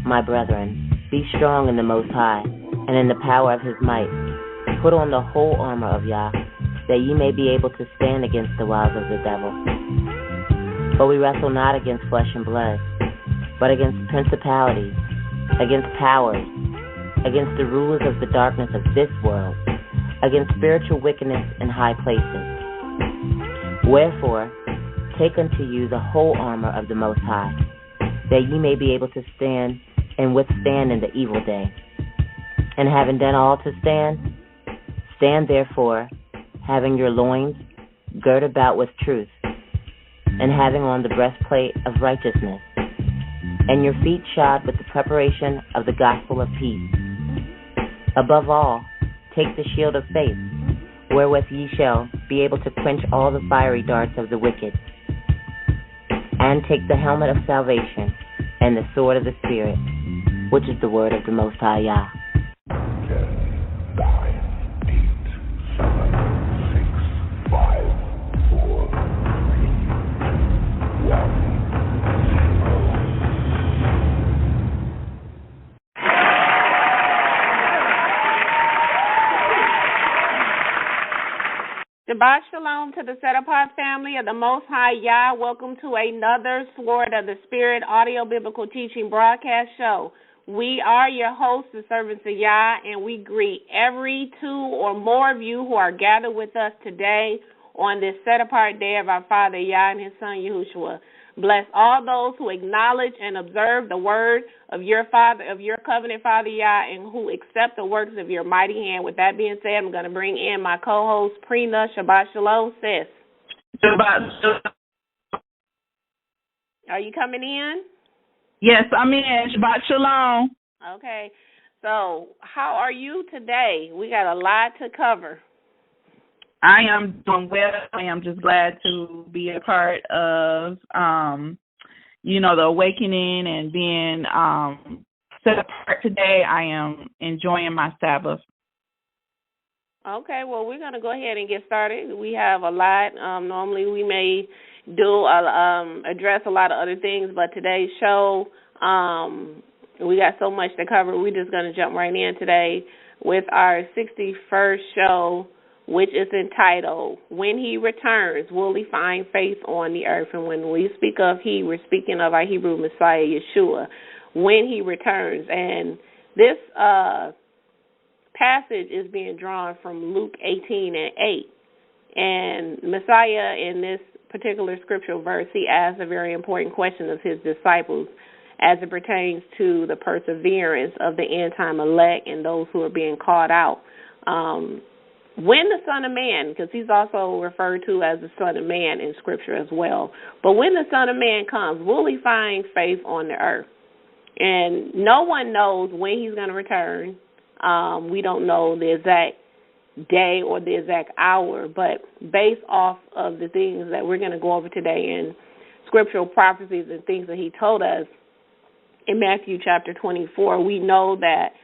my brethren, be strong in the Most High, and in the power of his might. Put on the whole armor of Yah, that ye may be able to stand against the wiles of the devil. For we wrestle not against flesh and blood, but against principalities, against powers, against the rulers of the darkness of this world, against spiritual wickedness in high places. Wherefore, take unto you the whole armor of the Most High, that ye may be able to stand and withstand in the evil day. And having done all to stand, stand therefore, having your loins girt about with truth, and having on the breastplate of righteousness, and your feet shod with the preparation of the gospel of peace. Above all, take the shield of faith, wherewith ye shall be able to quench all the fiery darts of the wicked. And take the helmet of salvation and the sword of the Spirit, which is the word of the Most High Yah. 10, 9, 8, 7, 6, 5, 4, 3, 1. Shabbat Shalom to the set-apart family of the Most High Yah. Welcome to another Sword of the Spirit audio biblical teaching broadcast show. We are your hosts, the servants of Yah, and we greet every two or more of you who are gathered with us today on this set-apart day of our Father Yah and his Son Yahushua. Bless all those who acknowledge and observe the word of your Father, of your covenant Father Yah, and who accept the works of your mighty hand. With that being said, I'm going to bring in my co-host, Prina. Shabbat Shalom, sis. Shabbat Shalom. Are you coming in? Yes, I'm in. Shabbat Shalom. Okay. So, how are you today? We got a lot to cover. I am doing well. I am just glad to be a part of, the awakening and being set apart today. I am enjoying my Sabbath. Okay, well, we're going to go ahead and get started. We have a lot. Normally we may address a lot of other things, but today's show, we got so much to cover. We're just going to jump right in today with our 61st show, which is entitled, When He Returns, Will He Find Faith on the Earth? And when we speak of He, we're speaking of our Hebrew Messiah, Yahshua, when He returns. And this passage is being drawn from Luke 18:8. And Messiah, in this particular scriptural verse, he asks a very important question of his disciples as it pertains to the perseverance of the end-time elect and those who are being called out. When the Son of Man, because he's also referred to as the Son of Man in Scripture as well, but when the Son of Man comes, will he find faith on the earth? And no one knows when he's going to return. We don't know the exact day or the exact hour, but based off of the things that we're going to go over today in scriptural prophecies and things that he told us in Matthew chapter 24, we know that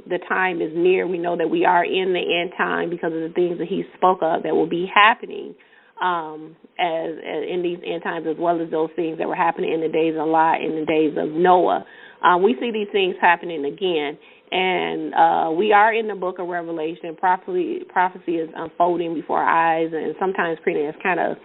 the time is near. We know that we are in the end time because of the things that he spoke of that will be happening as in these end times, as well as those things that were happening in the days of Lot, in the days of Noah. We see these things happening again, and we are in the book of Revelation. Prophecy is unfolding before our eyes, and sometimes it's kind of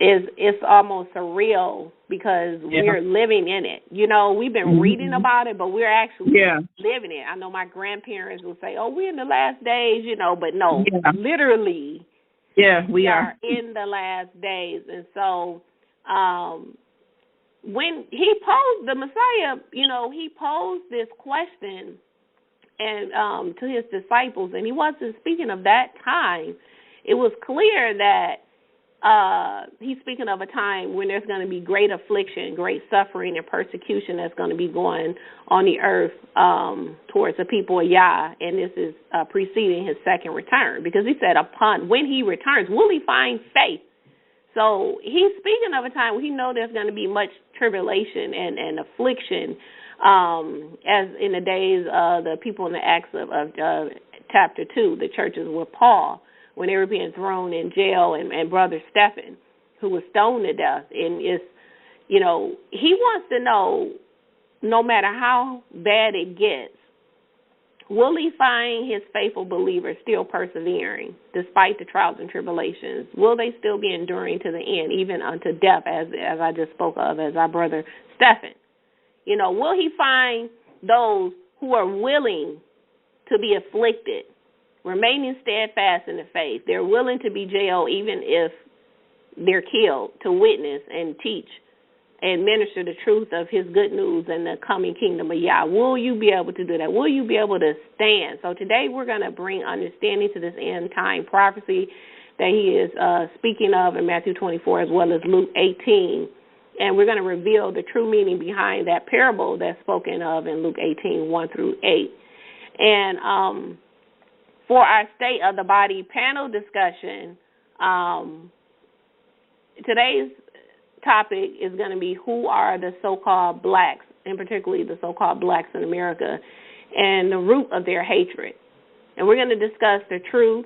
it's almost surreal because we're living in it. We've been reading about it, but we're actually living it. I know my grandparents will say, "Oh, we're in the last days," but no, literally, we are in the last days. And so, when he posed the Messiah, he posed this question and to his disciples, and he wasn't speaking of that time. It was clear that he's speaking of a time when there's going to be great affliction, great suffering, and persecution that's going to be going on the earth towards the people of Yah, and this is preceding his second return, because he said, when he returns, will he find faith? So he's speaking of a time when he knows there's going to be much tribulation and affliction, as in the days of the people in the Acts of chapter 2, the churches with Paul, when they were being thrown in jail, and Brother Stephen, who was stoned to death. And he wants to know no matter how bad it gets, will he find his faithful believers still persevering despite the trials and tribulations? Will they still be enduring to the end, even unto death, as I just spoke of, as our brother Stephen? You know, will he find those who are willing to be afflicted, remaining steadfast in the faith? They're willing to be jailed even if they're killed, to witness and teach and minister the truth of his good news and the coming kingdom of Yah. Will you be able to do that? Will you be able to stand? So today we're going to bring understanding to this end time prophecy that he is speaking of in Matthew 24 as well as Luke 18. And we're going to reveal the true meaning behind that parable that's spoken of in Luke 18, 1 through 8. And for our State of the Body panel discussion, today's topic is going to be who are the so-called blacks, and particularly the so-called blacks in America, and the root of their hatred. And we're going to discuss the truth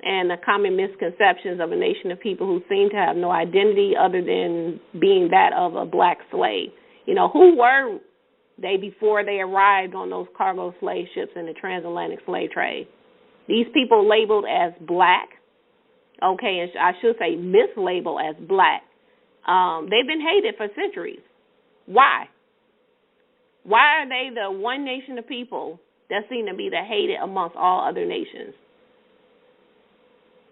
and the common misconceptions of a nation of people who seem to have no identity other than being that of a black slave. You know, who were they before they arrived on those cargo slave ships in the Transatlantic Slave Trade? These people labeled as black, okay, and I should say mislabeled as black, they've been hated for centuries. Why? Why are they the one nation of people that seem to be the hated amongst all other nations?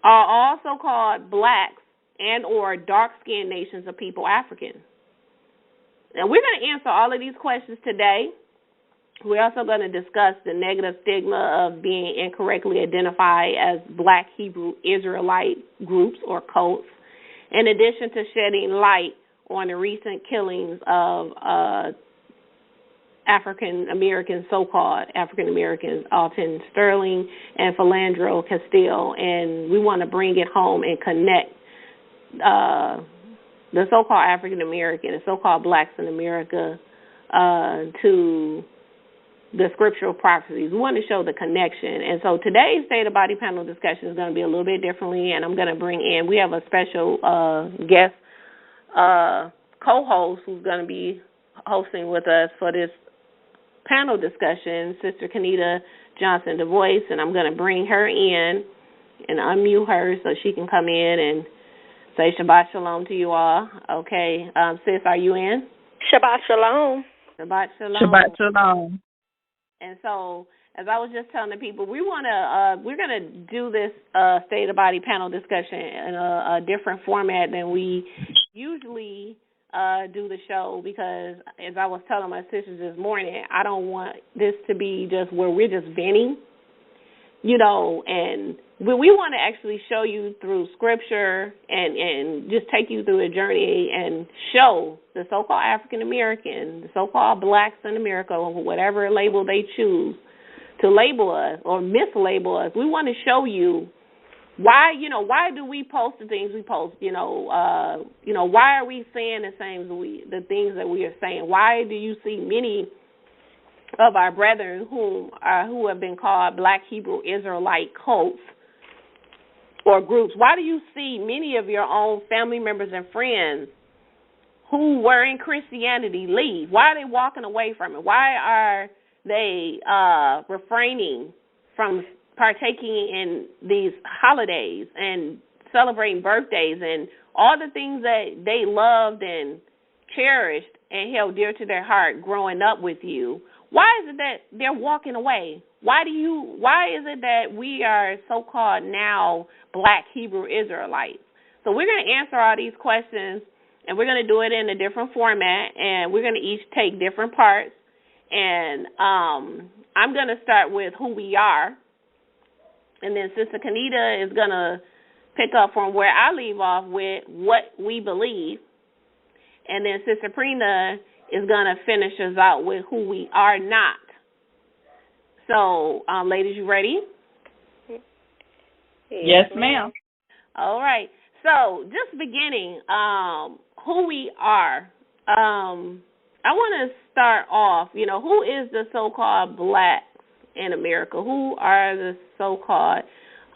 Are all so-called blacks and or dark-skinned nations of people African? Now, we're going to answer all of these questions today. We're also going to discuss the negative stigma of being incorrectly identified as black Hebrew Israelite groups or cults, in addition to shedding light on the recent killings of African-Americans, so-called African-Americans, Alton Sterling and Philando Castile, and we want to bring it home and connect the so-called African-American and so-called blacks in America to the scriptural prophecies. We want to show the connection. And so today's State of Body panel discussion is going to be a little bit differently, and I'm going to bring in, we have a special guest co-host who's going to be hosting with us for this panel discussion, Sister Kinnita Johnson-Devoise, and I'm going to bring her in and unmute her so she can come in and say Shabbat Shalom to you all. Okay. Sis, are you in? Shabbat Shalom. Shabbat Shalom. Shabbat Shalom. And so, as I was just telling the people, we're gonna do this State of Body panel discussion in a different format than we usually do the show, because as I was telling my sisters this morning, I don't want this to be just where we're just venting, you know, and we want to actually show you through scripture and just take you through a journey and show the so-called African American, the so-called blacks in America, or whatever label they choose to label us or mislabel us. We want to show you why do we post the things we post? Why are we saying the things that we are saying? Why do you see many of our brethren who have been called black Hebrew Israelite cults or groups? Why do you see many of your own family members and friends who were in Christianity leave? Why are they walking away from it? Why are they refraining from partaking in these holidays and celebrating birthdays and all the things that they loved and cherished and held dear to their heart growing up with you? Why is it that they're walking away? Why is it that we are so-called now black Hebrew Israelites? So we're going to answer all these questions, and we're going to do it in a different format, and we're going to each take different parts. And I'm going to start with who we are, and then Sister Kinnita is going to pick up from where I leave off with what we believe, and then Sister Prina is going to finish us out with who we are not. So, ladies, you ready? Yes, ma'am. All right. So, just beginning, who we are. I want to start off, who is the so-called blacks in America? Who are the so-called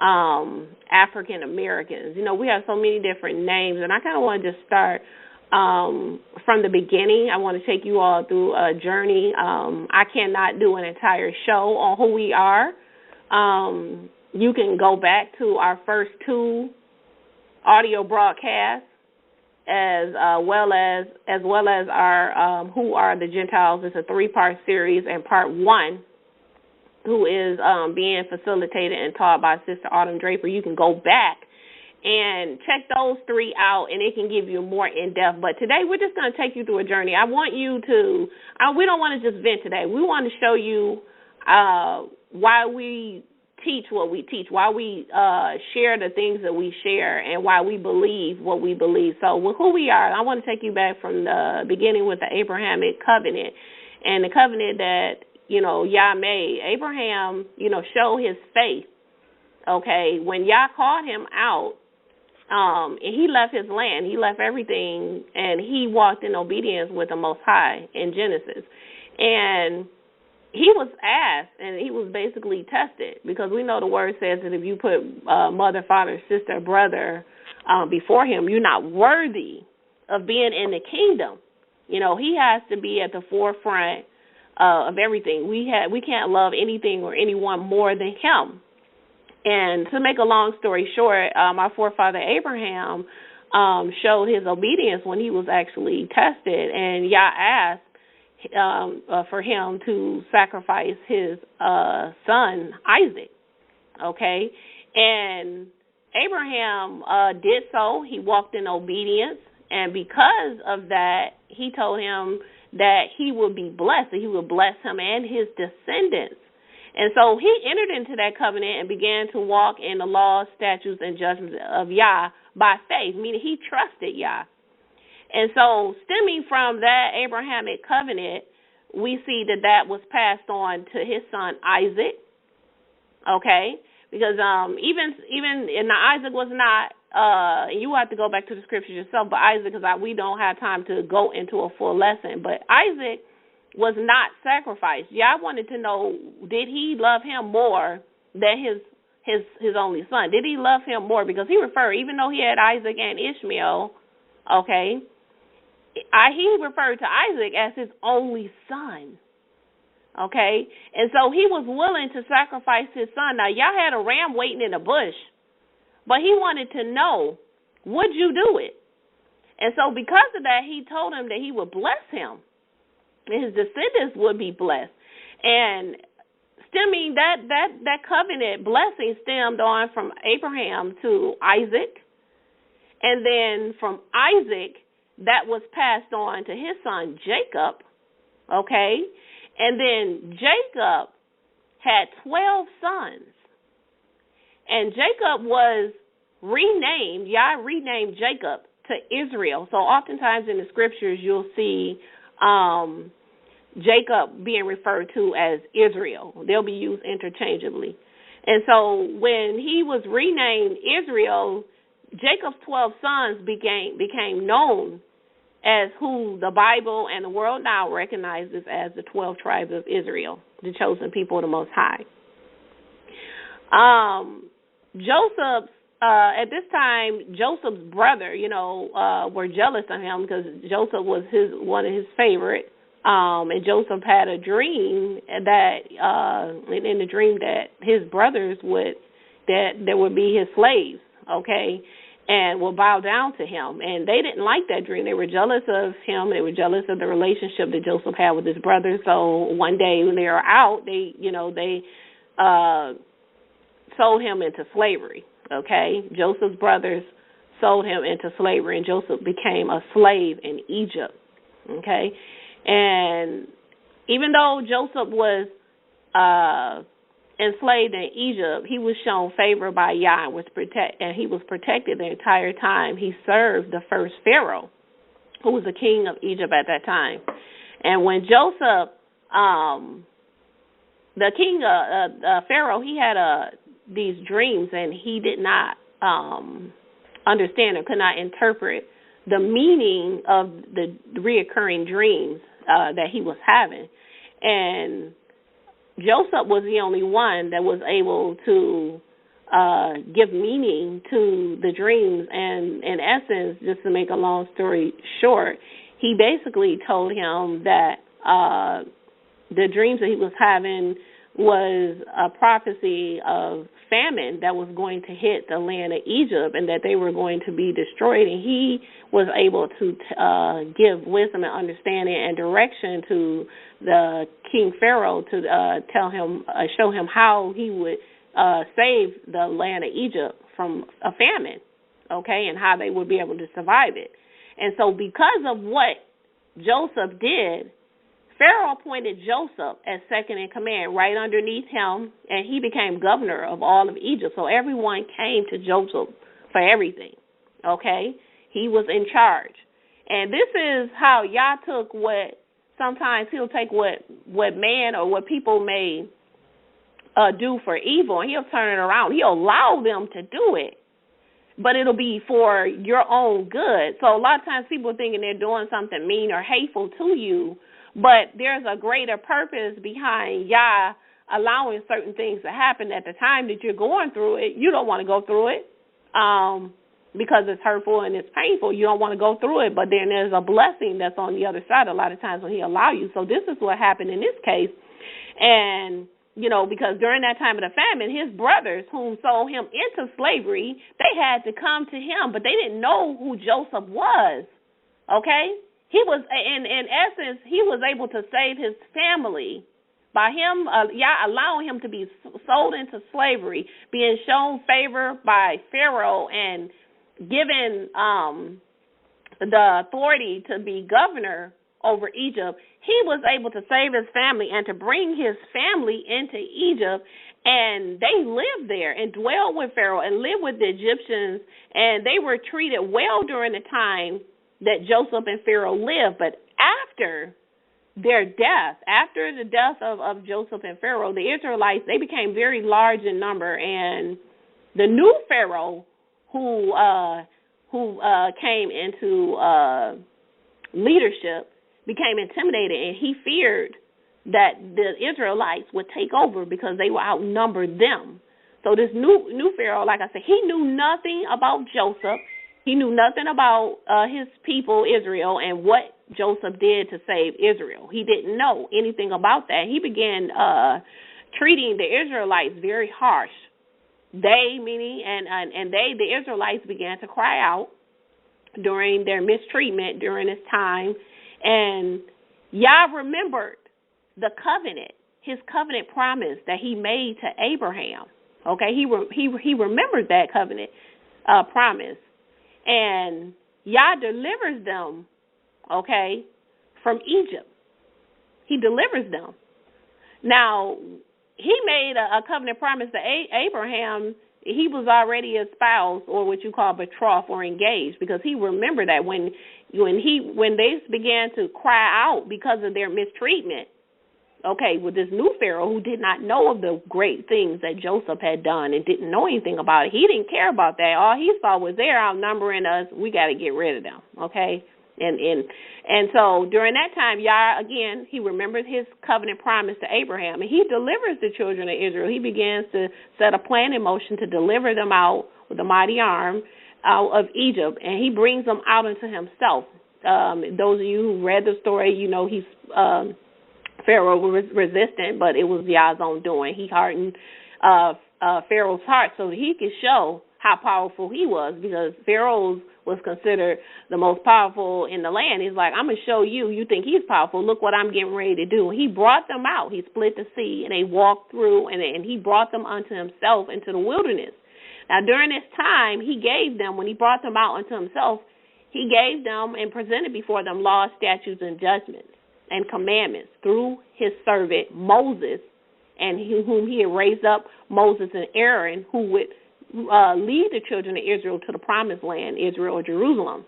African Americans? We have so many different names, and I kind of want to just start from the beginning. I want to take you all through a journey. I cannot do an entire show on who we are. You can go back to our first 2 audio broadcasts, as well as our Who Are the Gentiles. It's a 3-part series, and part 1, who is being facilitated and taught by Sister Autumn Draper. You can go back and check those 3 out, and it can give you more in-depth. But today we're just going to take you through a journey. I want you to, we don't want to just vent today. We want to show you why we teach what we teach, why we share the things that we share, and why we believe what we believe. So with who we are, I want to take you back from the beginning with the Abrahamic covenant, and the covenant that, Yah made. Abraham, showed his faith, okay, when Yah called him out, and he left his land, he left everything, and he walked in obedience with the Most High in Genesis. And he was asked, and he was basically tested, because we know the word says that if you put mother, father, sister, brother before him, you're not worthy of being in the kingdom. He has to be at the forefront of everything. We can't love anything or anyone more than him. And to make a long story short, our forefather Abraham showed his obedience when he was actually tested, and Yah asked for him to sacrifice his son Isaac, okay? And Abraham did so. He walked in obedience, and because of that, he told him that he would be blessed, that he would bless him and his descendants. And so he entered into that covenant and began to walk in the laws, statutes, and judgments of Yah by faith, meaning he trusted Yah. And so stemming from that Abrahamic covenant, we see that was passed on to his son Isaac, okay? Because even Isaac was not, you have to go back to the scriptures yourself, but Isaac, because we don't have time to go into a full lesson, but Isaac was not sacrificed. Yah wanted to know, did he love him more than his only son? Did he love him more? Because he referred, even though he had Isaac and Ishmael, okay, he referred to Isaac as his only son, okay? And so he was willing to sacrifice his son. Now, Yah had a ram waiting in the bush, but he wanted to know, would you do it? And so because of that, he told him that he would bless him, and his descendants would be blessed. And stemming that covenant blessing stemmed on from Abraham to Isaac, and then from Isaac, that was passed on to his son Jacob, okay? And then Jacob had 12 sons. And Jacob was renamed, Yah renamed Jacob to Israel. So oftentimes in the scriptures you'll see Jacob being referred to as Israel. They'll be used interchangeably. And so when he was renamed Israel, Jacob's 12 sons became known as who the Bible and the world now recognizes as the 12 tribes of Israel, the chosen people of the Most High. Joseph's at this time, Joseph's brother, were jealous of him because Joseph was one of his favorites. And Joseph had a dream that, in the dream that his brothers would be his slaves, okay, and will bow down to him. And they didn't like that dream. They were jealous of him. They were jealous of the relationship that Joseph had with his brothers. So one day when they were out, they sold him into slavery, okay? Joseph's brothers sold him into slavery, and Joseph became a slave in Egypt, okay? And even though Joseph was enslaved in Egypt, he was shown favor by Yah and he was protected the entire time he served the first Pharaoh, who was the king of Egypt at that time. And when Joseph, the king, Pharaoh, he had these dreams, and he did not understand or could not interpret the meaning of the reoccurring dreams that he was having. And Joseph was the only one that was able to give meaning to the dreams. And in essence, just to make a long story short, he basically told him that the dreams that he was having was a prophecy of famine that was going to hit the land of Egypt and that they were going to be destroyed. And he was able to give wisdom and understanding and direction to the King Pharaoh to tell him, show him how he would save the land of Egypt from a famine, okay, and how they would be able to survive it. And so because of what Joseph did, Pharaoh appointed Joseph as second in command right underneath him, and he became governor of all of Egypt. So everyone came to Joseph for everything, okay? He was in charge. And this is how Yah took what, sometimes he'll take what man or what people may do for evil, and he'll turn it around. He'll allow them to do it, but it'll be for your own good. So a lot of times people are thinking they're doing something mean or hateful to you, but there's a greater purpose behind Yah allowing certain things to happen at the time that you're going through it. You don't want to go through it because it's hurtful and it's painful. You don't want to go through it, but then there's a blessing that's on the other side a lot of times when he allows you. So this is what happened in this case. And, you know, because during that time of the famine, his brothers whom sold him into slavery, they had to come to him, but they didn't know who Joseph was, okay? He was, in essence, he was able to save his family by him, allowing him to be sold into slavery, being shown favor by Pharaoh and given the authority to be governor over Egypt. He was able to save his family and to bring his family into Egypt, and they lived there and dwelled with Pharaoh and lived with the Egyptians, and they were treated well during the time that Joseph and Pharaoh lived. But after their death, after the death of Joseph and Pharaoh, the Israelites, they became very large in number, and the new Pharaoh who came into leadership became intimidated, and he feared that the Israelites would take over because they would outnumber them. So this new Pharaoh, like I said, he knew nothing about Joseph. He knew nothing about his people, Israel, and what Joseph did to save Israel. He didn't know anything about that. He began treating the Israelites very harsh. They, meaning, the Israelites began to cry out during their mistreatment during this time. And Yah remembered the covenant, his covenant promise that he made to Abraham. Okay, he remembered that covenant promise. And Yah delivers them, okay, from Egypt. He delivers them. Now, he made a covenant promise to Abraham. He was already espoused, or what you call betrothed or engaged, because he remembered that when they began to cry out because of their mistreatment, okay, with this new Pharaoh who did not know of the great things that Joseph had done and didn't know anything about it. He didn't care about that. All he saw was they're outnumbering us. We got to get rid of them, okay? And so during that time, Yah, again, he remembered his covenant promise to Abraham, and he delivers the children of Israel. He begins to set a plan in motion to deliver them out with a mighty arm out of Egypt, and he brings them out unto himself. Those of you who read the story, you know he's Pharaoh was resistant, but it was Yah's own doing. He hardened Pharaoh's heart so that he could show how powerful he was, because Pharaoh was considered the most powerful in the land. He's like, I'm going to show you. You think he's powerful. Look what I'm getting ready to do. He brought them out. He split the sea, and they walked through, and he brought them unto himself into the wilderness. Now, during this time, he gave them, when he brought them out unto himself, he gave them and presented before them laws, statutes, and judgments and commandments through his servant Moses, and whom he had raised up, Moses and Aaron, who would lead the children of Israel to the promised land, Israel or Jerusalem.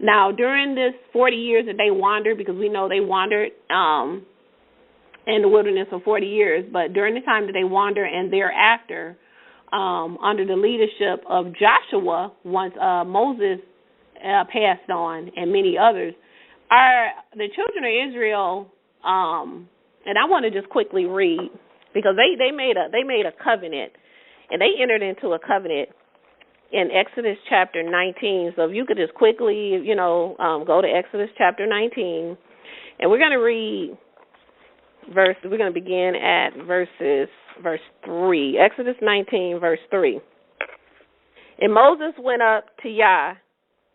Now, during this 40 years that they wandered, because we know they wandered in the wilderness for 40 years, but during the time that they wandered and thereafter, under the leadership of Joshua, once Moses passed on and many others, the children of Israel, and I want to just quickly read, because they made a covenant. and they entered into a covenant in Exodus chapter 19. So if you could just quickly, go to Exodus chapter 19, and we're going to read we're going to begin at verse 3. Exodus 19, verse 3. And Moses went up to Yah,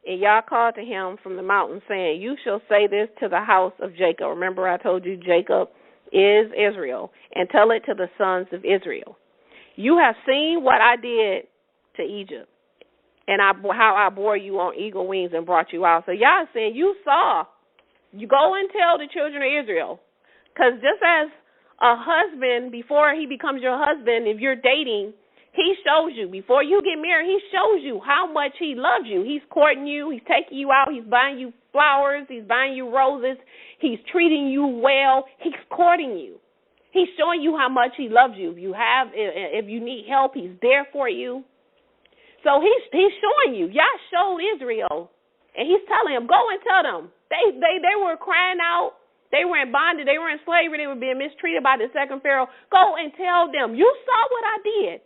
and Yah called to him from the mountain, saying, you shall say this to the house of Jacob. Remember I told you Jacob is Israel, and tell it to the sons of Israel. You have seen what I did to Egypt, and how I bore you on eagle wings and brought you out. So Yah is saying, you go and tell the children of Israel. Because just as a husband, before he becomes your husband, if you're dating, he shows you. Before you get married, he shows you how much he loves you. He's courting you. He's taking you out. He's buying you flowers. He's buying you roses. He's treating you well. He's courting you. He's showing you how much he loves you. If you need help, he's there for you. So he's showing you. Yah showed Israel, and he's telling them, go and tell them. They were crying out. They were in bondage. They were in slavery. They were being mistreated by the second Pharaoh. Go and tell them, you saw what I did.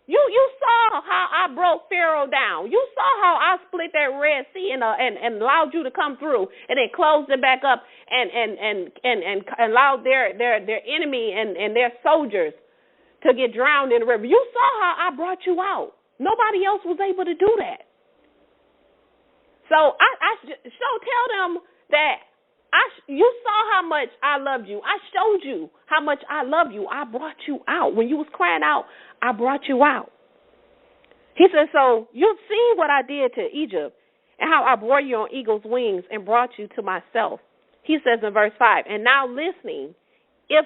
You saw how I broke Pharaoh down. You saw how I split that Red Sea and allowed you to come through, and then closed it back up and allowed their enemy and their soldiers to get drowned in the river. You saw how I brought you out. Nobody else was able to do that. So tell them that. You saw how much I loved you. I showed you how much I love you. I brought you out. When you was crying out, I brought you out. He said, so you've seen what I did to Egypt and how I bore you on eagle's wings and brought you to myself. He says in verse 5, and now if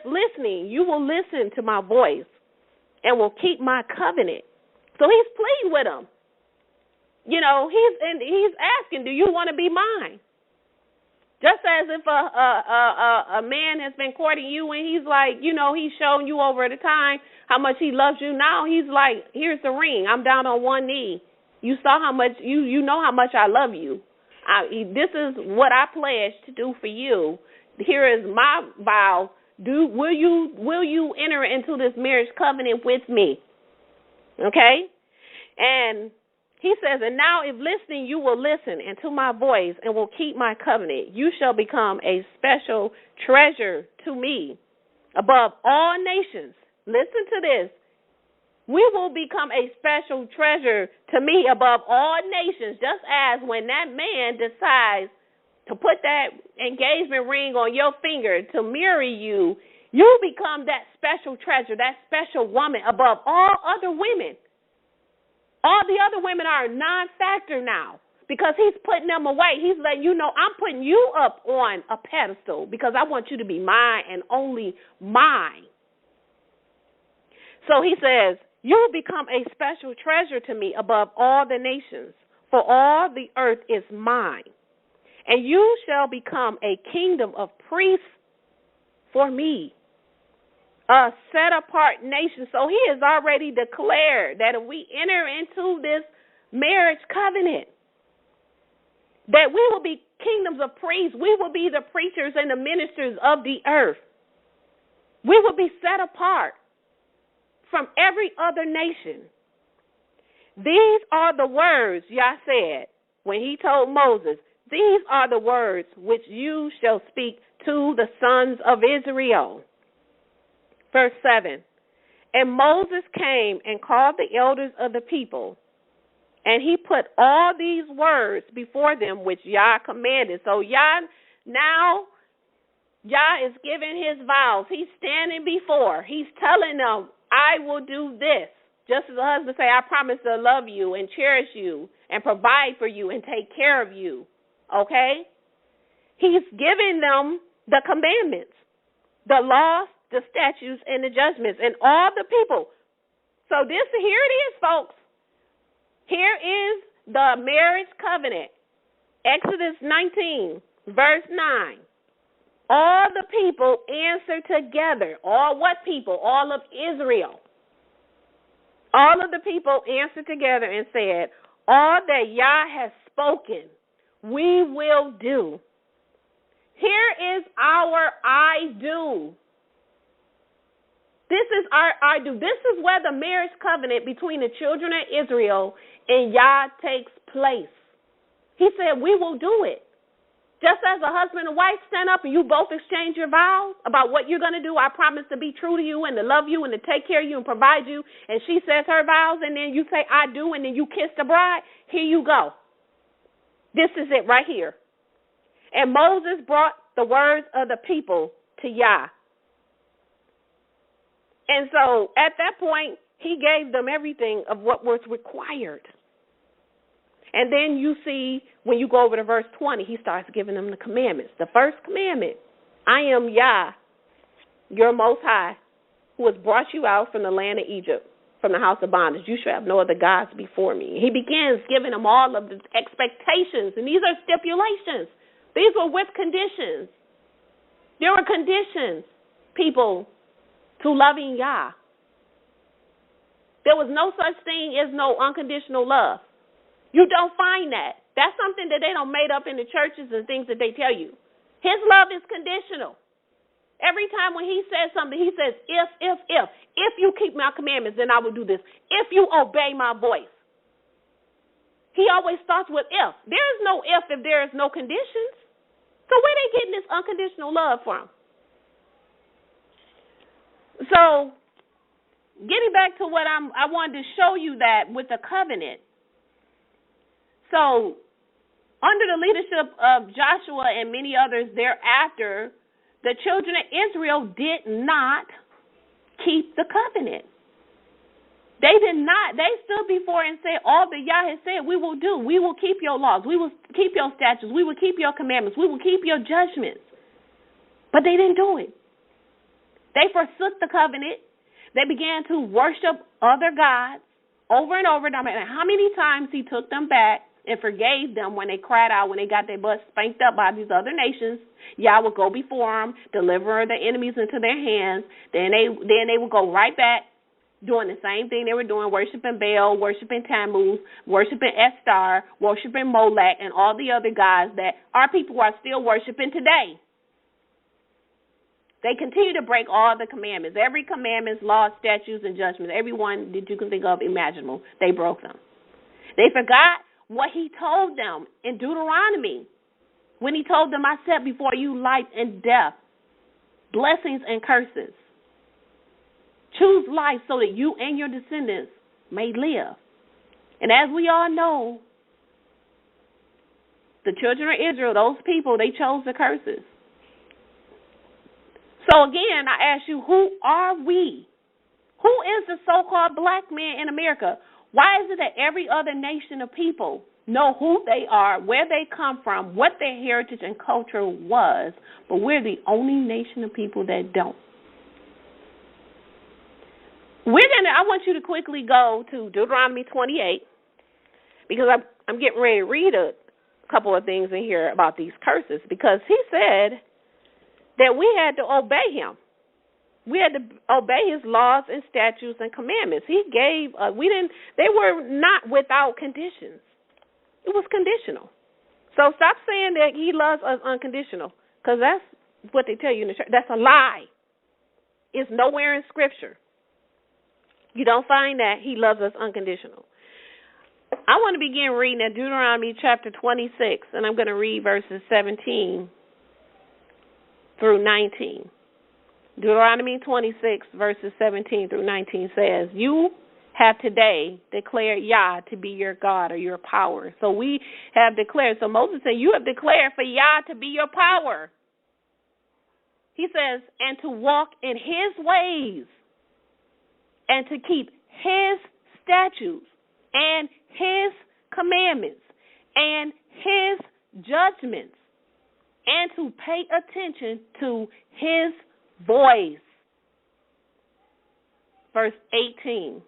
listening, you will listen to my voice and will keep my covenant. So he's pleading with them. He's asking, do you want to be mine? Just as if a man has been courting you and he's like, he's showing you over the time how much he loves you. Now he's like, here's the ring. I'm down on one knee. You saw how much, you know how much I love you. This is what I pledged to do for you. Here is my vow. Will you enter into this marriage covenant with me? Okay? And he says, and now if listening, you will listen into my voice and will keep my covenant. You shall become a special treasure to me above all nations. Listen to this. We will become a special treasure to me above all nations, just as when that man decides to put that engagement ring on your finger to marry you, you become that special treasure, that special woman above all other women. All the other women are a non-factor now because he's putting them away. He's letting you know, I'm putting you up on a pedestal because I want you to be mine and only mine. So he says, you will become a special treasure to me above all the nations, for all the earth is mine. And you shall become a kingdom of priests for me, a set-apart nation. So he has already declared that if we enter into this marriage covenant, that we will be kingdoms of priests. We will be the preachers and the ministers of the earth. We will be set apart from every other nation. These are the words Yah said when he told Moses, these are the words which you shall speak to the sons of Israel. Verse 7, and Moses came and called the elders of the people, and he put all these words before them which Yah commanded. So Yah is giving his vows. He's standing before. He's telling them, I will do this. Just as a husband say, I promise to love you and cherish you and provide for you and take care of you. Okay? He's giving them the commandments, the laws, the statutes, and the judgments, and all the people. So here it is, folks. Here is the marriage covenant. Exodus 19, verse 9. All the people answered together. All what people? All of Israel. All of the people answered together and said, all that Yah has spoken, we will do. Here is our I do. This is our due. This is where the marriage covenant between the children of Israel and Yah takes place. He said, we will do it. Just as a husband and wife stand up and you both exchange your vows about what you're going to do, I promise to be true to you and to love you and to take care of you and provide you, and she says her vows, and then you say, I do, and then you kiss the bride, here you go. This is it right here. And Moses brought the words of the people to Yah. And so at that point, he gave them everything of what was required. And then you see, when you go over to verse 20, he starts giving them the commandments. The first commandment, I am Yah, your Most High, who has brought you out from the land of Egypt, from the house of bondage. You shall have no other gods before me. He begins giving them all of the expectations, and these are stipulations. These were with conditions. There were conditions, people, to loving Yah. There was no such thing as no unconditional love. You don't find that. That's something that they don't made up in the churches and things that they tell you. His love is conditional. Every time when he says something, he says, if you keep my commandments, then I will do this. If you obey my voice. He always starts with if. There is no if there is no conditions. So where are they getting this unconditional love from? So getting back to what I wanted to show you that with the covenant. So, under the leadership of Joshua and many others thereafter, the children of Israel did not keep the covenant. They did not. They stood before and said, all that Yah has said we will do. We will keep your laws. We will keep your statutes. We will keep your commandments. We will keep your judgments. But they didn't do it. They forsook the covenant. They began to worship other gods over and over. No matter how many times he took them back and forgave them when they cried out, when they got their butts spanked up by these other nations. Yah would go before them, deliver the enemies into their hands. Then they would go right back doing the same thing they were doing, worshiping Baal, worshiping Tammuz, worshiping Estar, worshiping Molech, and all the other gods that our people are still worshiping today. They continue to break all the commandments. Every commandment, laws, statutes, and judgments, every one that you can think of imaginable, they broke them. They forgot what he told them in Deuteronomy when he told them, I set before you life and death, blessings and curses. Choose life so that you and your descendants may live. And as we all know, the children of Israel, those people, they chose the curses. So again, I ask you, who are we? Who is the so-called black man in America? Why is it that every other nation of people know who they are, where they come from, what their heritage and culture was, but we're the only nation of people that don't? I want you to quickly go to Deuteronomy 28 because I'm getting ready to read a couple of things in here about these curses, because he said that we had to obey him. We had to obey his laws and statutes and commandments. He gave they were not without conditions. It was conditional. So stop saying that he loves us unconditional, because that's what they tell you in the church. That's a lie. It's nowhere in Scripture. You don't find that he loves us unconditional. I want to begin reading at Deuteronomy chapter 26, and I'm going to read verses 17 through 19. Deuteronomy 26, verses 17 through 19 says, you have today declared Yah to be your God or your power. So we have declared. So Moses said, you have declared for Yah to be your power. He says, and to walk in his ways and to keep his statutes and his commandments and his judgments and to pay attention to his voice. Verse 18.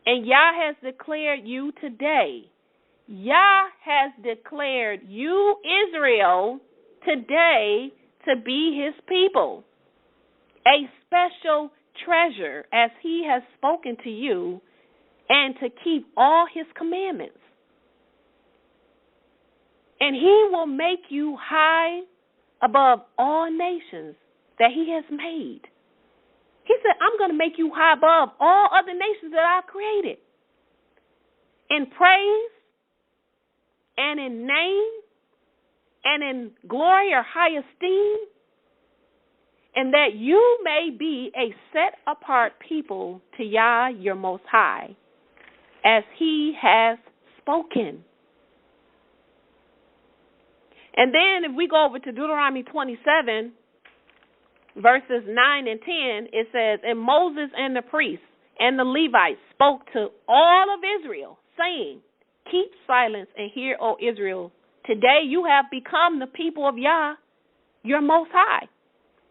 And Yah has declared you today. Yah has declared you, Israel, today to be his people, a special treasure as he has spoken to you, and to keep all his commandments. And he will make you high above all nations that he has made. He said, I'm going to make you high above all other nations that I've created. In praise and in name and in glory or high esteem, and that you may be a set-apart people to Yah, your Most High, as he has spoken. And then if we go over to Deuteronomy 27, verses 9 and 10, it says, And Moses and the priests and the Levites spoke to all of Israel, saying, Keep silence and hear, O Israel. Today you have become the people of Yah, your Most High.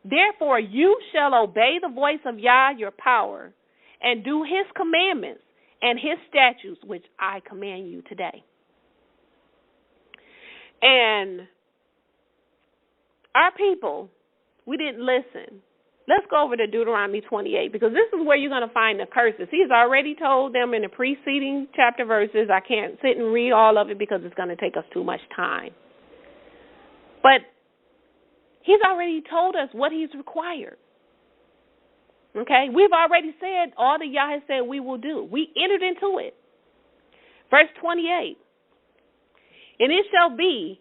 Therefore you shall obey the voice of Yah, your power, and do his commandments and his statutes, which I command you today. And our people, we didn't listen. Let's go over to Deuteronomy 28, because this is where you're going to find the curses. He's already told them in the preceding chapter verses. I can't sit and read all of it because it's going to take us too much time. But he's already told us what he's required. Okay? We've already said all that Yah has said we will do. We entered into it. Verse 28. And it shall be,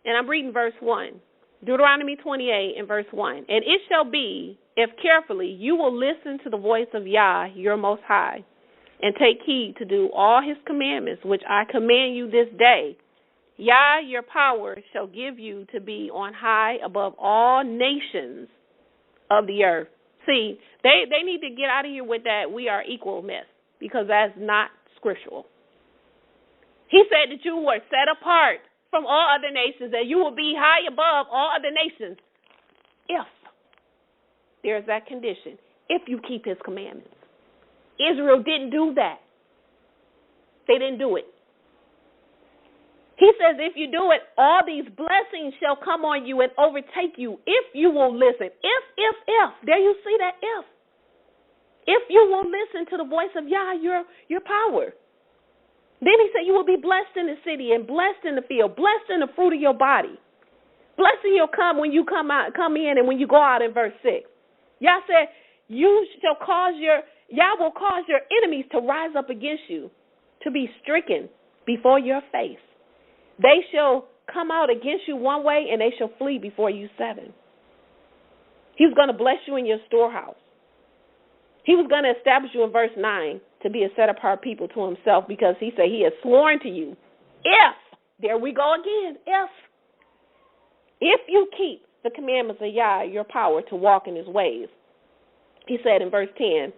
and I'm reading verse 1, Deuteronomy 28 and verse 1. And it shall be, if carefully you will listen to the voice of Yah, your Most High, and take heed to do all his commandments, which I command you this day, Yah, your power, shall give you to be on high above all nations of the earth. See, they need to get out of here with that we are equal mess, because that's not scriptural. He said that you were set apart from all other nations, that you will be high above all other nations if there's that condition, if you keep his commandments. Israel didn't do that. They didn't do it. He says if you do it, all these blessings shall come on you and overtake you if you will listen. If. There you see that if. If you will listen to the voice of Yah, your power. Then he said you will be blessed in the city and blessed in the field, blessed in the fruit of your body. Blessing will come when you come in and when you go out in verse 6. Yah said Yah will cause your enemies to rise up against you, to be stricken before your face. They shall come out against you one way and they shall flee before you seven. He's going to bless you in your storehouse. He was going to establish you in verse 9 to be a set-apart people to himself, because he said he has sworn to you, if, there we go again, if you keep the commandments of Yah, your power, to walk in his ways. He said in verse 10,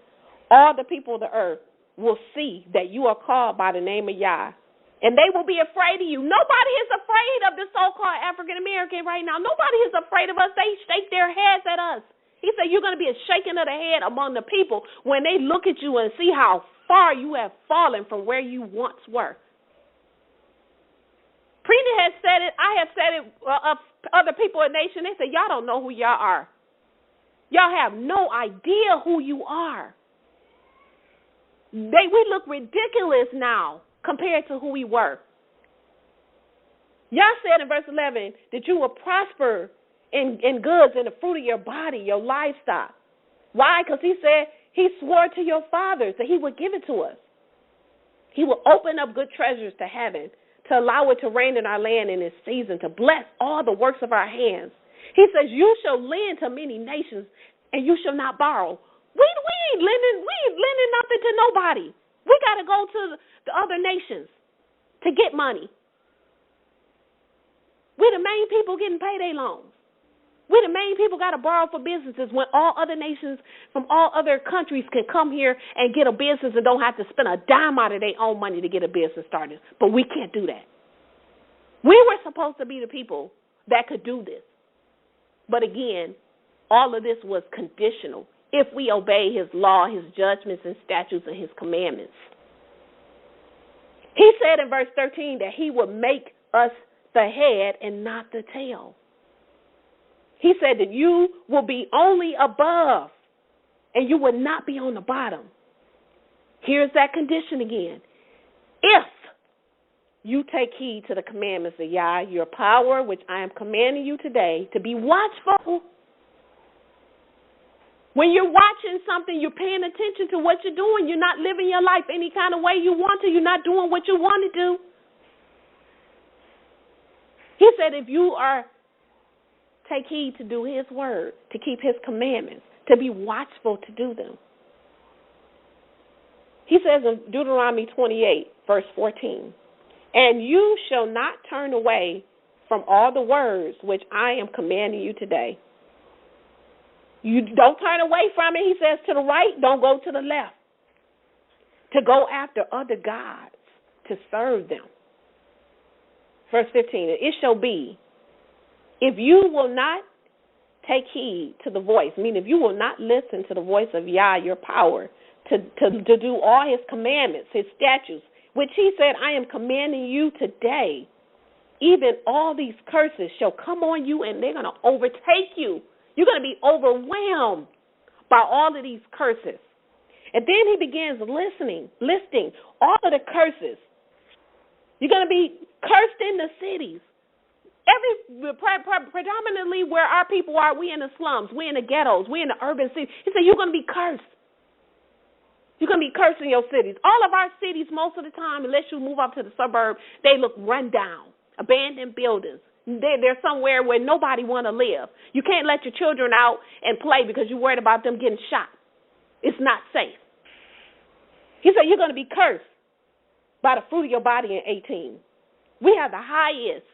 all the people of the earth will see that you are called by the name of Yah, and they will be afraid of you. Nobody is afraid of the so-called African-American right now. Nobody is afraid of us. They shake their heads at us. He said you're going to be a shaking of the head among the people when they look at you and see how far you have fallen from where you once were. Preeta has said it. I have said it of other people in the nation. They say, y'all don't know who y'all are. Y'all have no idea who you are. We look ridiculous now compared to who we were. Yah said in verse 11 that you will prosper in goods, in the fruit of your body, your livestock. Why? Because he said he swore to your fathers that he would give it to us. He will open up good treasures to heaven to allow it to rain in our land in its season, to bless all the works of our hands. He says you shall lend to many nations and you shall not borrow. We ain't lending nothing to nobody. We got to go to the other nations to get money. We're the main people getting payday loans. We're the main people got to borrow for businesses when all other nations from all other countries can come here and get a business and don't have to spend a dime out of their own money to get a business started. But we can't do that. We were supposed to be the people that could do this. But again, all of this was conditional if we obey his law, his judgments and statutes and his commandments. He said in verse 13 that he would make us the head and not the tail. He said that you will be only above and you will not be on the bottom. Here's that condition again. If you take heed to the commandments of Yah, your power, which I am commanding you today, to be watchful When you're watching something, you're paying attention to what you're doing. You're not living your life any kind of way you want to. You're not doing what you want to do. He said if you are, take heed to do his word, to keep his commandments, to be watchful to do them. He says in Deuteronomy 28, verse 14, and you shall not turn away from all the words which I am commanding you today. You don't turn away from it. He says to the right, don't go to the left. To go after other gods, to serve them. Verse 15, it shall be, if you will not take heed to the voice, meaning if you will not listen to the voice of Yah, your power, to do all his commandments, his statutes, which he said, I am commanding you today, even all these curses shall come on you and they're going to overtake you. You're going to be overwhelmed by all of these curses. And then he begins listing all of the curses. You're going to be cursed in the cities. Predominantly where our people are, we in the slums, we in the ghettos, we in the urban cities. He said, you're going to be cursed. You're going to be cursed in your cities. All of our cities, most of the time, unless you move up to the suburb, they look run down, abandoned buildings. They're somewhere where nobody want to live. You can't let your children out and play because you're worried about them getting shot. It's not safe. He said, you're going to be cursed by the fruit of your body in 18. We have the highest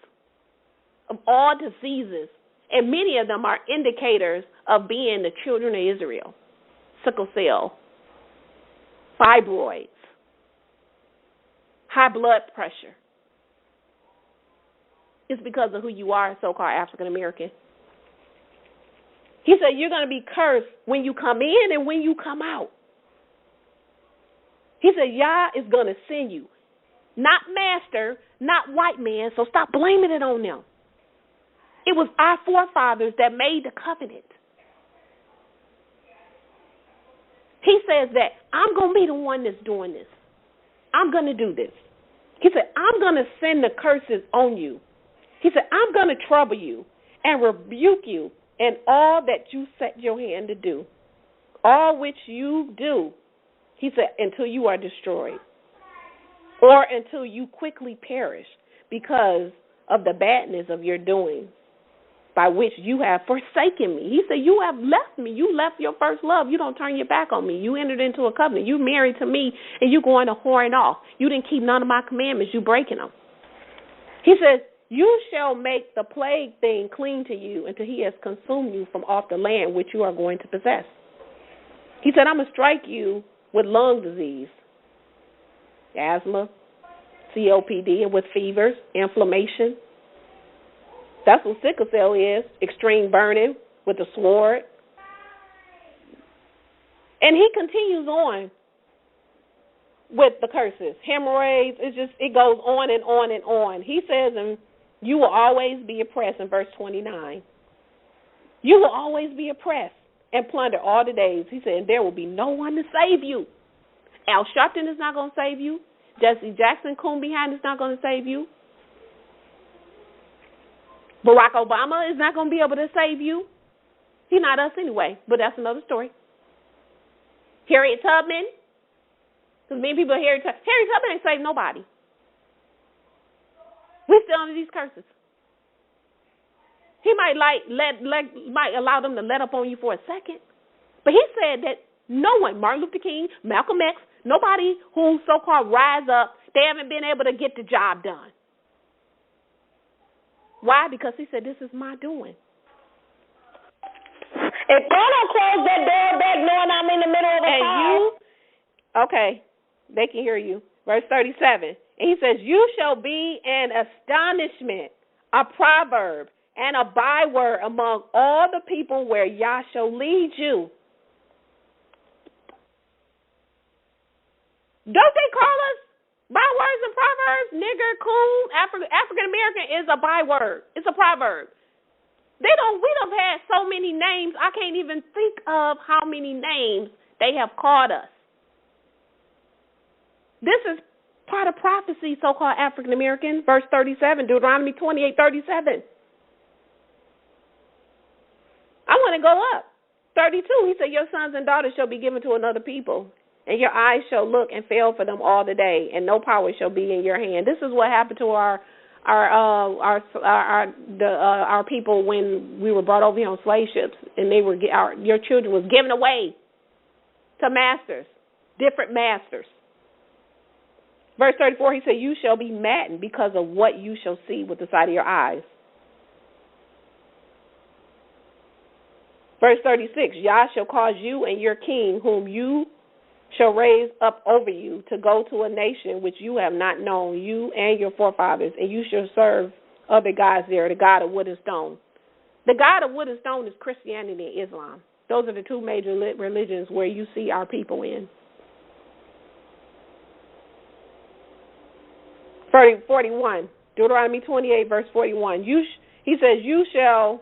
of all diseases, and many of them are indicators of being the children of Israel. Sickle cell, fibroids, high blood pressure. It's because of who you are, so-called African American. He said you're going to be cursed when you come in and when you come out. He said Yah is going to send you. Not master, not white man, so stop blaming it on them. It was our forefathers that made the covenant. He says that I'm going to be the one that's doing this. I'm going to do this. He said, I'm going to send the curses on you. He said, I'm going to trouble you and rebuke you in all that you set your hand to do, all which you do. He said, until you are destroyed or until you quickly perish because of the badness of your doing, by which you have forsaken me. He said, you have left me. You left your first love. You don't turn your back on me. You entered into a covenant. You married to me, and you going to whoring off. You didn't keep none of my commandments. You breaking them. He says, you shall make the plague thing cling to you until he has consumed you from off the land which you are going to possess. He said, I'm going to strike you with lung disease, asthma, COPD, and with fevers, inflammation. That's what sickle cell is, extreme burning with the sword. And he continues on with the curses. Hemorrhoids, it goes on and on and on. He says, and you will always be oppressed in verse 29. You will always be oppressed and plunder all the days. He said, and there will be no one to save you. Al Sharpton is not going to save you. Jesse Jackson Coon-Behind is not going to save you. Barack Obama is not going to be able to save you. He's not us anyway, but that's another story. Harriet Tubman, because many people Harriet Tubman ain't saved nobody. We're still under these curses. He might might allow them to let up on you for a second, but he said that no one, Martin Luther King, Malcolm X, nobody who so-called rise up, they haven't been able to get the job done. Why? Because he said, this is my doing. If God don't close that door back knowing I'm in the middle of a fire. Okay, they can hear you. Verse 37. And he says, you shall be an astonishment, a proverb, and a byword among all the people where Yah shall lead you. Don't they call us bywords and proverbs? Nigger, coon, African American is a byword. It's a proverb. We don't have so many names. I can't even think of how many names they have called us. This is part of prophecy, so-called African American, verse 37, Deuteronomy 28:37. I want to go up. 32, he said, your sons and daughters shall be given to another people, and your eyes shall look and fail for them all the day, and no power shall be in your hand. This is what happened to our people when we were brought over here on slave ships, and your children was given away to masters, different masters. Verse 34, he said, you shall be maddened because of what you shall see with the sight of your eyes. Verse 36, Yah shall cause you and your king, whom you shall raise up over you, to go to a nation which you have not known, you and your forefathers, and you shall serve other gods there, the god of wood and stone. The god of wood and stone is Christianity and Islam. Those are the two major religions where you see our people in. 41, Deuteronomy 28, verse 41. He says, you shall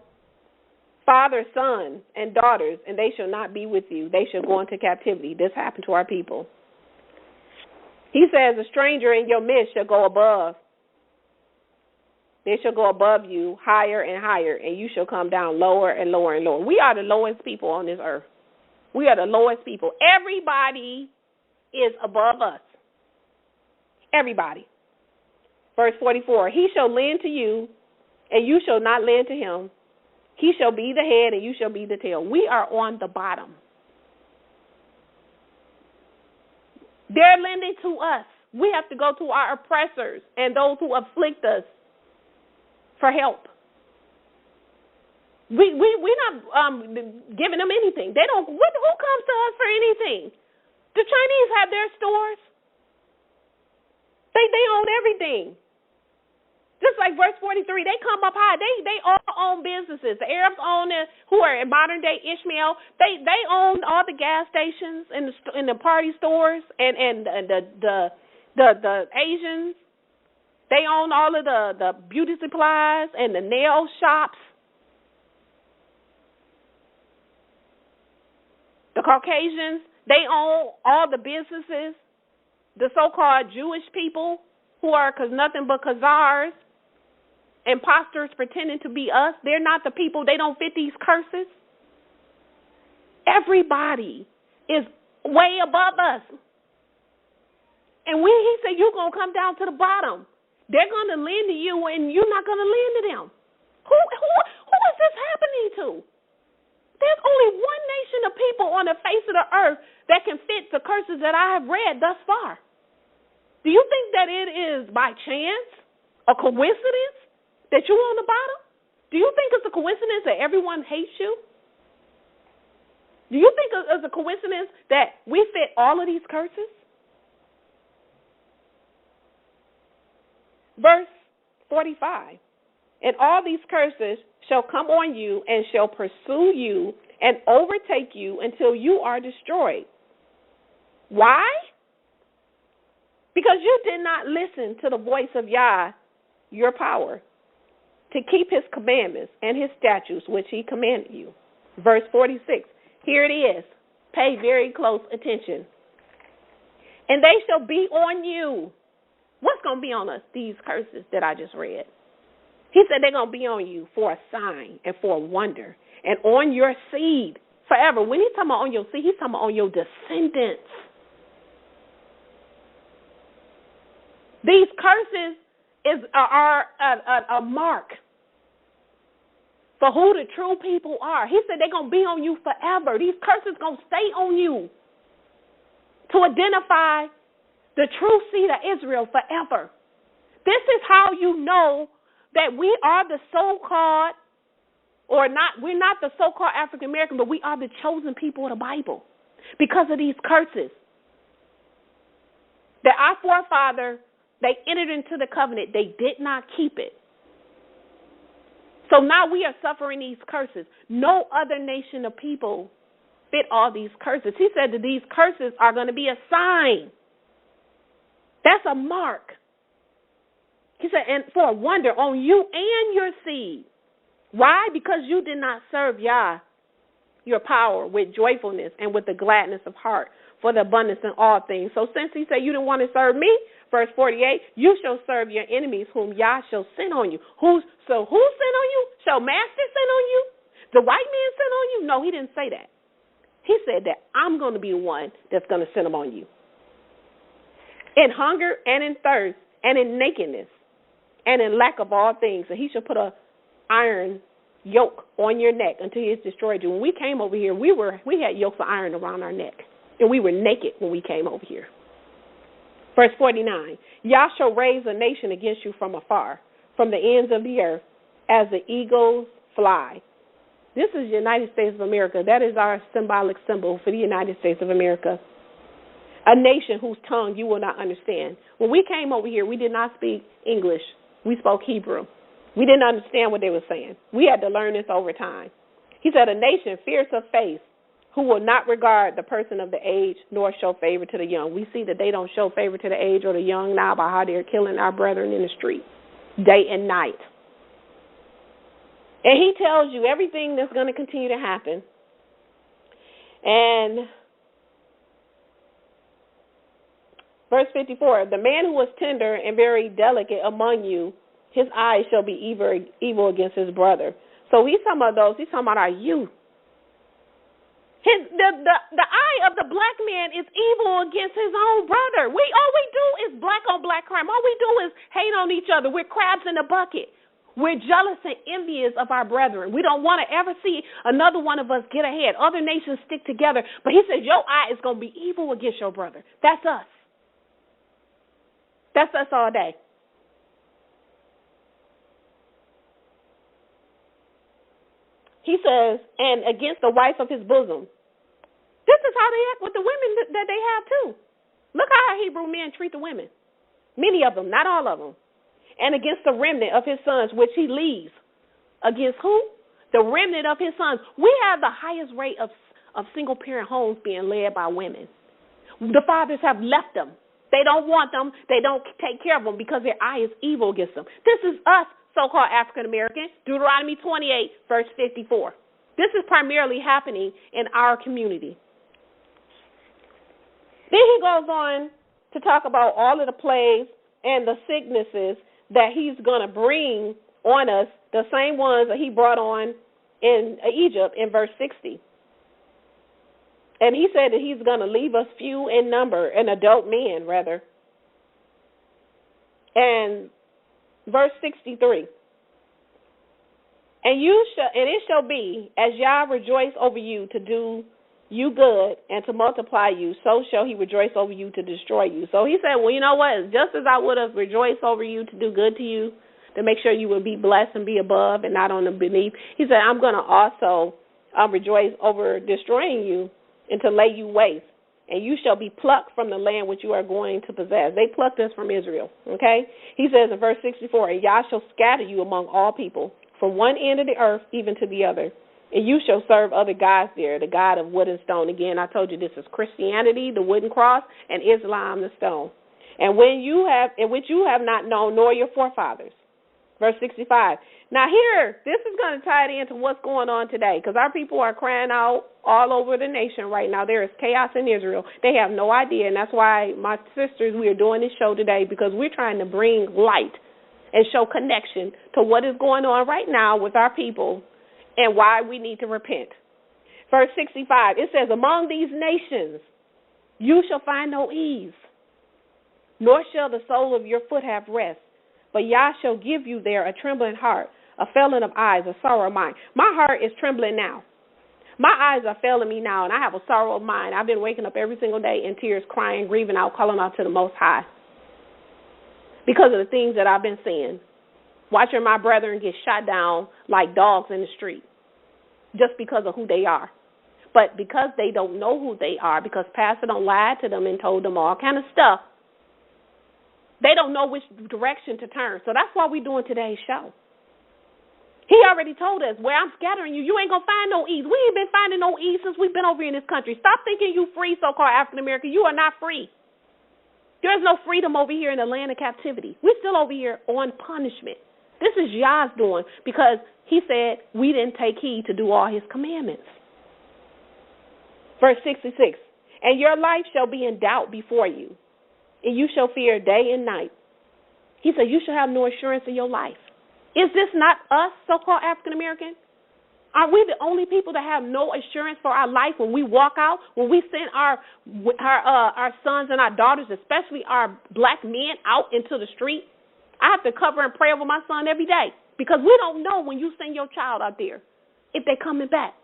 father sons and daughters, and they shall not be with you. They shall go into captivity. This happened to our people. He says, a stranger in your midst shall go above. They shall go above you higher and higher, and you shall come down lower and lower and lower. We are the lowest people on this earth. We are the lowest people. Everybody is above us. Everybody. Verse 44, he shall lend to you, and you shall not lend to him. He shall be the head, and you shall be the tail. We are on the bottom. They're lending to us. We have to go to our oppressors and those who afflict us for help. We're not giving them anything. They don't. Who comes to us for anything? The Chinese have their stores. They own everything. Just like verse 43, they come up high. They all own businesses. The Arabs own it, who are in modern day Ishmael. They own all the gas stations in the party stores and the Asians. They own all of the beauty supplies and the nail shops. The Caucasians, they own all the businesses. The so-called Jewish people who are nothing but Khazars, imposters pretending to be us. They're not the people. They don't fit these curses. Everybody is way above us. And when he said you're going to come down to the bottom, they're going to lend to you and you're not going to lend to them. Who is this happening to? There's only one nation of people on the face of the earth that can fit the curses that I have read thus far. Do you think that it is by chance, a coincidence, that you're on the bottom? Do you think it's a coincidence that everyone hates you? Do you think it's a coincidence that we fit all of these curses? Verse 45, and all these curses shall come on you and shall pursue you and overtake you until you are destroyed. Why? Because you did not listen to the voice of Yah, your power, to keep his commandments and his statutes, which he commanded you. Verse 46, here it is. Pay very close attention. And they shall be on you. What's going to be on us? These curses that I just read. He said they're going to be on you for a sign and for a wonder and on your seed forever. When he's talking about on your seed, he's talking about on your descendants. These curses are a mark for who the true people are. He said they're going to be on you forever. These curses going to stay on you to identify the true seed of Israel forever. This is how you know that we are the so-called, or not, we're not the so-called African American, but we are the chosen people of the Bible because of these curses. That our forefathers, they entered into the covenant. They did not keep it. So now we are suffering these curses. No other nation of people fit all these curses. He said that these curses are going to be a sign. That's a mark. He said, and for a wonder on you and your seed. Why? Because you did not serve Yah, your power, with joyfulness and with the gladness of heart for the abundance in all things. So since he said you didn't want to serve me, verse 48, you shall serve your enemies whom Yah shall send on you. Who sent on you? Shall master send on you? The white man sent on you? No, he didn't say that. going to be the one that's going to send them on you. In hunger and in thirst and in nakedness and in lack of all things. And he shall put a iron yoke on your neck until he has destroyed you. When we came over here, we had yokes of iron around our neck. And we were naked when we came over here. Verse 49, Yah shall raise a nation against you from afar, from the ends of the earth, as the eagles fly. This is the United States of America. That is our symbolic symbol for the United States of America. A nation whose tongue you will not understand. When we came over here, we did not speak English. We spoke Hebrew. We didn't understand what they were saying. We had to learn this over time. He said, a nation fierce of face, who will not regard the person of the age nor show favor to the young. We see that they don't show favor to the age or the young now by how they're killing our brethren in the street day and night. And he tells you everything that's going to continue to happen. And verse 54, the man who is tender and very delicate among you, his eyes shall be evil against his brother. So he's talking about those. He's talking about our youth. The eye of the black man is evil against his own brother. All we do is black on black crime. All we do is hate on each other. We're crabs in a bucket. We're jealous and envious of our brethren. We don't want to ever see another one of us get ahead. Other nations stick together. But he says your eye is going to be evil against your brother. That's us. That's us all day. He says, and against the wife of his bosom. This is how they act with the women that they have too. Look how Hebrew men treat the women. Many of them, not all of them. And against the remnant of his sons, which he leaves. Against who? The remnant of his sons. We have the highest rate of single-parent homes being led by women. The fathers have left them. They don't want them. They don't take care of them because their eye is evil against them. This is us, so-called African-American. Deuteronomy 28, verse 54. This is primarily happening in our community. Then he goes on to talk about all of the plagues and the sicknesses that he's going to bring on us, the same ones that he brought on in Egypt in verse 60. And he said that he's going to leave us few in number, and adult men, rather. And verse 63. And it shall be, as Yah rejoice over you to do you good and to multiply you, so shall he rejoice over you to destroy you. So he said, well, you know what? Just as I would have rejoiced over you to do good to you, to make sure you would be blessed and be above and not on the beneath, he said, I'm going to also rejoice over destroying you and to lay you waste. And you shall be plucked from the land which you are going to possess. They plucked us from Israel, okay? He says in verse 64, and Yah shall scatter you among all people, from one end of the earth even to the other. And you shall serve other gods there, the god of wood and stone. Again, I told you this is Christianity, the wooden cross, and Islam, the stone. And which you have not known, nor your forefathers. Verse 65. Now here, this is going to tie it into what's going on today, because our people are crying out all over the nation right now. There is chaos in Israel. They have no idea, and that's why my sisters, we are doing this show today, because we're trying to bring light and show connection to what is going on right now with our people and why we need to repent. Verse 65, it says, among these nations you shall find no ease, nor shall the sole of your foot have rest. But Yah shall give you there a trembling heart, a failing of eyes, a sorrow of mind. My heart is trembling now. My eyes are failing me now, and I have a sorrow of mind. I've been waking up every single day in tears, crying, grieving out, calling out to the Most High because of the things that I've been seeing. Watching my brethren get shot down like dogs in the street just because of who they are. But because they don't know who they are, because Pastor don't lied to them and told them all kind of stuff, they don't know which direction to turn. So that's why we're doing today's show. He already told us, where I'm scattering you, you ain't going to find no ease. We ain't been finding no ease since we've been over in this country. Stop thinking you free, so-called African-American. You are not free. There's no freedom over here in the land of captivity. We're still over here on punishment. This is Yah's doing, because he said we didn't take heed to do all his commandments. Verse 66, and your life shall be in doubt before you, and you shall fear day and night. He said you shall have no assurance in your life. Is this not us, so-called African-American? Are we the only people that have no assurance for our life when we walk out, when we send our sons and our daughters, especially our black men, out into the street? I have to cover and pray over my son every day because we don't know when you send your child out there if they're coming back.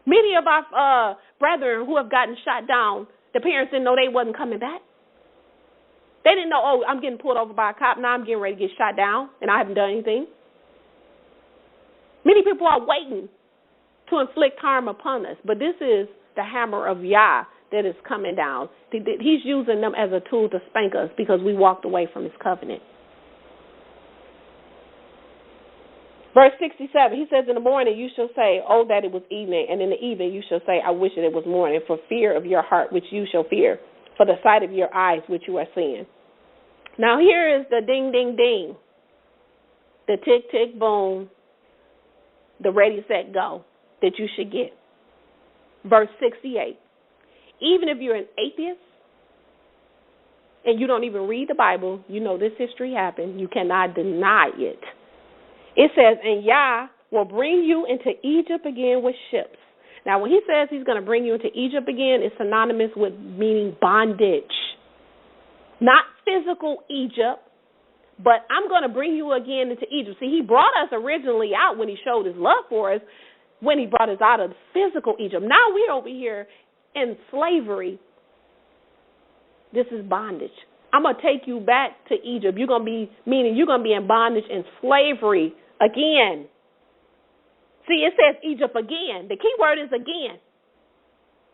Many of our brethren who have gotten shot down, the parents didn't know they wasn't coming back. They didn't know, oh, I'm getting pulled over by a cop. Now I'm getting ready to get shot down, and I haven't done anything. Many people are waiting to inflict harm upon us, but this is the hammer of Yah that is coming down. He's using them as a tool to spank us because we walked away from his covenant. Verse 67, he says, in the morning you shall say, oh, that it was evening, and in the evening you shall say, I wish that it was morning, for fear of your heart which you shall fear, for the sight of your eyes which you are seeing. Now here is the ding, ding, ding, the tick, tick, boom, the ready, set, go that you should get. Verse 68, even if you're an atheist and you don't even read the Bible, you know this history happened, you cannot deny it. It says, and Yah will bring you into Egypt again with ships. Now, when he says he's going to bring you into Egypt again, it's synonymous with meaning bondage. Not physical Egypt, but I'm going to bring you again into Egypt. See, he brought us originally out when he showed his love for us, when he brought us out of physical Egypt. Now we're over here in slavery. This is bondage. I'm going to take you back to Egypt. You're going to be, meaning you're going to be in bondage and slavery again. See, it says Egypt again. The key word is again.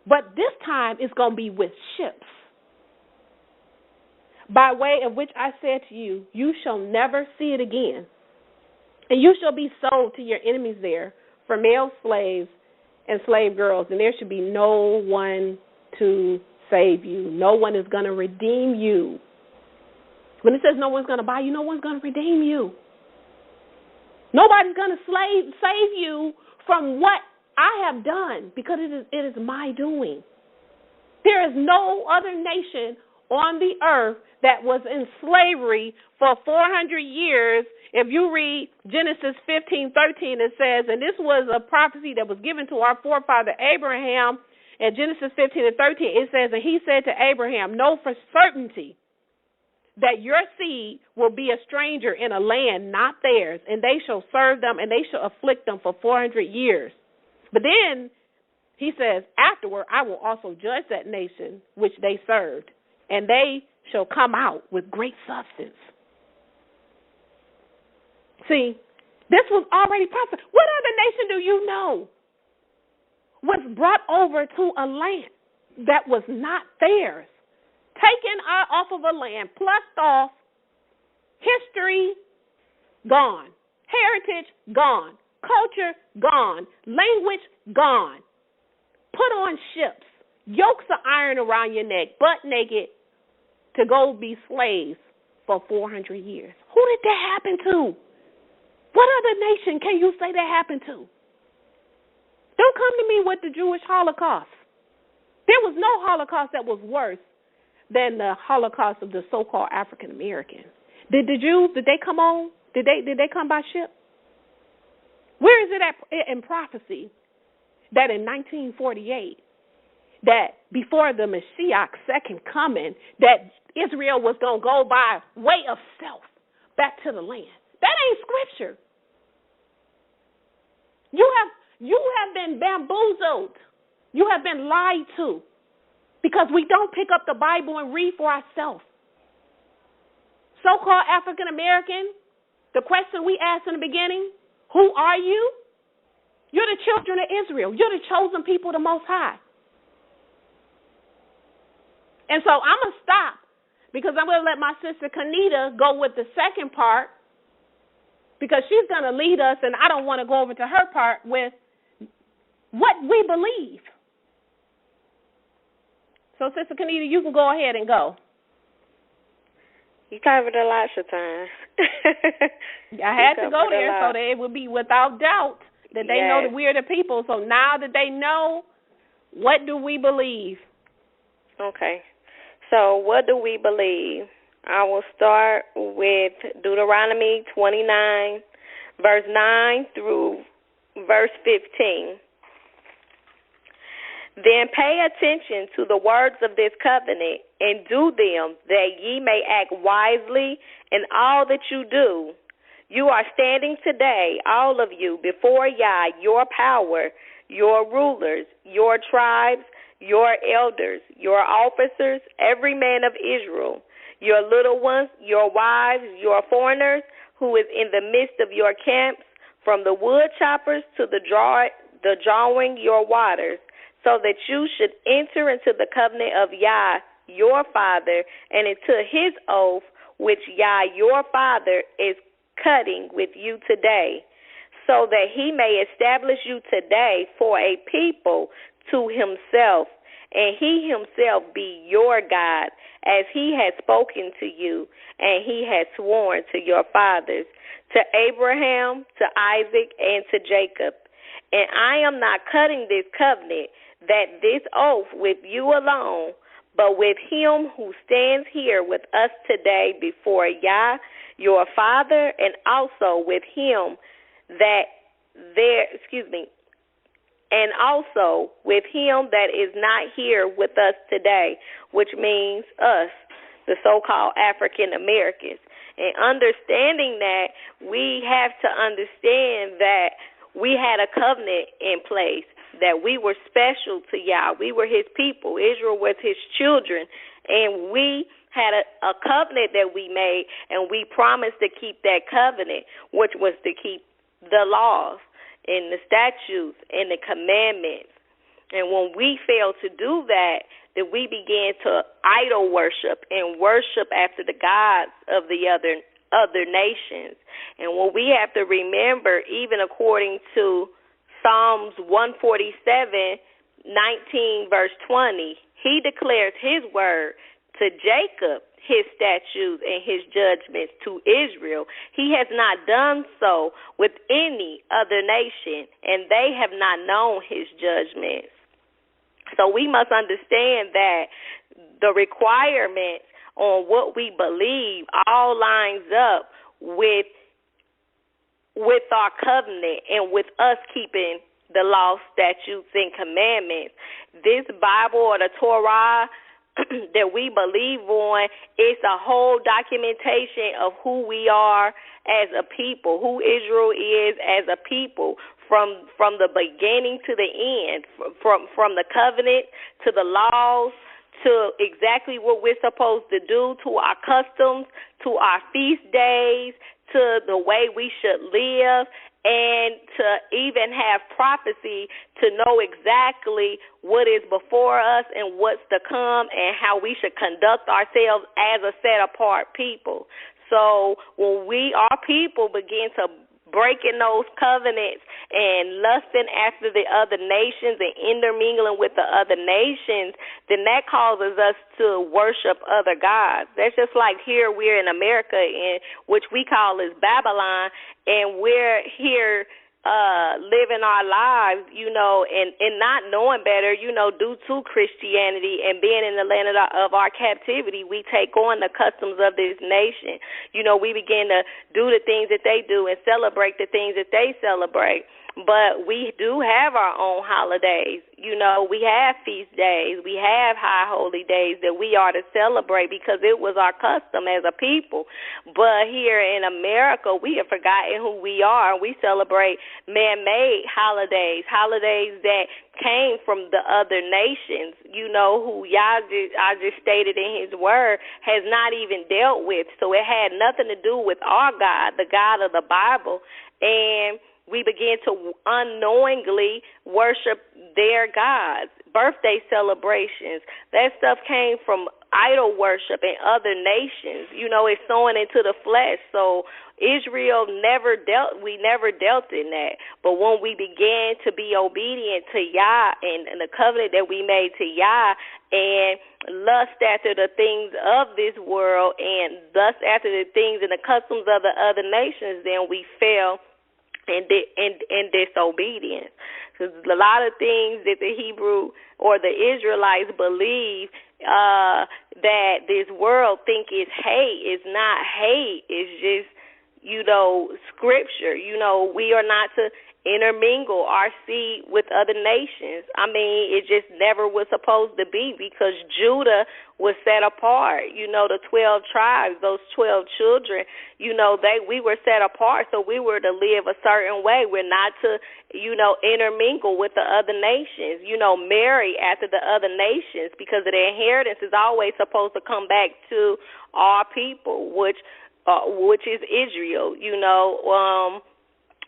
But this time it's going to be with ships. By way of which I said to you, you shall never see it again. And you shall be sold to your enemies there for male slaves and slave girls. And there should be no one to save you. No one is going to redeem you. When it says no one's going to buy you, no one's going to redeem you. Nobody's going to save you from what I have done because it is my doing. There is no other nation on the earth that was in slavery for 400 years. If you read Genesis 15:13, it says, and this was a prophecy that was given to our forefather Abraham. In Genesis 15:13, it says, and he said to Abraham, know for certainty that your seed will be a stranger in a land not theirs, and they shall serve them, and they shall afflict them for 400 years. But then he says, afterward, I will also judge that nation which they served, and they shall come out with great substance. See, this was already prophesied. What other nation do you know was brought over to a land that was not theirs? Taken off of a land, plucked off, history gone, heritage gone, culture gone, language gone, put on ships, yokes of iron around your neck, butt naked, to go be slaves for 400 years. Who did that happen to? What other nation can you say that happened to? Don't come to me with the Jewish Holocaust. There was no Holocaust that was worse than the Holocaust of the so-called African American. Did the Jews, did they come on? Did they come by ship? Where is it in prophecy that in 1948, that before the Mashiach's second coming, that Israel was going to go by way of self back to the land? That ain't scripture. You have been bamboozled. You have been lied to. Because we don't pick up the Bible and read for ourselves. So-called African American, the question we asked in the beginning, who are you? You're the children of Israel. You're the chosen people of the Most High. And so I'm going to stop because I'm going to let my sister Kinnita go with the second part because she's going to lead us, and I don't want to go over to her part with what we believe. So, Sister Kinnita, you can go ahead and go. You covered a lot, Shatan. I had to go there so that it would be without doubt that they know that we're the people. So now that they know, what do we believe? Okay. So what do we believe? I will start with Deuteronomy 29, verse 9 through verse 15. Then pay attention to the words of this covenant and do them, that ye may act wisely in all that you do. You are standing today, all of you, before Yah, your power, your rulers, your tribes, your elders, your officers, every man of Israel, your little ones, your wives, your foreigners, who is in the midst of your camps, from the wood choppers to the drawing your waters, so that you should enter into the covenant of Yah, your Father, and into his oath, which Yah, your Father, is cutting with you today, so that he may establish you today for a people to himself, and he himself be your God, as he has spoken to you, and he has sworn to your fathers, to Abraham, to Isaac, and to Jacob. And I am not cutting this covenant, that this oath with you alone, but with him who stands here with us today before Yah, your Father, and also with him and also with him that is not here with us today, which means us, the so-called African Americans. And understanding that, we have to understand that we had a covenant in place, that we were special to Yah. We were his people. Israel was his children. And we had a covenant that we made, and we promised to keep that covenant, which was to keep the laws and the statutes and the commandments. And when we failed to do that, then we began to idol worship and worship after the gods of the other nations. And what we have to remember, even according to Psalms 147, 19, verse 20, he declares his word to Jacob, his statutes and his judgments to Israel. He has not done so with any other nation, and they have not known his judgments. So we must understand that the requirements on what we believe all lines up with our covenant and with us keeping the law, statutes, and commandments. This Bible, or the Torah, that we believe on, is a whole documentation of who we are as a people, who Israel is as a people, from the beginning to the end, from the covenant to the laws, to exactly what we're supposed to do, to our customs, to our feast days, to the way we should live, and to even have prophecy to know exactly what is before us and what's to come, and how we should conduct ourselves as a set-apart people. So when our people begin to breaking those covenants and lusting after the other nations and intermingling with the other nations, then that causes us to worship other gods. That's just like here we're in America, in which we call is Babylon, and we're here living our lives, and not knowing better, due to Christianity and being in the land of our captivity, we take on the customs of this nation. We begin to do the things that they do and celebrate the things that they celebrate. But we do have our own holidays. We have feast days. We have high holy days that we are to celebrate because it was our custom as a people. But here in America, we have forgotten who we are. We celebrate man-made holidays that came from the other nations, who Yah I just stated in his word has not even dealt with. So it had nothing to do with our God, the God of the Bible. And we began to unknowingly worship their gods, birthday celebrations. That stuff came from idol worship in other nations. It's sowing into the flesh. So Israel never dealt in that. But when we began to be obedient to Yah and the covenant that we made to Yah, and lust after the things of this world and lust after the things and the customs of the other nations, then we fell in disobedience. Because a lot of things that the Hebrew or the Israelites believe that this world think is hate is not hate. It's just, scripture. We are not to intermingle our seed with other nations. I mean, it just never was supposed to be, because Judah was set apart. The 12 tribes, those 12 children, we were set apart, so we were to live a certain way. We're not to, intermingle with the other nations, marry after the other nations, because the inheritance is always supposed to come back to our people, which is Israel,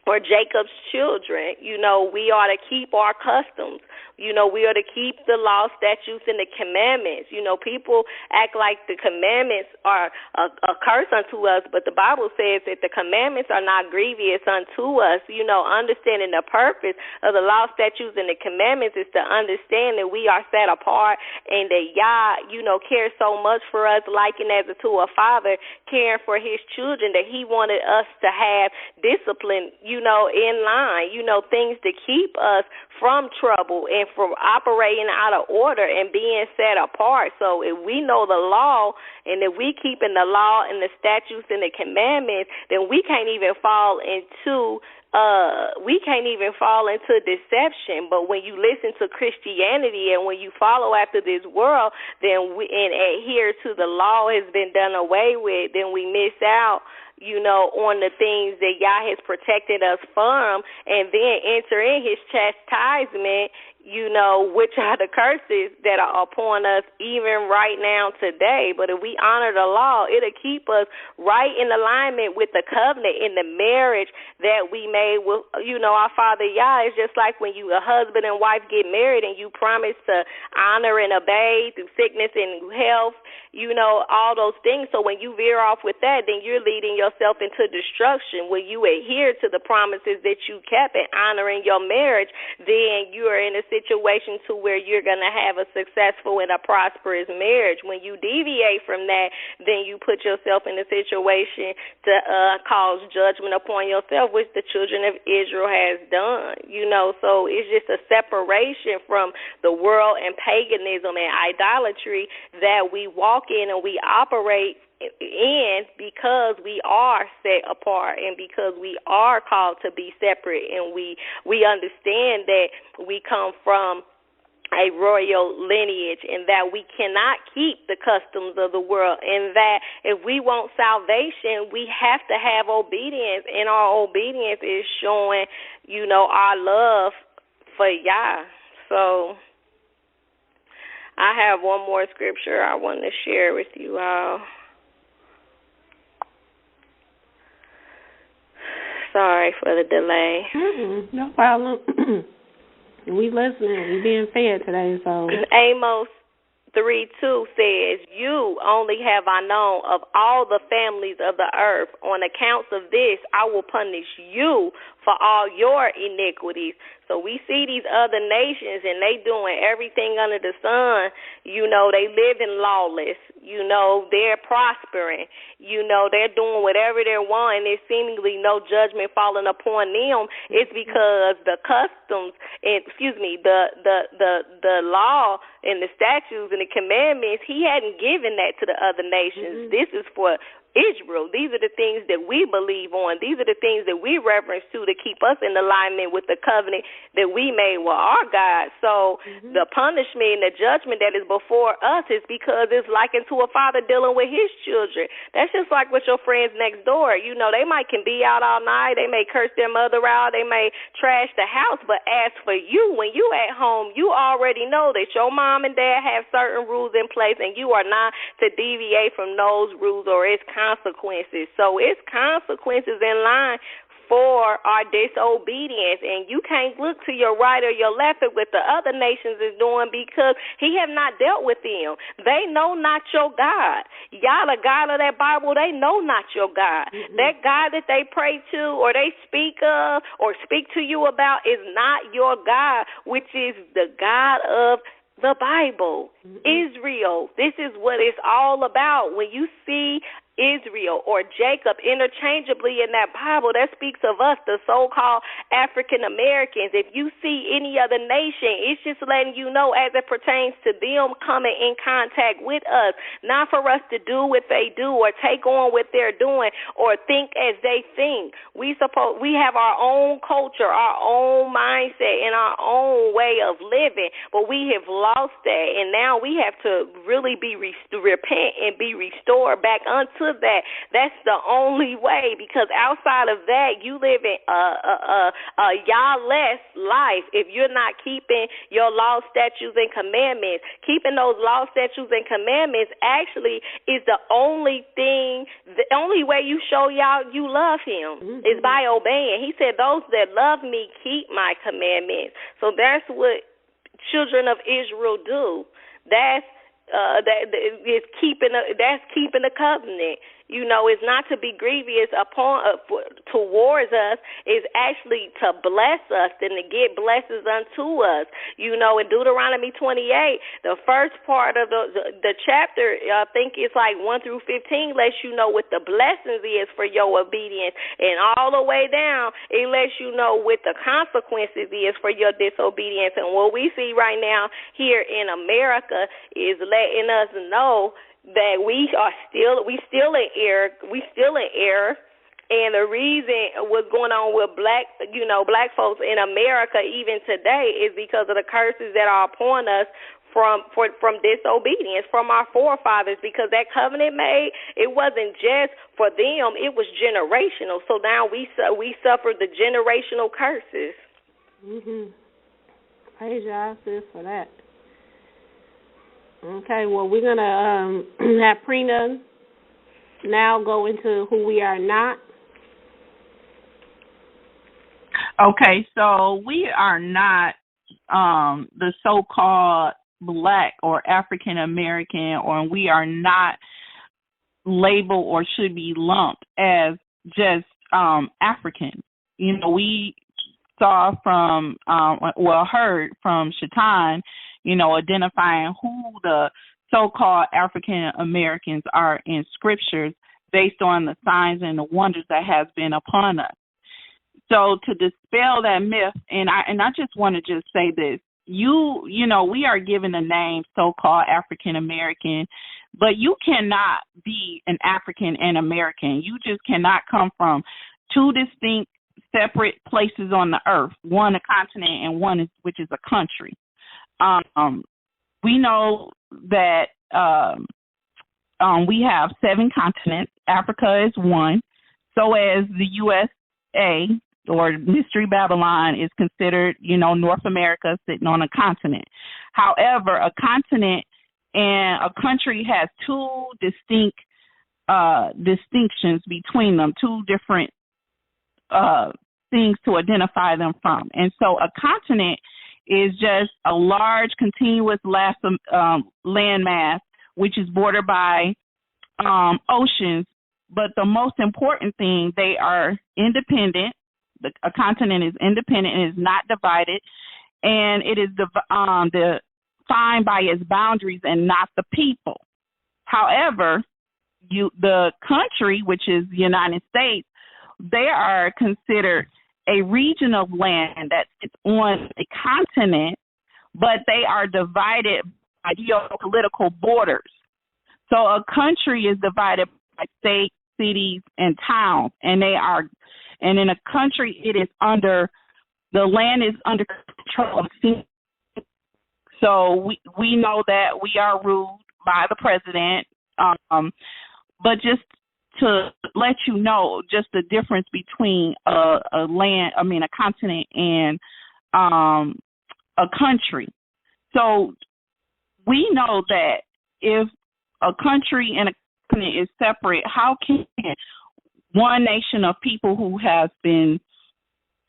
or Jacob's children. We ought to keep our customs. We are to keep the law, statutes, and the commandments. People act like the commandments are a curse unto us, but the Bible says that the commandments are not grievous unto us. Understanding the purpose of the law, statutes, and the commandments is to understand that we are set apart, and that Yah, cares so much for us, likened as to a father caring for his children, that he wanted us to have discipline, in line, things to keep us from trouble and from operating out of order and being set apart. So if we know the law, and if we keeping the law and the statutes and the commandments, then we can't even fall into deception. But when you listen to Christianity and when you follow after this world, then and adhere to the law has been done away with, then we miss out, on the things that Yah has protected us from, and then enter in his chastisement, which are the curses that are upon us even right now today. But if we honor the law, it'll keep us right in alignment with the covenant in the marriage that we made with, our Father Yah. It's just like when a husband and wife get married and you promise to honor and obey through sickness and health, all those things. So when you veer off with that, then you're leading yourself into destruction. When you adhere to the promises that you kept and honoring your marriage, then you are in a situation to where you're going to have a successful and a prosperous marriage. When you deviate from that, then you put yourself in a situation to cause judgment upon yourself, which the children of Israel has done. So it's just a separation from the world and paganism and idolatry that we walk in and we operate in, because we are set apart and because we are called to be separate, and we understand that we come from a royal lineage, and that we cannot keep the customs of the world, and that if we want salvation, we have to have obedience, and our obedience is showing, our love for Yah. So I have one more scripture I want to share with you all. Sorry for the delay. No problem. We listening. We being fed today. So Amos 3:2 says, "You only have I known of all the families of the earth. On accounts of this, I will punish you for all your iniquities." So we see these other nations, and they doing everything under the sun. They living lawless. They're prospering. They're doing whatever they want, and there's seemingly no judgment falling upon them. It's because the customs, the law and the statutes and the commandments, he hadn't given that to the other nations. This is for Israel. These are the things that we believe on. These are the things that we reverence to keep us in alignment with the covenant that we made with our God. So the punishment and the judgment that is before us is because it's likened to a father dealing with his children. That's just like with your friends next door. They can be out all night. They may curse their mother out. They may trash the house. But as for you, when you at home, you already know that your mom and dad have certain rules in place, and you are not to deviate from those rules, or it's consequences. So it's consequences in line for our disobedience, and you can't look to your right or your left at what the other nations is doing, because he have not dealt with them. They know not your God. Y'all, the God of that Bible, they know not your God. That God that they pray to or they speak of or speak to you about is not your God, which is the God of the Bible, Israel. This is what it's all about. When you see Israel or Jacob interchangeably in that Bible. That speaks of us, the so-called African Americans. If you see any other nation, it's just letting you know as it pertains to them coming in contact with us, not for us to do what they do or take on what they're doing or think as they think. We have our own culture, our own mindset, and our own way of living, but we have lost that, and now we have to really repent and be restored back unto that. That's the only way, because outside of that, you live in a Yah-less life if you're not keeping your laws, statutes, and commandments. Keeping those laws, statutes, and commandments actually is the only thing, the only way you show Yah you love him is by obeying. He said, those that love me keep my commandments. So that's what children of Israel do. That's keeping the covenant. You know, it's not to be grievous towards us. It's actually to bless us and to get blessings unto us. You know, in Deuteronomy 28, the first part of the chapter, I think it's like 1 through 15, lets you know what the blessings is for your obedience, and all the way down, it lets you know what the consequences is for your disobedience. And what we see right now here in America is letting us know that we still in error, and the reason what's going on with black folks in America even today is because of the curses that are upon us from disobedience from our forefathers, because that covenant made, it wasn't just for them, it was generational. So now we suffer the generational curses. Praise Yah, sis, for that. Okay, well, we're going to have Prina now go into who we are not. Okay, so we are not the so-called black or African American, or we are not labeled or should be lumped as just African. You know, we saw from, heard from Shaitan, you know, identifying who the so-called African Americans are in scriptures based on the signs and the wonders that has been upon us. So to dispel that myth, and I just want to just say this, you know, we are given the name so-called African American, but you cannot be an African and American. You just cannot come from two distinct separate places on the earth, one a continent and one which is a country. We know that we have 7 continents. Africa is one. So as the USA or Mystery Babylon is considered, you know, North America sitting on a continent. However, a continent and a country has 2 distinct distinctions between them, 2 different things to identify them from. And so a continent is just a large continuous landmass which is bordered by oceans. But the most important thing, they are independent. A continent is independent and is not divided, and it is defined by its boundaries and not the people. However, the country, which is the United States, they are considered a region of land that sits on a continent, but they are divided by geopolitical borders. So a country is divided by states, cities, and towns, and in a country, the land is under control. So we know that we are ruled by the president, but just to let you know, just the difference between a continent and a country. So we know that if a country and a continent is separate, how can one nation of people who has been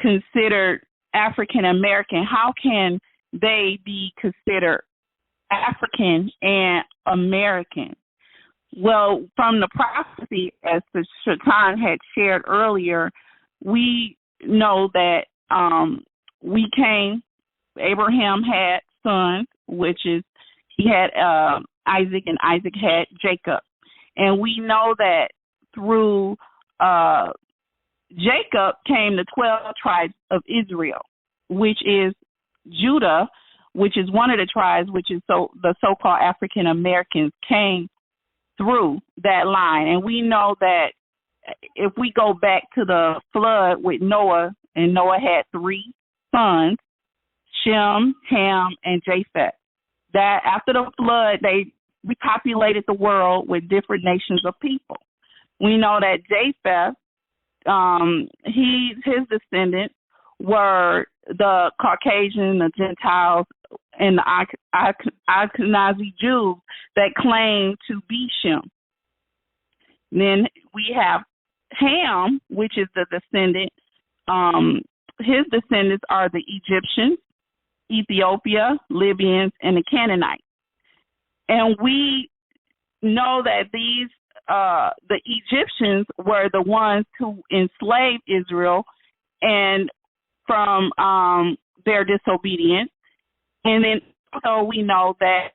considered African American, how can they be considered African and American? Well, from the prophecy, as the Shaitan had shared earlier, we know that Abraham had sons, he had Isaac, and Isaac had Jacob. And we know that through Jacob came the 12 tribes of Israel, which is Judah, which is one of the tribes, which is the so-called African Americans came through that line. And we know that if we go back to the flood with Noah, and Noah had 3 sons, Shem, Ham, and Japheth. That after the flood, they repopulated the world with different nations of people. We know that Japheth, his descendants were the Caucasian, the Gentiles, and the Ashkenazi Jews that claimed to be Shem. Then we have Ham, which is the descendant. His descendants are the Egyptians, Ethiopia, Libyans, and the Canaanites. And we know that these the Egyptians were the ones who enslaved Israel and from their disobedience. And then also we know that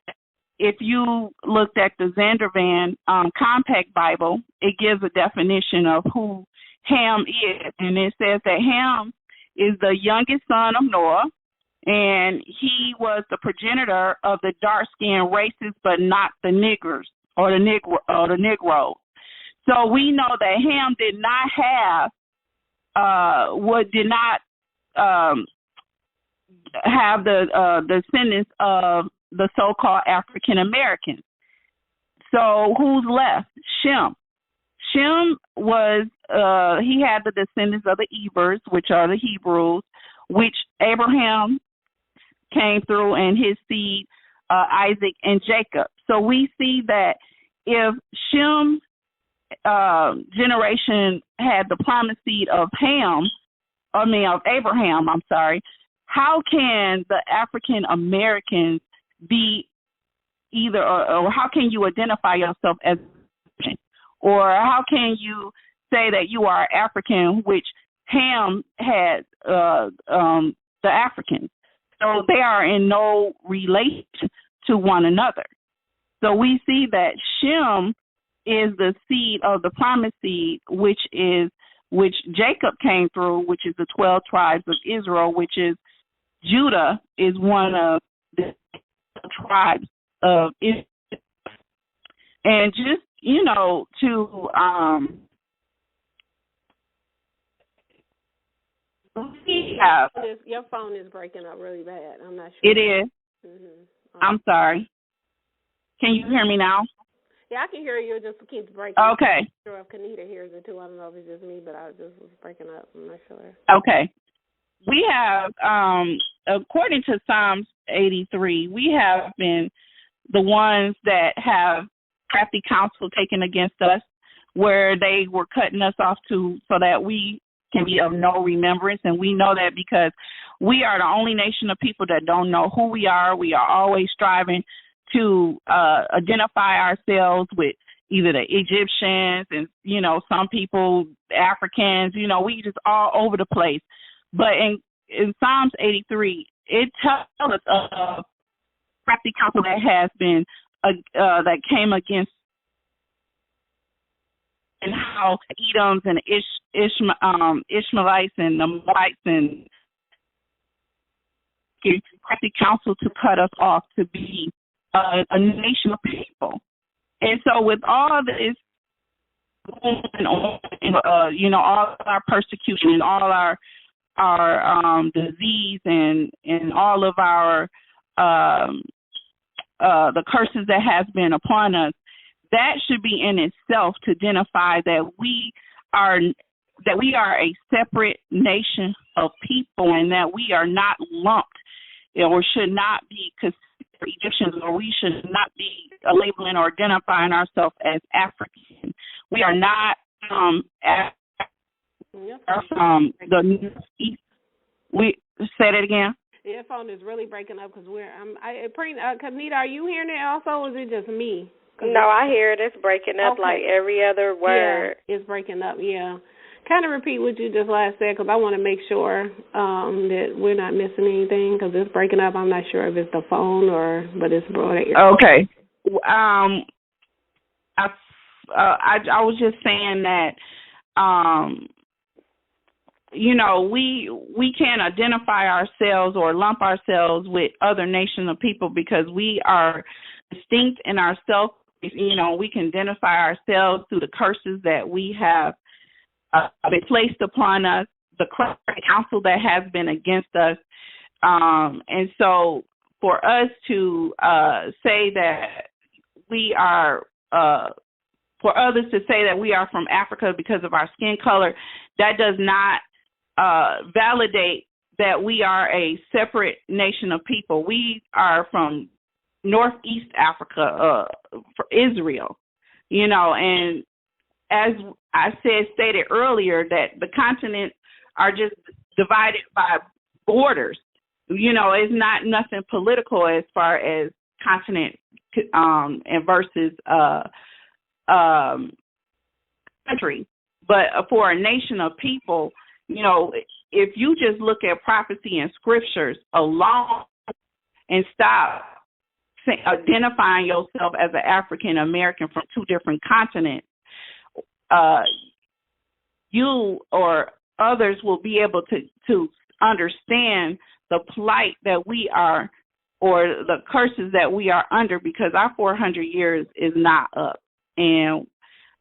if you looked at the Zandervan Compact Bible, it gives a definition of who Ham is. And it says that Ham is the youngest son of Noah, and he was the progenitor of the dark-skinned races, but not the niggers or the Negroes. So we know that Ham did not have the descendants of the so-called African Americans. So who's left? Shem. Shem was he had the descendants of the Ebers, which are the Hebrews, which Abraham came through, and his seed, Isaac and Jacob. So we see that if Shem's generation had the promised seed of Abraham, how can the African Americans be either, or how can you identify yourself as, or how can you say that you are African, which Ham had the Africans? So they are in no relation to one another. So we see that Shem is the seed of the promised seed, which Jacob came through, which is the 12 tribes of Israel, which is Judah is one of the tribes of Israel. And just, your phone is breaking up really bad. I'm not sure. It is. Mm-hmm. I'm sorry. Can you hear me now? Yeah, I can hear you. It just keeps breaking. Okay. I'm not sure if Kinnita hears it too. I don't know if it's just me, but I just was breaking up. I'm not sure. Okay. We have, according to Psalms 83, we have been the ones that have crafty counsel taken against us, where they were cutting us off so that we can be of no remembrance. And we know that because we are the only nation of people that don't know who we are. We are always striving to identify ourselves with either the Egyptians and, some people, Africans, we just all over the place. But in Psalms 83, it tells us of crafty counsel that has been, that came against, and how Edoms and Ishmaelites and the Moabites and crafty counsel to cut us off to be a nation of people. And so with all this going on, all our persecution and all our disease and all of our the curses that has been upon us, that should be in itself to identify that we are a separate nation of people, and that we are not lumped or should not be considered Egyptians, or we should not be labeling or identifying ourselves as African. We are not from the East. We say that again. Your phone is really breaking up because Kinnita, are you hearing it also, or is it just me? No, I hear it. It's breaking up like every other word. Yeah, it's breaking up, yeah. Kind of repeat what you just last said, because I want to make sure that we're not missing anything, because it's breaking up. I'm not sure if it's the phone but it's broad. Okay. I was just saying that, we can't identify ourselves or lump ourselves with other nations of people because we are distinct in ourselves. We can identify ourselves through the curses that we have been placed upon us, the counsel that has been against us. And so for us to say that we are, for others to say that we are from Africa because of our skin color, that does not validate that we are a separate nation of people. We are from Northeast Africa, for Israel, and as I stated earlier, that the continents are just divided by borders. It's not nothing political as far as continent and versus country. But for a nation of people, if you just look at prophecy and scriptures alone and stop identifying yourself as an African American from two different continents, you or others will be able to understand the plight that we are, or the curses that we are under, because our 400 years is not up. And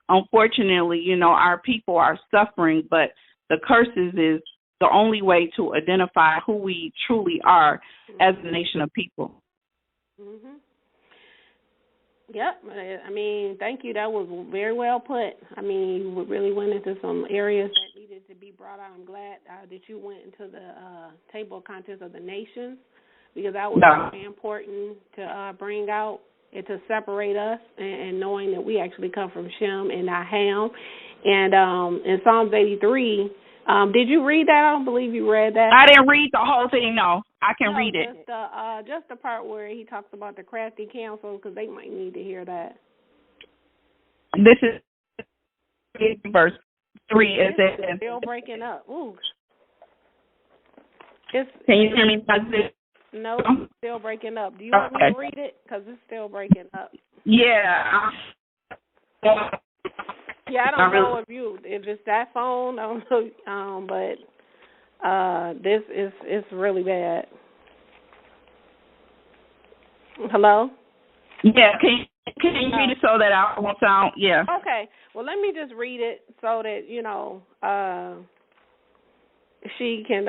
unfortunately, our people are suffering, but the curses is the only way to identify who we truly are as a nation of people. Mm-hmm. Yep. Thank you. That was very well put. You really went into some areas that needed to be brought out. I'm glad that you went into the table of contents of the nations, because that was very important to bring out and to separate us, and knowing that we actually come from Shem and not Ham. And in Psalms 83, did you read that? I don't believe you read that. I didn't read the whole thing, no. I can read it. Just the part where he talks about the crafty counsel, because they might need to hear that. This is verse 3. It says, still breaking up. Ooh. Can you hear me? No, it's still breaking up. Do you want me to read it? Because it's still breaking up. Yeah. Yeah, I don't know if it's that phone. I don't know, but this is really bad. She Yeah, can you read it so that I won't sound? Yeah. Okay. Well, let me just read it so that she can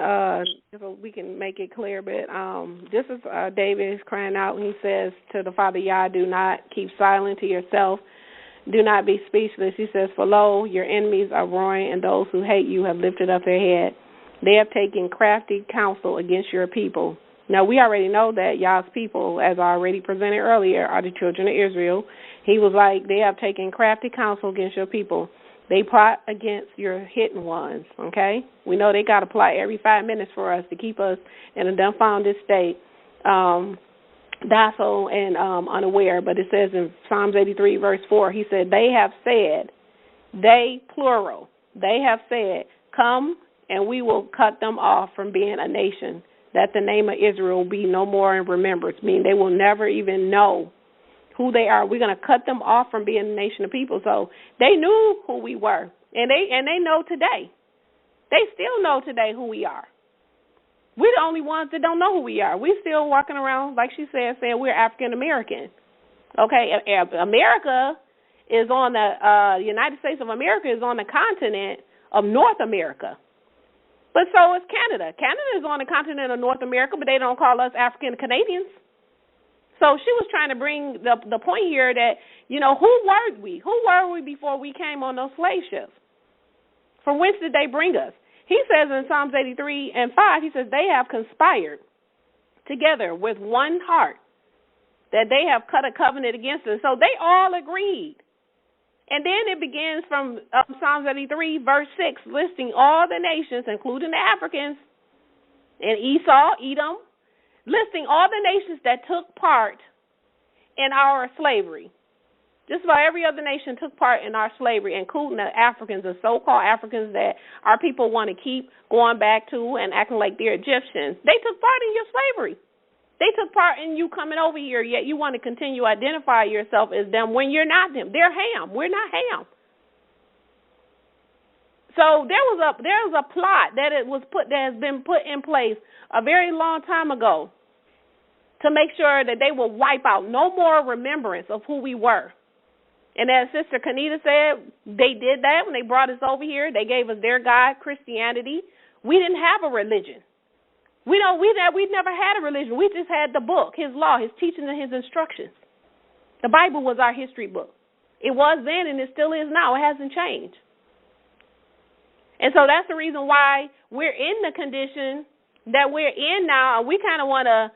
so we can make it clear. But this is David is crying out, and he says to the Father Yah, "Do not keep silent to yourself. Do not be speechless." He says, "For lo, your enemies are roaring, and those who hate you have lifted up their head. They have taken crafty counsel against your people." Now, we already know that Yah's people, as I already presented earlier, are the children of Israel. He was like, they have taken crafty counsel against your people. They plot against your hidden ones, okay? We know they got to plot every 5 minutes for us to keep us in a dumbfounded state, docile and unaware. But it says in Psalms 83, verse 4, he said, they have said, they, plural, they have said, come and we will cut them off from being a nation, that the name of Israel will be no more in remembrance, meaning they will never even know who they are. We're going to cut them off from being a nation of people. So they knew who we were, and they know today. They still know today who we are. We're the only ones that don't know who we are. We're still walking around, like she said, saying we're African American. Okay, America is on the United States of America is on the continent of North America. But so is Canada. Canada is on the continent of North America, but they don't call us African Canadians. So she was trying to bring the point here that, who were we? Who were we before we came on those slave ships? From whence did they bring us? He says in Psalms 83 and 5, he says, they have conspired together with one heart, that they have cut a covenant against us. So they all agreed. And then it begins from Psalms 83, verse 6, listing all the nations, including the Africans, and Esau, Edom, listing all the nations that took part in our slavery. Just about every other nation took part in our slavery, including the Africans, the so-called Africans that our people want to keep going back to and acting like they're Egyptians. They took part in your slavery. They took part in you coming over here, yet you want to continue to identify yourself as them when you're not them. They're Ham. We're not Ham. So there was a plot that has been put in place a very long time ago to make sure that they will wipe out no more remembrance of who we were. And as Sister Kinnita said, they did that when they brought us over here. They gave us their God, Christianity. We didn't have a religion. We never had a religion. We just had the book, His law, His teachings, and His instructions. The Bible was our history book. It was then, and it still is now. It hasn't changed. And so that's the reason why we're in the condition that we're in now. We kind of want to,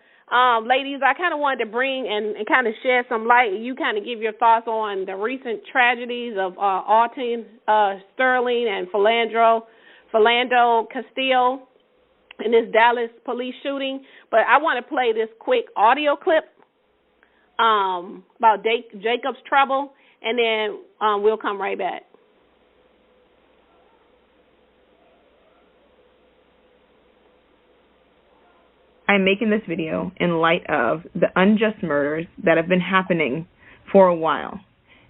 ladies, I kind of wanted to bring and kind of shed some light. You kind of give your thoughts on the recent tragedies of Alton, Sterling, and Philando, Castile, in this Dallas police shooting. But I want to play this quick audio clip about Jacob's trouble, and then we'll come right back. I'm making this video in light of the unjust murders that have been happening for a while.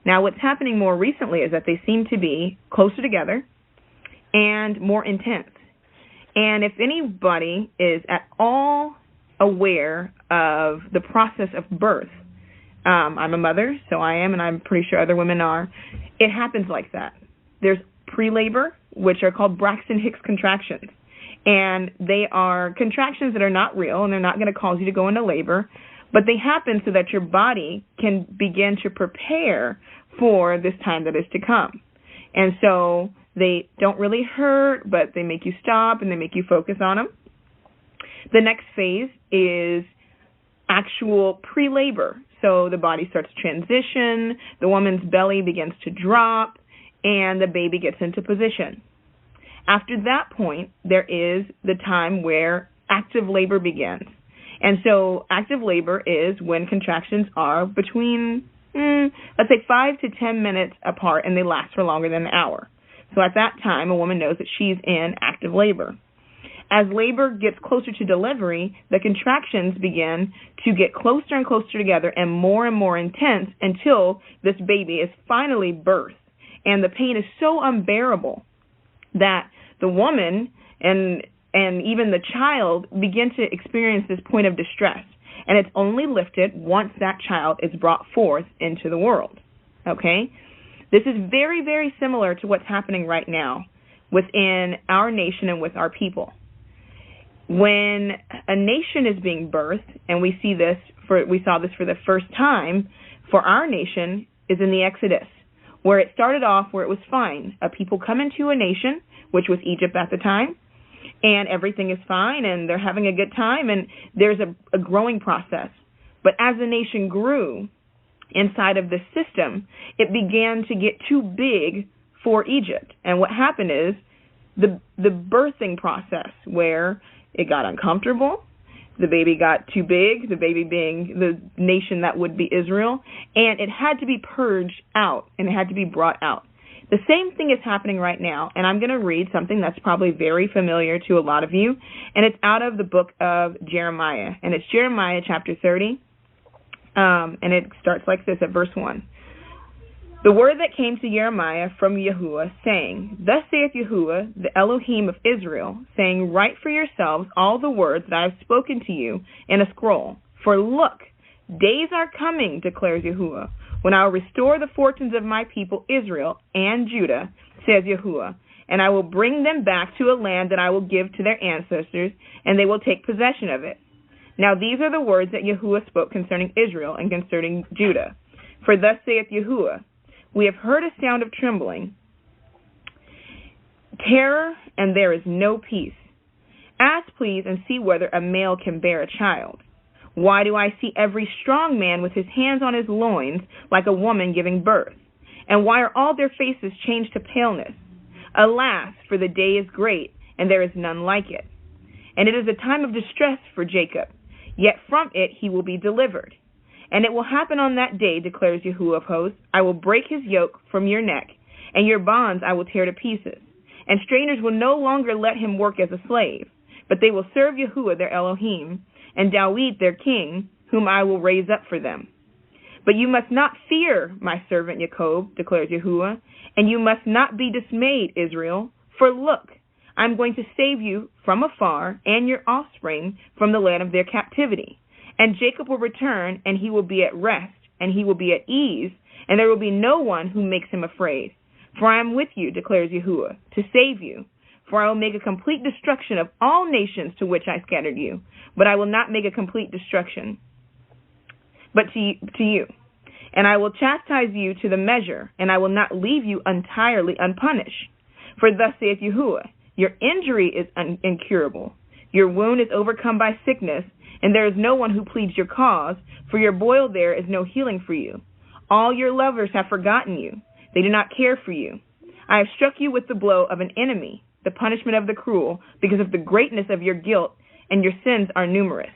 Now, what's happening more recently is that they seem to be closer together and more intense. And if anybody is at all aware of the process of birth, I'm a mother, so I am, and I'm pretty sure other women are, it happens like that. There's pre-labor, which are called Braxton Hicks contractions. And they are contractions that are not real, and they're not going to cause you to go into labor, but they happen so that your body can begin to prepare for this time that is to come. And so they don't really hurt, but they make you stop and they make you focus on them. The next phase is actual pre-labor. So the body starts to transition, the woman's belly begins to drop, and the baby gets into position. After that point, there is the time where active labor begins. And so active labor is when contractions are between, let's say, 5 to 10 minutes apart, and they last for longer than an hour. So at that time, a woman knows that she's in active labor. As labor gets closer to delivery, the contractions begin to get closer and closer together and more intense until this baby is finally birthed. And the pain is so unbearable that the woman and even the child begin to experience this point of distress. And it's only lifted once that child is brought forth into the world. Okay? This is very, very similar to what's happening right now within our nation and with our people. When a nation is being birthed, and we saw this for the first time for our nation, is in the Exodus, where it started off where it was fine. A people come into a nation, which was Egypt at the time, and everything is fine, and they're having a good time, and there's a growing process. But as the nation grew inside of this system, it began to get too big for Egypt. And what happened is the birthing process, where it got uncomfortable, the baby got too big, the baby being the nation that would be Israel, and it had to be purged out, and it had to be brought out. The same thing is happening right now, and I'm going to read something that's probably very familiar to a lot of you, and it's out of the book of Jeremiah, and it's Jeremiah chapter 30, and it starts like this at verse 1. The word that came to Jeremiah from Yahuwah, saying, Thus saith Yahuwah, the Elohim of Israel, saying, Write for yourselves all the words that I have spoken to you in a scroll. For look, days are coming, declares Yahuwah, when I will restore the fortunes of my people Israel and Judah, says Yahuwah, and I will bring them back to a land that I will give to their ancestors, and they will take possession of it. Now these are the words that Yahuwah spoke concerning Israel and concerning Judah. For thus saith Yahuwah, we have heard a sound of trembling, terror, and there is no peace. Ask, please, and see whether a male can bear a child. Why do I see every strong man with his hands on his loins like a woman giving birth? And why are all their faces changed to paleness? Alas, for the day is great, and there is none like it. And it is a time of distress for Jacob, yet from it he will be delivered. And it will happen on that day, declares Yahuwah of hosts, I will break his yoke from your neck, and your bonds I will tear to pieces. And strangers will no longer let him work as a slave, but they will serve Yahuwah their Elohim, and Dawid their king, whom I will raise up for them. But you must not fear my servant Jacob, declares Yahuwah, and you must not be dismayed, Israel, for look, I am going to save you from afar and your offspring from the land of their captivity. And Jacob will return, and he will be at rest, and he will be at ease, and there will be no one who makes him afraid. For I am with you, declares Yahuwah, to save you. For I will make a complete destruction of all nations to which I scattered you, but I will not make a complete destruction but to you. And I will chastise you to the measure, and I will not leave you entirely unpunished. For thus saith Yahuwah, your injury is incurable. Your wound is overcome by sickness, and there is no one who pleads your cause, for your boil there is no healing for you. All your lovers have forgotten you. They do not care for you. I have struck you with the blow of an enemy, the punishment of the cruel, because of the greatness of your guilt, and your sins are numerous.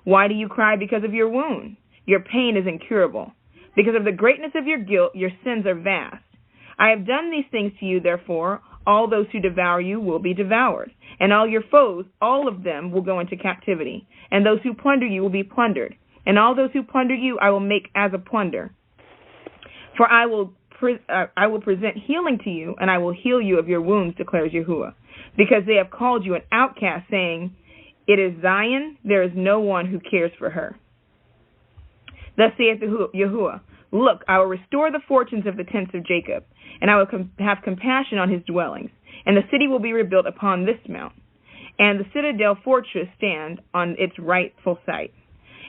Why do you cry because of your wound? Your pain is incurable. Because of the greatness of your guilt, your sins are vast. I have done these things to you, therefore, all those who devour you will be devoured, and all your foes, all of them, will go into captivity, and those who plunder you will be plundered, and all those who plunder you I will make as a plunder. For I will present healing to you, and I will heal you of your wounds, declares Yahuwah, because they have called you an outcast, saying, it is Zion, there is no one who cares for her. Thus saith Yahuwah, look, I will restore the fortunes of the tents of Jacob, and I will have compassion on his dwellings, and the city will be rebuilt upon this mount, and the citadel fortress stand on its rightful site.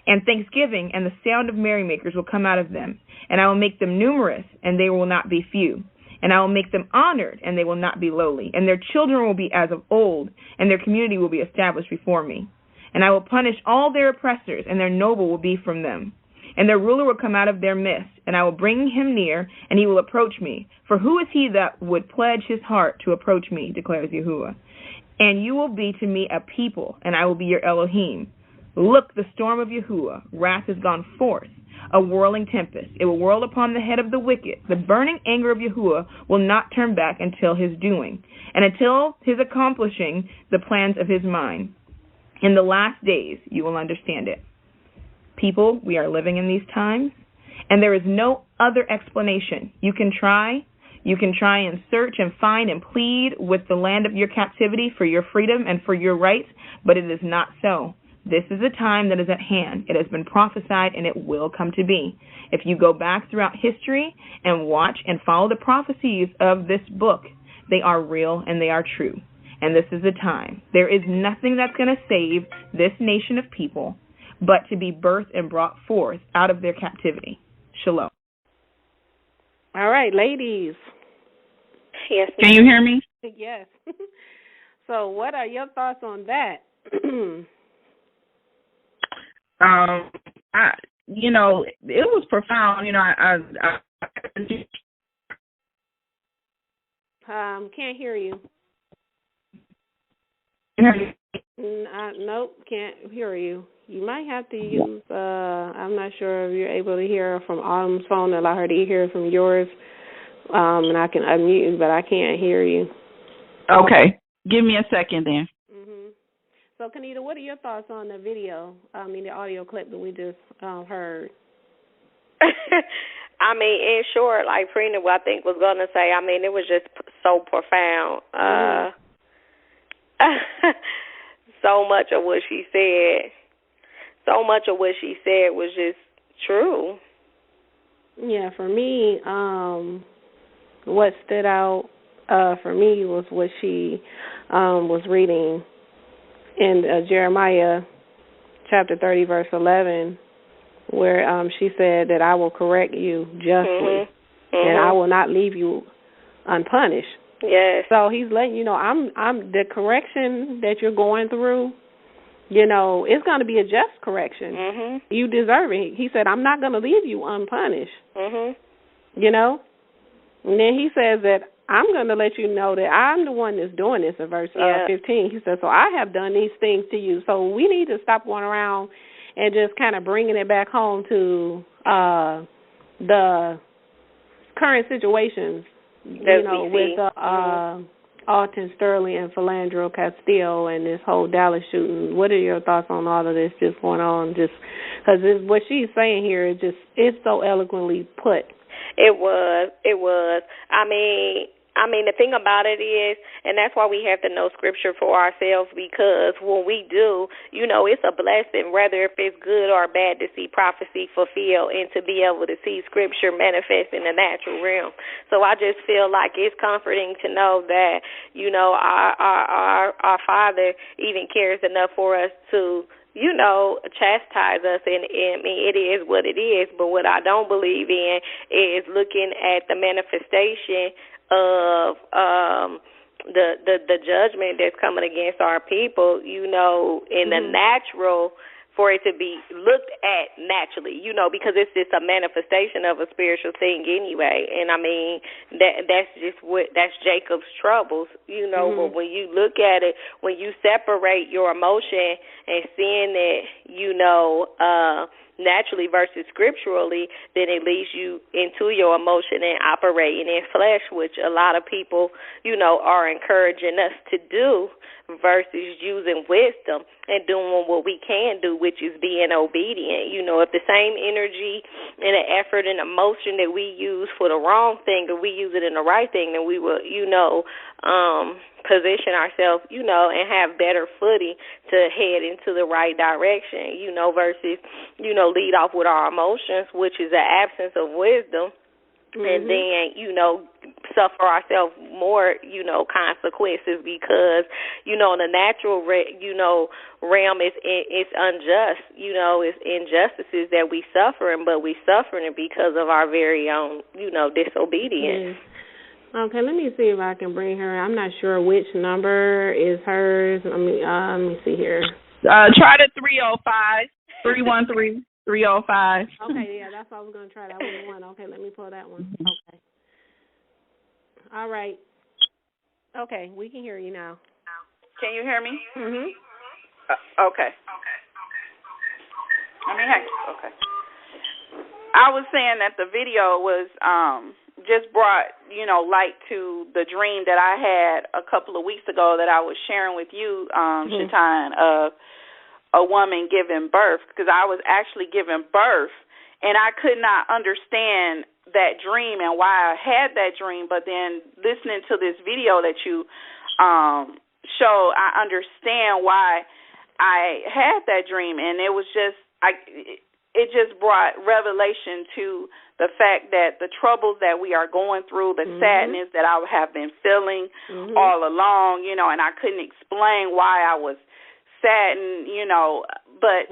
And thanksgiving and the sound of merrymakers will come out of them, and I will make them numerous, and they will not be few. And I will make them honored, and they will not be lowly. And their children will be as of old, and their community will be established before me. And I will punish all their oppressors, and their noble will be from them. And their ruler will come out of their midst, and I will bring him near, and he will approach me. For who is he that would pledge his heart to approach me, declares Yahuwah. And you will be to me a people, and I will be your Elohim. Look, the storm of Yahuwah, wrath has gone forth, a whirling tempest. It will whirl upon the head of the wicked. The burning anger of Yahuwah will not turn back until his doing, and until his accomplishing the plans of his mind. In the last days you will understand it. People, we are living in these times, and there is no other explanation. You can try and search and find and plead with the land of your captivity for your freedom and for your rights, but it is not so. This is a time that is at hand. It has been prophesied, and it will come to be. If you go back throughout history and watch and follow the prophecies of this book, they are real and they are true. And this is the time. There is nothing that's going to save this nation of people but to be birthed and brought forth out of their captivity. Shalom. All right, ladies. Yes. Can you hear me? Yes. So what are your thoughts on that? It was profound. I can't hear you. Nope, can't hear you. You might have to use, I'm not sure if you're able to hear from Autumn's phone. Allow her to hear from yours, and I can unmute you, but I can't hear you. Okay. Give me a second then. Mm-hmm. So, Kinnita, what are your thoughts on the video, the audio clip that we just heard? In short, like Prina, I think was going to say, it was just so profound. So much of what she said was just true. Yeah, for me, what stood out for me was what she was reading in Jeremiah chapter 30, verse 11, where she said that I will correct you justly, and I will not leave you unpunished. Yes. So he's letting you know I'm the correction that you're going through, it's going to be a just correction. Mm-hmm. You deserve it. He said, I'm not going to leave you unpunished. Mm-hmm. And then he says that I'm going to let you know that I'm the one that's doing this in verse 15. He says, so I have done these things to you. So we need to stop going around and just kind of bringing it back home to the current situations, with Alton, Sterling, and Philando, Castile, and this whole Dallas shooting. What are your thoughts on all of this just going on? Just because what she's saying here is just, it's so eloquently put. It was. I mean, the thing about it is, and that's why we have to know Scripture for ourselves, because when we do, you know, it's a blessing, whether if it's good or bad, to see prophecy fulfilled and to be able to see Scripture manifest in the natural realm. So I just feel like it's comforting to know that, you know, our Father even cares enough for us to, you know, chastise us, and I mean, it is what it is. But what I don't believe in is looking at the manifestation of the judgment that's coming against our people, you know, in the natural, for it to be looked at naturally, you know, because it's just a manifestation of a spiritual thing anyway. And I mean, that's Jacob's troubles, you know. But when you look at it, when you separate your emotion and seeing it, you know, naturally versus scripturally, then it leads you into your emotion and operating in flesh, which a lot of people, you know, are encouraging us to do, versus using wisdom and doing what we can do, which is being obedient. You know, if the same energy and the effort and emotion that we use for the wrong thing, if we use it in the right thing, then we will, you know, position ourselves, you know, and have better footing to head into the right direction, you know, versus, you know, lead off with our emotions, which is an absence of wisdom. And then, you know, suffer ourselves more, you know, consequences, because, you know, the natural, you know, realm is it's unjust, you know, it's injustices that we suffering, but we suffering it because of our very own, you know, disobedience. Okay, let me see if I can bring her. I'm not sure which number is hers. Let me see here. Try the 305, 313. 305. Okay, yeah, that's what I was going to try. That was the one. Okay, let me pull that one. Okay. All right. Okay, we can hear you now. Can you hear me? Okay. Okay. I was saying that the video was just brought, you know, light to the dream that I had a couple of weeks ago that I was sharing with you, Shaitan, of a woman giving birth, because I was actually giving birth, and I could not understand that dream and why I had that dream. But then listening to this video that you showed, I understand why I had that dream, and it was just it just brought revelation to the fact that the troubles that we are going through, the sadness that I have been feeling all along, you know, and I couldn't explain why I was sad, and you know, but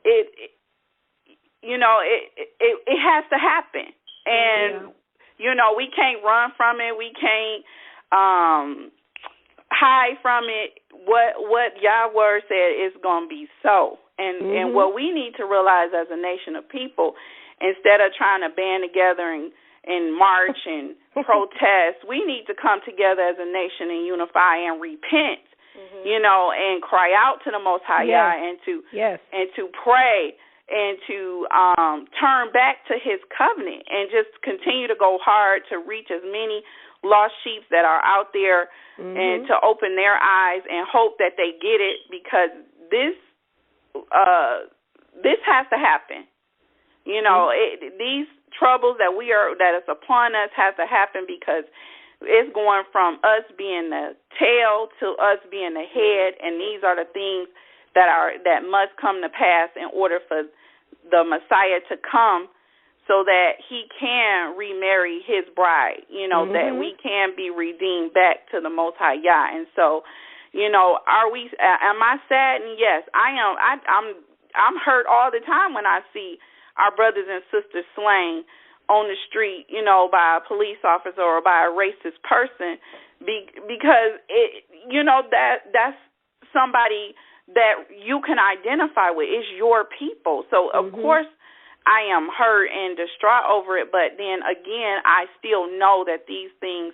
it you know, it has to happen, and you know, we can't run from it, we can't hide from it. What Yahweh said is going to be so, and what we need to realize as a nation of people, instead of trying to band together and march and protest, we need to come together as a nation and unify and repent. You know, and cry out to the Most High Yah, and to pray, and to turn back to His covenant, and just continue to go hard to reach as many lost sheep that are out there, and to open their eyes and hope that they get it, because this has to happen. You know, these troubles that is upon us has to happen, because it's going from us being the tail to us being the head, and these are the things that must come to pass in order for the Messiah to come, so that He can remarry His bride. You know, that we can be redeemed back to the Most High Yah. And so, you know, am I saddened? Yes, I am. I'm hurt all the time when I see our brothers and sisters slain on the street, you know, by a police officer or by a racist person, because you know, that's somebody that you can identify with. It's your people. So of course I am hurt and distraught over it, but then again, I still know that these things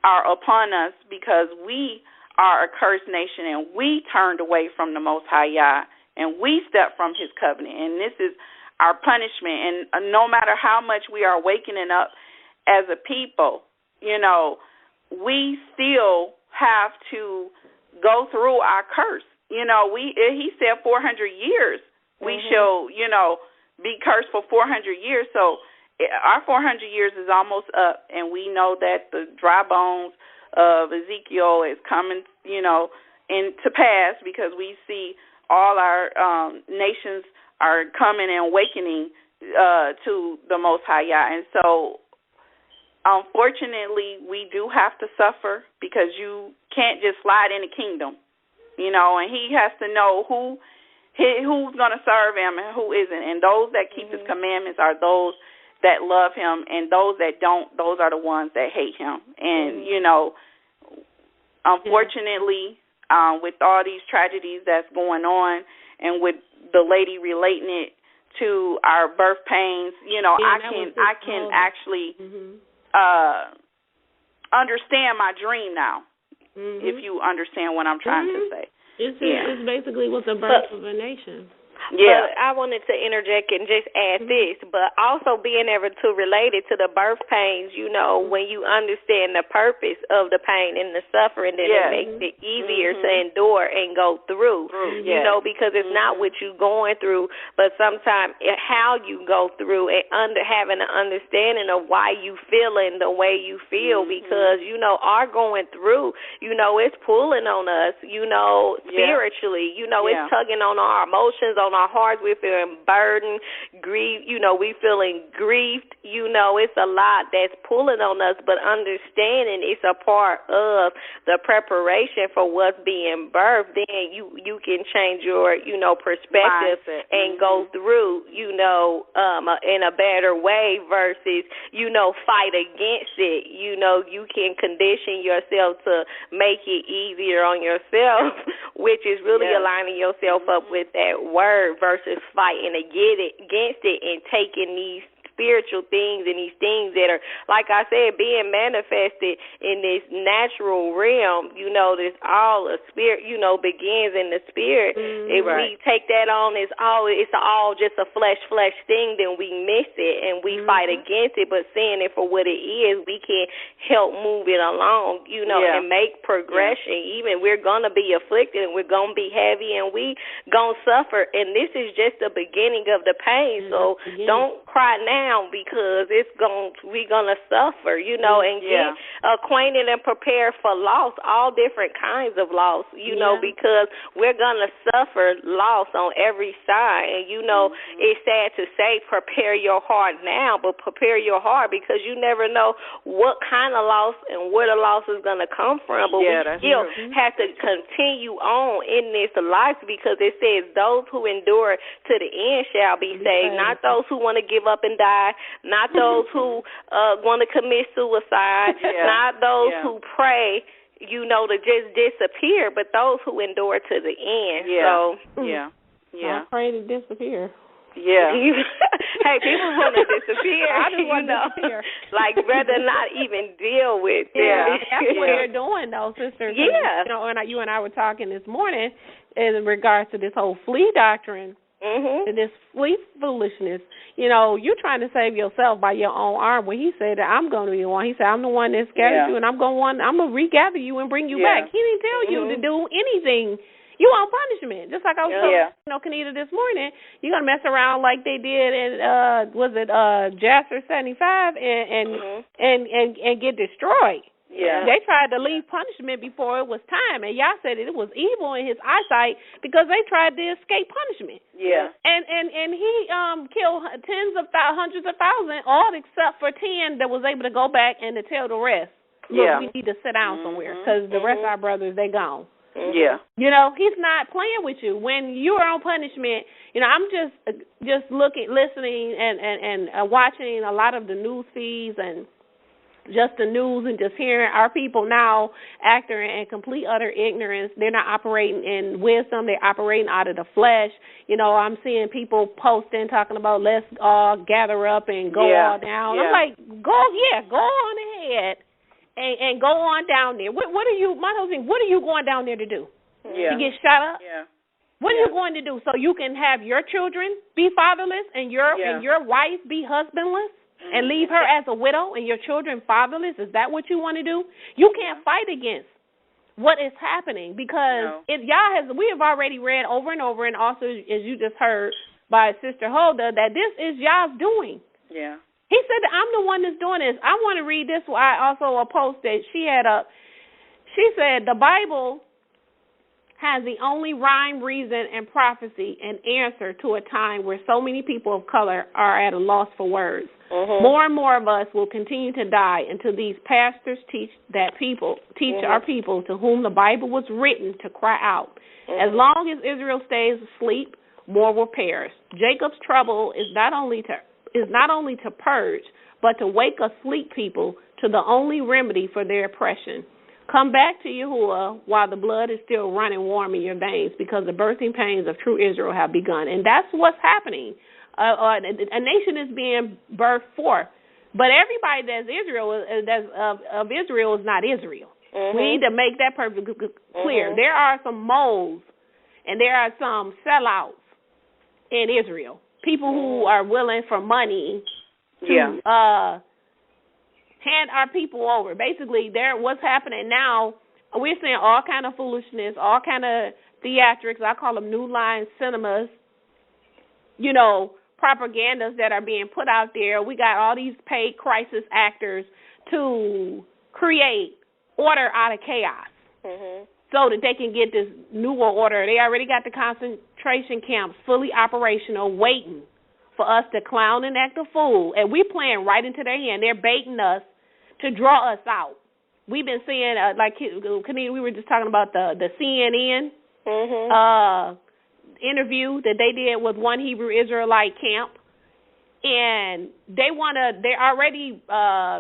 are upon us because we are a cursed nation, and we turned away from the Most High Yah, and we stepped from His covenant, and this is our punishment. And no matter how much we are wakening up as a people, you know, we still have to go through our curse. He said 400 years we shall, be cursed for 400 years. So our 400 years is almost up, and we know that the dry bones of Ezekiel is coming, into pass, because we see all our nations are coming and awakening to the Most High Yah. And so, unfortunately, we do have to suffer, because you can't just slide in the kingdom, and he has to know who's going to serve him and who isn't. And those that keep his commandments are those that love him, and those that don't, those are the ones that hate him. And, unfortunately, with all these tragedies that's going on, and with the lady relating it to our birth pains, I can actually understand my dream now, if you understand what I'm trying to say. It's basically with the birth of a nation. Yeah. But I wanted to interject and just add this, but also being able to relate it to the birth pains, when you understand the purpose of the pain and the suffering, then it makes it easier to endure and go through, because it's not what you're going through, but sometimes how you go through and having an understanding of why you feeling the way you feel, because, our going through, it's pulling on us, spiritually, it's tugging on our emotions, on our hearts. We're feeling burdened, grief, we feeling grieved, it's a lot that's pulling on us, but understanding it's a part of the preparation for what's being birthed, then you can change your, perspective and go through, in a better way versus, fight against it. You can condition yourself to make it easier on yourself, which is really aligning yourself up with that word, versus fighting against it and taking these spiritual things and these things that are, like I said, being manifested in this natural realm. This all a spirit, begins in the spirit. If we take that on, it's all just a flesh thing, then we miss it and we fight against it. But seeing it for what it is, we can help move it along, and make progression. Even we're gonna be afflicted and we're gonna be heavy and we gonna suffer, and this is just the beginning of the pain. So don't cry now, because we're gonna suffer, and get acquainted and prepared for loss, all different kinds of loss, because we're gonna suffer loss on every side. And it's sad to say prepare your heart now, but prepare your heart, because you never know what kind of loss and where the loss is gonna come from. But we still have to continue on in this life, because it says those who endure to the end shall be saved, not those who want to give up and die, not those who want to commit suicide, not those who pray, to just disappear, but those who endure to the end. I pray to disappear. Hey, people want to disappear. I just want to disappear. Like, rather not even deal with it. That's what they're doing, though, sister. And you and I were talking this morning in regards to this whole flea doctrine. And this flea foolishness. You're trying to save yourself by your own arm. When he said that I'm going to be the one, he said, I'm the one that scattered you, and I'm going to regather you and bring you back. He didn't tell you to do anything. You on punishment. Just like I was telling Kinnita this morning, you're going to mess around like they did in, Jasper 75 and get destroyed. They tried to leave punishment before it was time, and Yah said it was evil in his eyesight because they tried to escape punishment. And he killed hundreds of thousands, all except for 10 that was able to go back and to tell the rest, look, we need to sit down somewhere, because the rest of our brothers, they gone. He's not playing with you. When you are on punishment, I'm just listening and watching a lot of the news feeds and just the news, and just hearing our people now acting in complete utter ignorance. They're not operating in wisdom. They're operating out of the flesh. I'm seeing people posting, talking about let's all gather up and go all down. I'm like, go on ahead and go on down there. What are you, my husband, what are you going down there to do? To get shot up? What are you going to do? So you can have your children be fatherless and your wife be husbandless? and leave her as a widow and your children fatherless? Is that what you want to do? You can't fight against what is happening because we have already read over and over, and also as you just heard by Sister Huldah, that this is Yah's doing. Yeah. He said that I'm the one that's doing this. I want to read this. I also a post that she had up. She said the Bible has the only rhyme, reason, and prophecy and answer to a time where so many people of color are at a loss for words. More and more of us will continue to die until these pastors teach our people to whom the Bible was written to cry out. As long as Israel stays asleep, more will perish. Jacob's trouble is not only to purge, but to wake asleep people to the only remedy for their oppression. Come back to Yahuwah while the blood is still running warm in your veins, because the birthing pains of true Israel have begun. And that's what's happening. A nation is being birthed forth. But everybody that's of Israel is not Israel. We need to make that perfectly clear. There are some moles and there are some sellouts in Israel. People who are willing for money to hand our people over. Basically, what's happening now, we're seeing all kind of foolishness, all kind of theatrics. I call them new line cinemas, propagandas that are being put out there. We got all these paid crisis actors to create order out of chaos so that they can get this new order. They already got the concentration camps fully operational, waiting for us to clown and act a fool. And we're playing right into their hand. They're baiting us to draw us out. We've been seeing, like Kinnita, we were just talking about the CNN interview that they did with one Hebrew Israelite camp, and they're already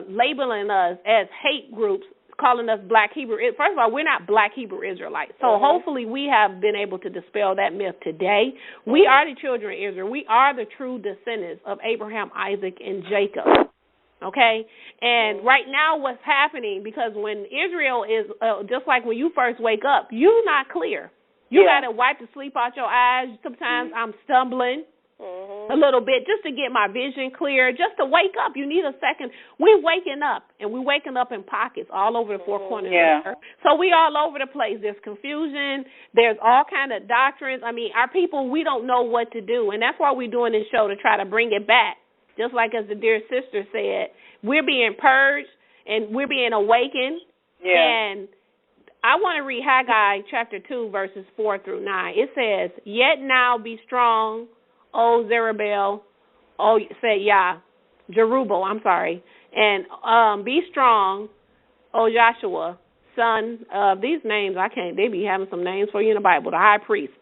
labeling us as hate groups, calling us Black Hebrew. First of all, we're not Black Hebrew Israelites, so hopefully we have been able to dispel that myth today. We are the children of Israel. We are the true descendants of Abraham, Isaac, and Jacob. Okay? And right now what's happening, because when Israel is, just like when you first wake up, you're not clear. You got to wipe the sleep out your eyes. Sometimes I'm stumbling a little bit just to get my vision clear, just to wake up. You need a second. We're waking up, and we're waking up in pockets all over the four corners of the earth. So we all over the place. There's confusion. There's all kind of doctrines. I mean, our people, we don't know what to do, and that's why we're doing this show, to try to bring it back. Just like as the dear sister said, we're being purged and we're being awakened. And I want to read Haggai chapter 2, verses 4 through 9. It says, "Yet now be strong, O Zerubbabel, said Yah, Jerubbaal, and be strong, O Yahshua, son of," these names, they be having some names for you in the Bible, the high priest.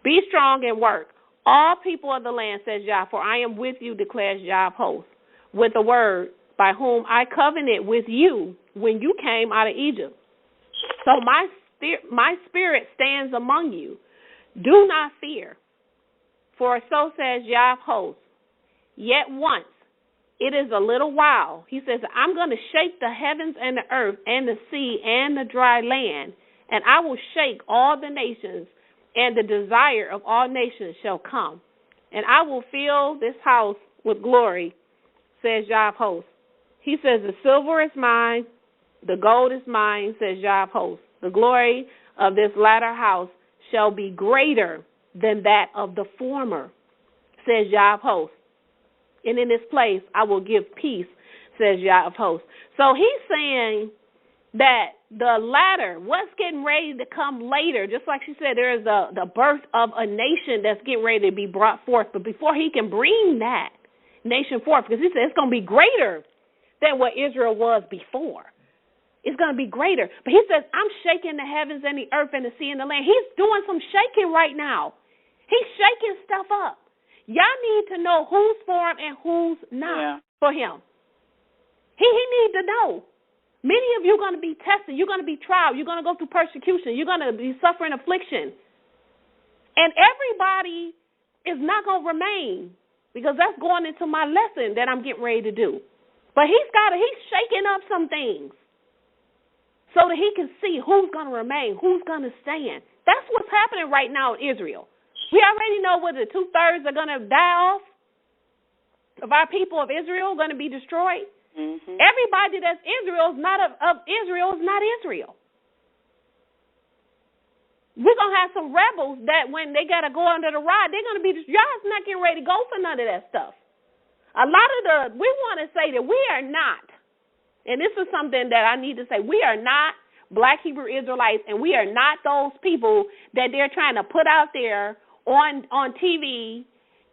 "Be strong and work. All people of the land, says Yah, for I am with you, declares Yah of hosts, with the word by whom I covenanted with you when you came out of Egypt. So my spirit stands among you. Do not fear, for so says Yah of hosts, yet once, it is a little while." He says, "I'm going to shake the heavens and the earth and the sea and the dry land, and I will shake all the nations, and the desire of all nations shall come. And I will fill this house with glory, says Yah of hosts." He says, "The silver is mine, the gold is mine, says Yah of hosts. The glory of this latter house shall be greater than that of the former, says Yah of hosts. And in this place I will give peace, says Yah of hosts." So he's saying that the latter, what's getting ready to come later, just like she said, there is the birth of a nation that's getting ready to be brought forth. But before he can bring that nation forth, because he said it's going to be greater than what Israel was before. It's going to be greater. But he says, "I'm shaking the heavens and the earth and the sea and the land." He's doing some shaking right now. He's shaking stuff up. Y'all need to know who's for him and who's not for him. He needs to know. Many of you are going to be tested. You're going to be tried. You're going to go through persecution. You're going to be suffering affliction. And everybody is not going to remain, because that's going into my lesson that I'm getting ready to do. But he's shaking up some things so that he can see who's going to remain, who's going to stand. That's what's happening right now in Israel. We already know whether 2/3 are going to die off of our people of Israel going to be destroyed? Mm-hmm. Everybody that's Israel is not of Israel is not Israel. We're going to have some rebels that when they got to go under the rod, they're going to be, y'all's not getting ready to go for none of that stuff. A lot of we want to say that we are not, and this is something that I need to say, we are not Black Hebrew Israelites, and we are not those people that they're trying to put out there on TV,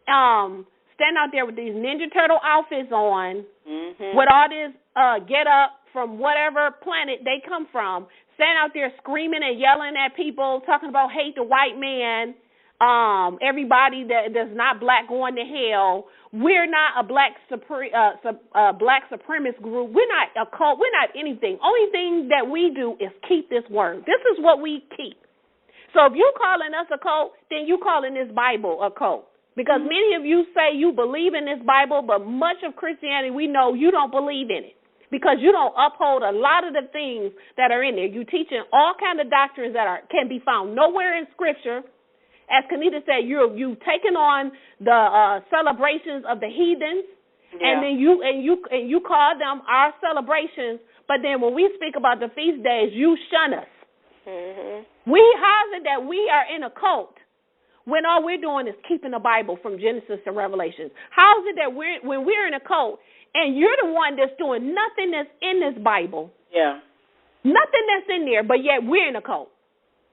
stand out there with these Ninja Turtle outfits on, with all this get up from whatever planet they come from, stand out there screaming and yelling at people, talking about hate the white man, everybody that's not black going to hell. We're not a black supremacist group. We're not a cult. We're not anything. Only thing that we do is keep this word. This is what we keep. So if you're calling us a cult, then you calling this Bible a cult. Because many of you say you believe in this Bible, but much of Christianity we know you don't believe in it. Because you don't uphold a lot of the things that are in there. You're teaching all kinds of doctrines that can be found nowhere in Scripture. As Kinnita said, you've taken on the celebrations of the heathens, and then you call them our celebrations. But then when we speak about the feast days, you shun us. How is it that we are in a cult when all we're doing is keeping the Bible from Genesis to Revelation? How is it that when we're in a cult and you're the one that's doing nothing that's in this Bible, nothing that's in there, but yet we're in a cult?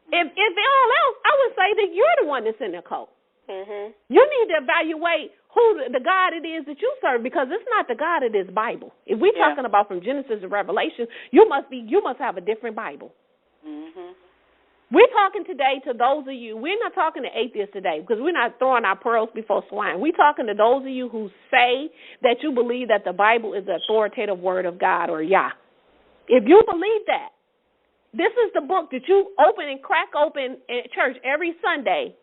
If all else, I would say that you're the one that's in the cult. You need to evaluate who the God it is that you serve, because it's not the God of this Bible. If we're talking about from Genesis to Revelation, you must have a different Bible. We're talking today to those of you. We're not talking to atheists today, because we're not throwing our pearls before swine. We're talking to those of you who say that you believe that the Bible is the authoritative word of God, or Yah. If you believe that, this is the book that you open and crack open at church every Sunday,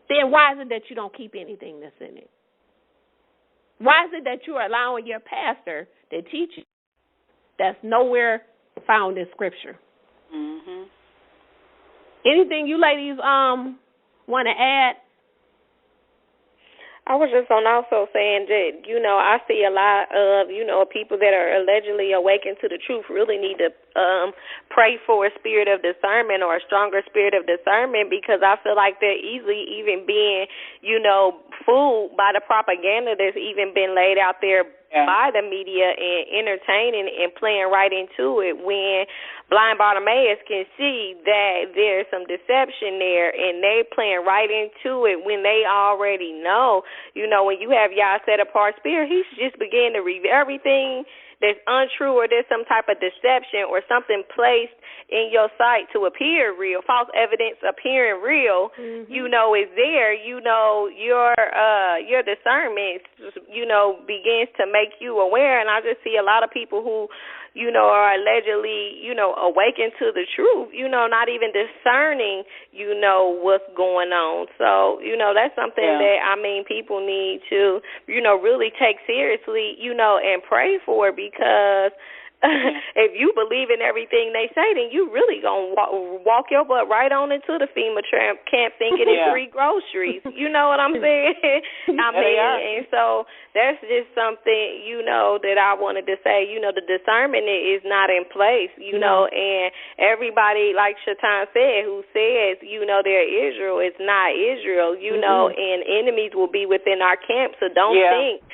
then why is it that you don't keep anything that's in it? Why is it that you are allowing your pastor to teach you that's nowhere found in Scripture? Anything you ladies want to add? I was just also saying that, I see a lot of, people that are allegedly awakened to the truth really need to pray for a spirit of discernment, or a stronger spirit of discernment, because I feel like they're easily even being, fooled by the propaganda that's even been laid out there by the media and entertaining and playing right into it, when blind Bartimaeus can see that there's some deception there, and they playing right into it when they already know. When you have Yah set apart spirit, he's just beginning to reveal everything that's untrue, or there's some type of deception or something placed in your sight to appear real, false evidence appearing real, is there. Your discernment, begins to make you aware. And I just see a lot of people who, are allegedly, awakened to the truth, not even discerning, what's going on. So, that's something that, people need to, really take seriously, and pray for, because if you believe in everything they say, then you really going to walk your butt right on into the FEMA camp thinking it's free groceries. You know what I'm saying? And so that's just something, that I wanted to say. The discernment is not in place, and everybody, like Shaitan said, who says, they're Israel, it's not Israel, and enemies will be within our camp. So don't think,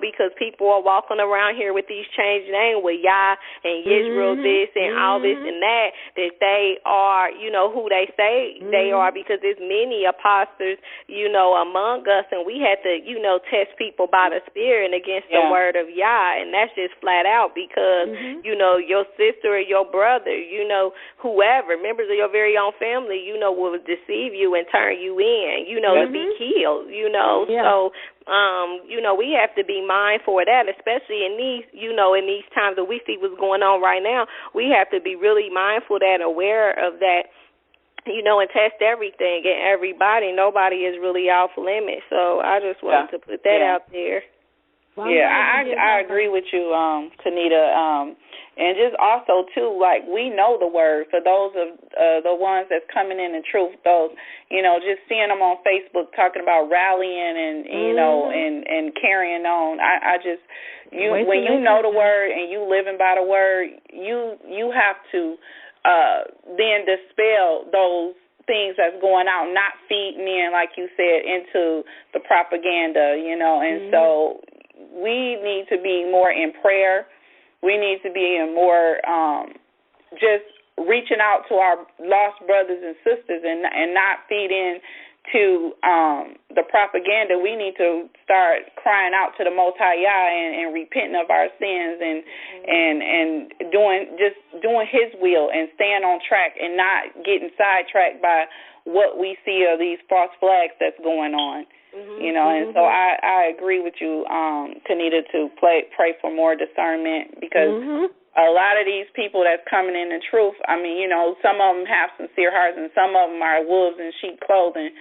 because people are walking around here with these changed names with Yah and Israel this and all this and that they are, who they say they are, because there's many apostles, among us, and we had to, test people by the Spirit and against the word of Yah, and that's just flat out, because, your sister or your brother, whoever, members of your very own family, will deceive you and turn you in, to be killed, so we have to be mindful of that, especially in these, in these times that we see what's going on right now. We have to be really mindful of that, aware of that, and test everything and everybody. Nobody is really off limits. So I just wanted to put that out there. I agree with you, Kinnita. And just also, too, like, we know the word. For those of the ones that's coming in truth, those, just seeing them on Facebook talking about rallying and, and carrying on. When you know the word and you living by the word, you have to then dispel those things that's going out, not feeding in, like you said, into the propaganda, And so we need to be more in prayer. We need to be in more just reaching out to our lost brothers and sisters and not feed in to the propaganda. We need to start crying out to the Most High Yah and repenting of our sins and doing His will and staying on track and not getting sidetracked by what we see of these false flags that's going on. And so I agree with you, Kinnita, to pray for more discernment because a lot of these people that's coming in the truth, some of them have sincere hearts and some of them are wolves in sheep clothing.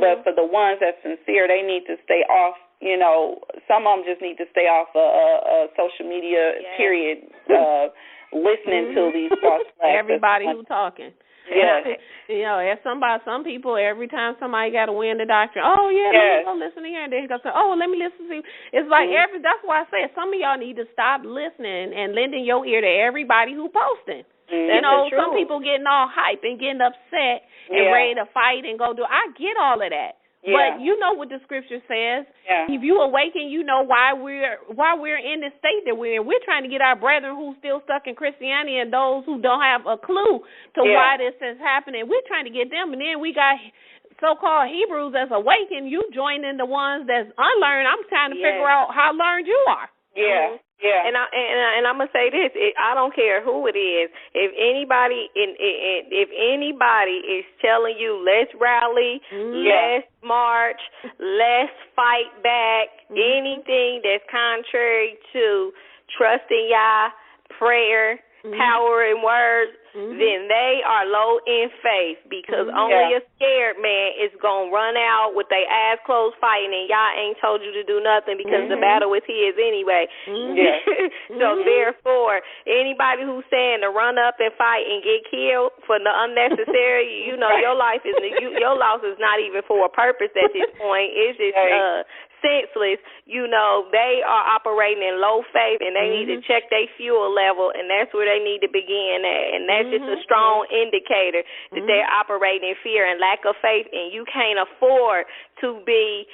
But for the ones that's sincere, they need to stay off. Some of them just need to stay off social media, period, listening to these false flags. Everybody who's talking. Yeah. As some people, every time somebody got to win the doctrine, let me go listen to here, and then go say, let me listen to. It's like that's why I said some of y'all need to stop listening and lending your ear to everybody who posting. Some people getting all hype and getting upset and ready to fight and go do. I get all of that. But you know what the scripture says. If you awaken, you know why we're in the state that we're in. We're trying to get our brethren who's still stuck in Christianity and those who don't have a clue to why this is happening. We're trying to get them, and then we got so-called Hebrews that's awakened. You joining the ones that's unlearned. I'm trying to figure out how learned you are. And I'm gonna say this: I don't care who it is. If anybody is telling you let's rally, let's march, let's fight back, anything that's contrary to trusting Yah, prayer, power, and words, then they are low in faith because only a scared man is going to run out with their ass closed fighting and Yah ain't told you to do nothing because the battle is his anyway. So therefore, anybody who's saying to run up and fight and get killed for the unnecessary, your life is your loss is not even for a purpose at this point. It's just senseless. They are operating in low faith and they need to check their fuel level, and that's where they need to begin at. And that's just a strong indicator that they're operating in fear and lack of faith, and you can't afford to be,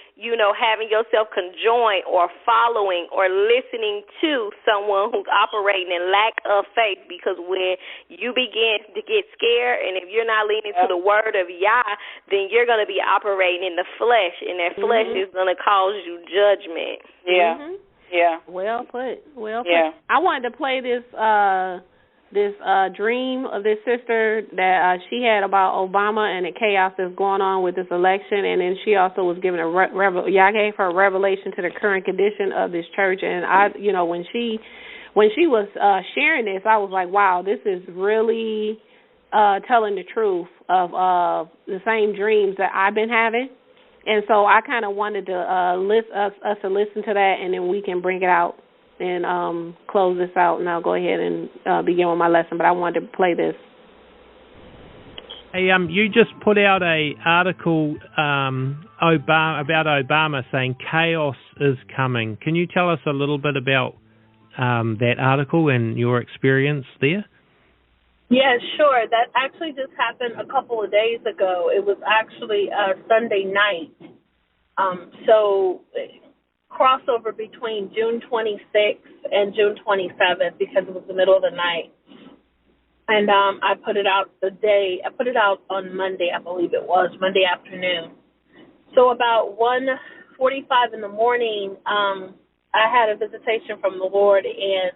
having yourself conjoined or following or listening to someone who's operating in lack of faith, because when you begin to get scared and if you're not leaning to the word of Yah, then you're going to be operating in the flesh, and that flesh is going to cause you judgment. Well put. I wanted to play this dream of this sister that she had about Obama and the chaos that's going on with this election, and then she also was given Yah gave her a revelation to the current condition of this church. And I, when she was sharing this, I was like, wow, this is really telling the truth of the same dreams that I've been having. And so I kind of wanted to us to listen to that, and then we can bring it out and close this out, and I'll go ahead and begin with my lesson. But I wanted to play this. Hey, you just put out a article about Obama saying chaos is coming. Can you tell us a little bit about that article and your experience there? Yeah, sure. That actually just happened a couple of days ago. It was actually Sunday night. So crossover between June 26th and June 27th because it was the middle of the night. And I put it out on Monday, I believe it was, Monday afternoon. So about 1:45 in the morning, I had a visitation from the Lord, and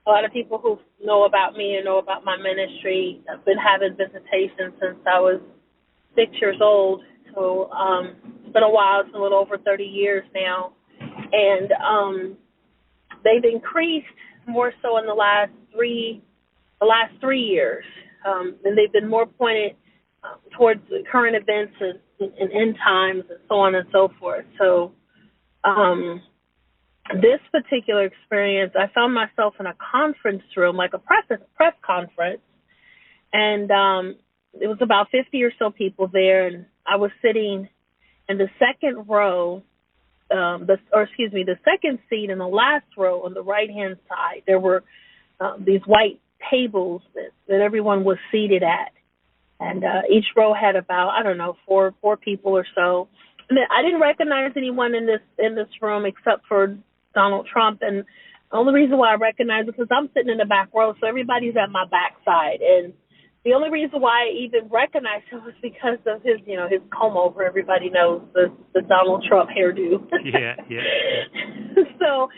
a lot of people who know about me and know about my ministry have been having visitations since I was 6 years old. So it's been a while. It's a little over 30 years now. And they've increased more so in the last 3 years. And they've been more pointed towards the current events and end times and so on and so forth. So this particular experience, I found myself in a conference room, like a press conference, and it was about 50 or so people there, and I was sitting in the second row, the second seat in the last row on the right-hand side. There were these white tables that everyone was seated at, and each row had about, I don't know, four people or so. And I didn't recognize anyone in this room except for Donald Trump, and the only reason why I recognize it is because I'm sitting in the back row, so everybody's at my backside, and the only reason why I even recognized him was because of his, his comb over. Everybody knows the Donald Trump hairdo. Yeah. So,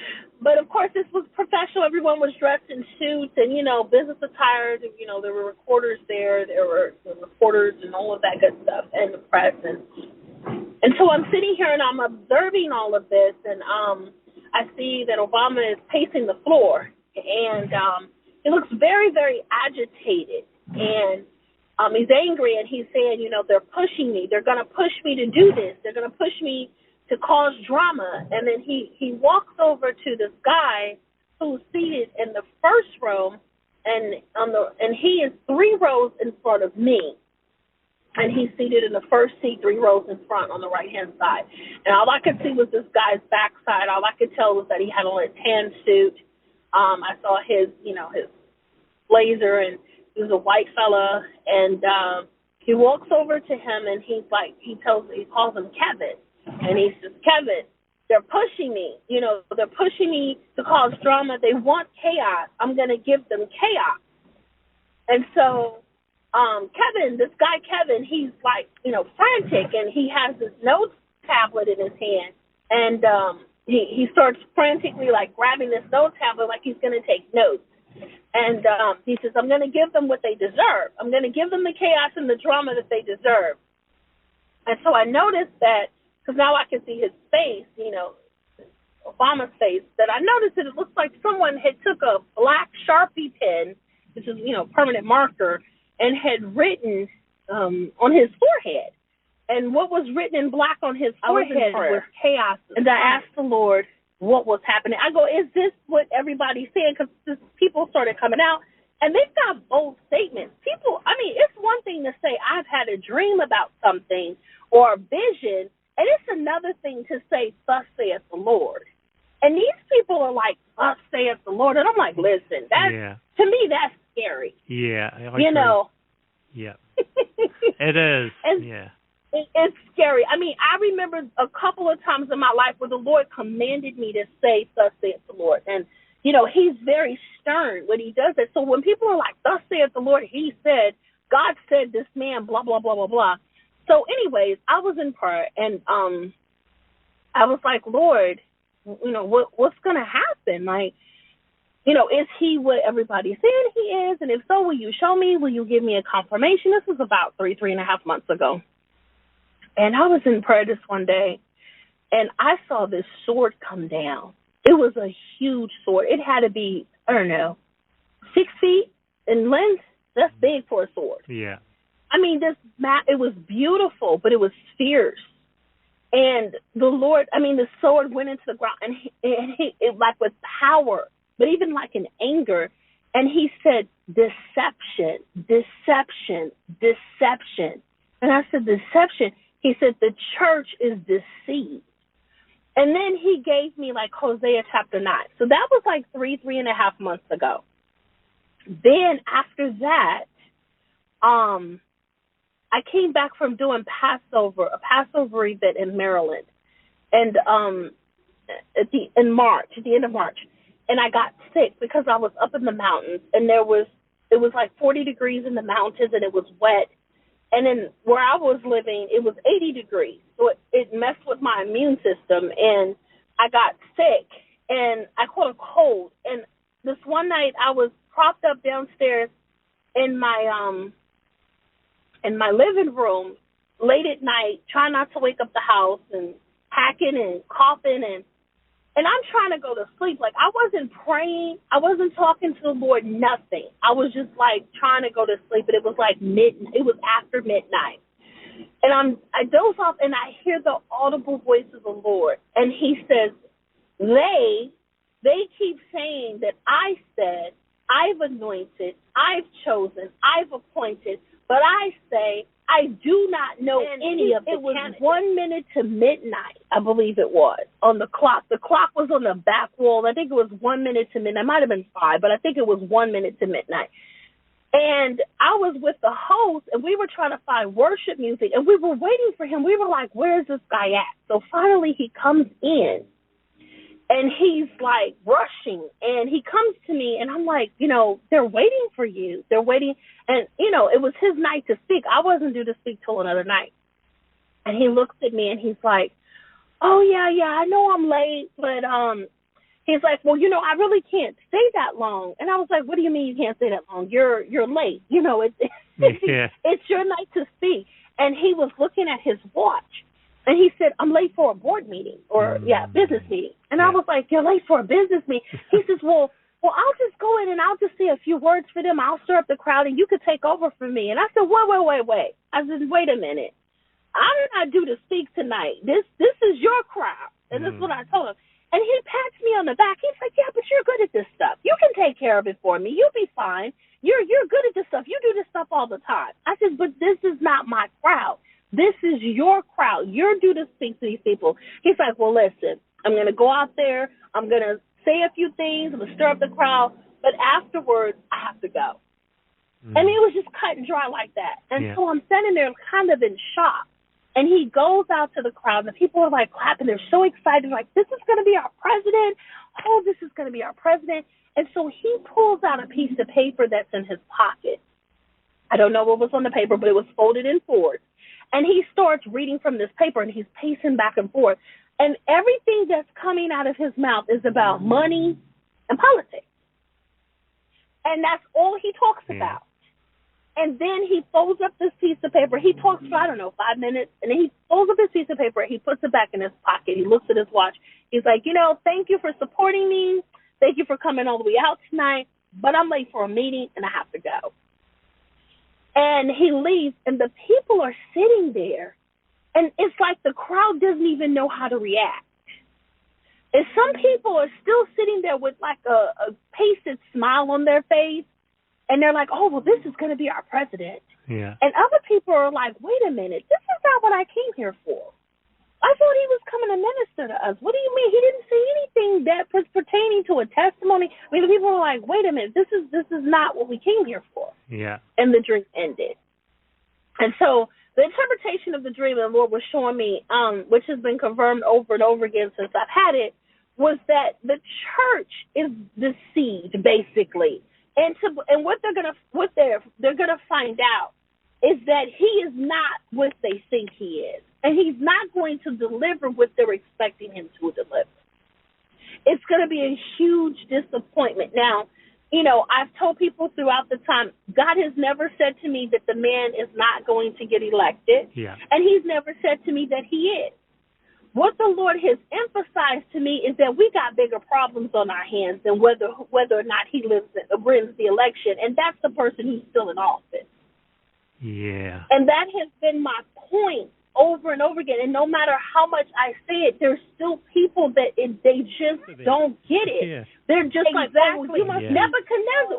but of course this was professional. Everyone was dressed in suits and, business attire. There were recorders there. There were reporters and all of that good stuff, and the press. And so I'm sitting here and I'm observing all of this, and I see that Obama is pacing the floor, and he looks very, very agitated. And he's angry, and he's saying, they're pushing me. They're going to push me to do this. They're going to push me to cause drama. And then he walks over to this guy who's seated in the first row, and he is 3 rows in front of me. And he's seated in the first seat, 3 rows in front on the right-hand side. And all I could see was this guy's backside. All I could tell was that he had on a tan suit. I saw his blazer, and he was a white fella, and he walks over to him, and he calls him Kevin, and he says, Kevin, they're pushing me, they're pushing me to cause drama. They want chaos. I'm going to give them chaos. And so this guy Kevin, he's frantic, and he has this notes tablet in his hand, and he starts frantically grabbing this note tablet like he's going to take notes. And he says, I'm going to give them what they deserve. I'm going to give them the chaos and the drama that they deserve. And so I noticed that, because now I can see his face, Obama's face, that I noticed that it looks like someone had took a black Sharpie pen, which is, permanent marker, and had written on his forehead. And what was written in black on his forehead was chaos. And I asked the Lord what was happening. I go, is this what everybody's saying? Because people started coming out, and they've got bold statements. It's one thing to say, I've had a dream about something or a vision, and it's another thing to say, thus saith the Lord. And these people are like, thus saith the Lord. And I'm like, listen, to me, that's scary. Yeah. Yeah. It is. It's scary. I remember a couple of times in my life where the Lord commanded me to say, thus saith the Lord. And, he's very stern when he does it. So when people are like, thus saith the Lord, he said, God said this man, blah, blah, blah, blah, blah. So anyways, I was in prayer, and I was like, Lord, what's going to happen? Is he what everybody's saying he is? And if so, will you show me? Will you give me a confirmation? This was about 3.5 months ago. And I was in prayer this one day, and I saw this sword come down. It was a huge sword. It had to be, 6 feet in length. That's big for a sword. Yeah. It was beautiful, but it was fierce. And the Lord, the sword went into the ground, and it with power, but even in anger. And he said, deception, deception, deception. And I said, deception. He said, the church is deceived. And then he gave me Hosea chapter 9. So that was 3.5 months ago. Then after that, I came back from doing a Passover event in Maryland, and at the end of March, and I got sick because I was up in the mountains, and it was 40 degrees in the mountains, and it was wet. And then where I was living, it was 80 degrees. So it messed with my immune system, and I got sick, and I caught a cold. And this one night, I was propped up downstairs in my living room late at night, trying not to wake up the house, and hacking and coughing, and I'm trying to go to sleep. I wasn't praying. I wasn't talking to the Lord, nothing. I was just trying to go to sleep, but it was midnight. It was after midnight. And I doze off, and I hear the audible voice of the Lord, and he says, they keep saying that I said, I've anointed, I've chosen, I've appointed, but I say I do not know any of the candidates. It was 1 minute to midnight, I believe it was, on the clock. The clock was on the back wall. I think it was 1 minute to midnight. It might have been 5, but I think it was 1 minute to midnight. And I was with the host, and we were trying to find worship music, and we were waiting for him. We were like, where's this guy at? So finally he comes in, and he's, like, rushing. And he comes to me, and I'm like, you know, they're waiting for you. They're waiting. And, you know, it was his night to speak. I wasn't due to speak till another night. And he looks at me, and he's like, oh, yeah, I know I'm late, but he's like, well, you know, I really can't stay that long. And I was like, what do you mean you can't stay that long? You're late. You know, it's your night to speak. And he was looking at his watch. And he said, I'm late for a board meeting or, business meeting. And I was like, you're late for a business meeting? He says, well, I'll just go in and I'll just say a few words for them. I'll stir up the crowd and you could take over for me. And I said, wait. I said, wait a minute. I'm not due to speak tonight. This is your crowd. And this is what I told him. And he pats me on the back. He's like, yeah, but you're good at this stuff. You can take care of it for me. You'll be fine. You're good at this stuff. You do this stuff all the time. I said, but this is not my crowd. This is your crowd. You're due to speak to these people. He's like, well, listen, I'm going to go out there. I'm going to say a few things. I'm going to stir up the crowd. But afterwards, I have to go. I mean, it was just cut and dry like that. And so I'm standing there kind of in shock. And he goes out to the crowd, and the people are, like, clapping. They're so excited, like, this is going to be our president. Oh, this is going to be our president. And so he pulls out a piece of paper that's in his pocket. I don't know what was on the paper, but it was folded in fours. And he starts reading from this paper, and he's pacing back and forth. And everything that's coming out of his mouth is about money and politics. And that's all he talks about. And then he folds up this piece of paper. He talks for, 5 minutes. And then he folds up this piece of paper. He puts it back in his pocket. He looks at his watch. He's like, you know, thank you for supporting me. Thank you for coming all the way out tonight. But I'm late for a meeting, and I have to go. And he leaves, and the people are sitting there, and it's like the crowd doesn't even know how to react. And some people are still sitting there with like a pasted smile on their face, and they're like, oh, well, this is going to be our president. Yeah. And other people are like, wait a minute, this is not what I came here for. I thought he was coming to minister to us. What do you mean? He didn't say anything that was pertaining to a testimony. I mean, the people were like, wait a minute, this is not what we came here for. Yeah. And the dream ended. And so the interpretation of the dream the Lord was showing me, which has been confirmed over and over again since I've had it, was that the church is deceived, basically. And what they're gonna find out is that he is not what they think he is. And he's not going to deliver what they're expecting him to deliver. It's going to be a huge disappointment. Now, you know, I've told people throughout the time, God has never said to me that the man is not going to get elected. Yeah. And he's never said to me that he is. What the Lord has emphasized to me is that we got bigger problems on our hands than whether or not he wins the election. And that's the person who's still in office. Yeah. And that has been my point over and over again. And no matter how much I say it, there's still people that they just don't get it. Yeah. They're just like, oh, you must Nebuchadnezzar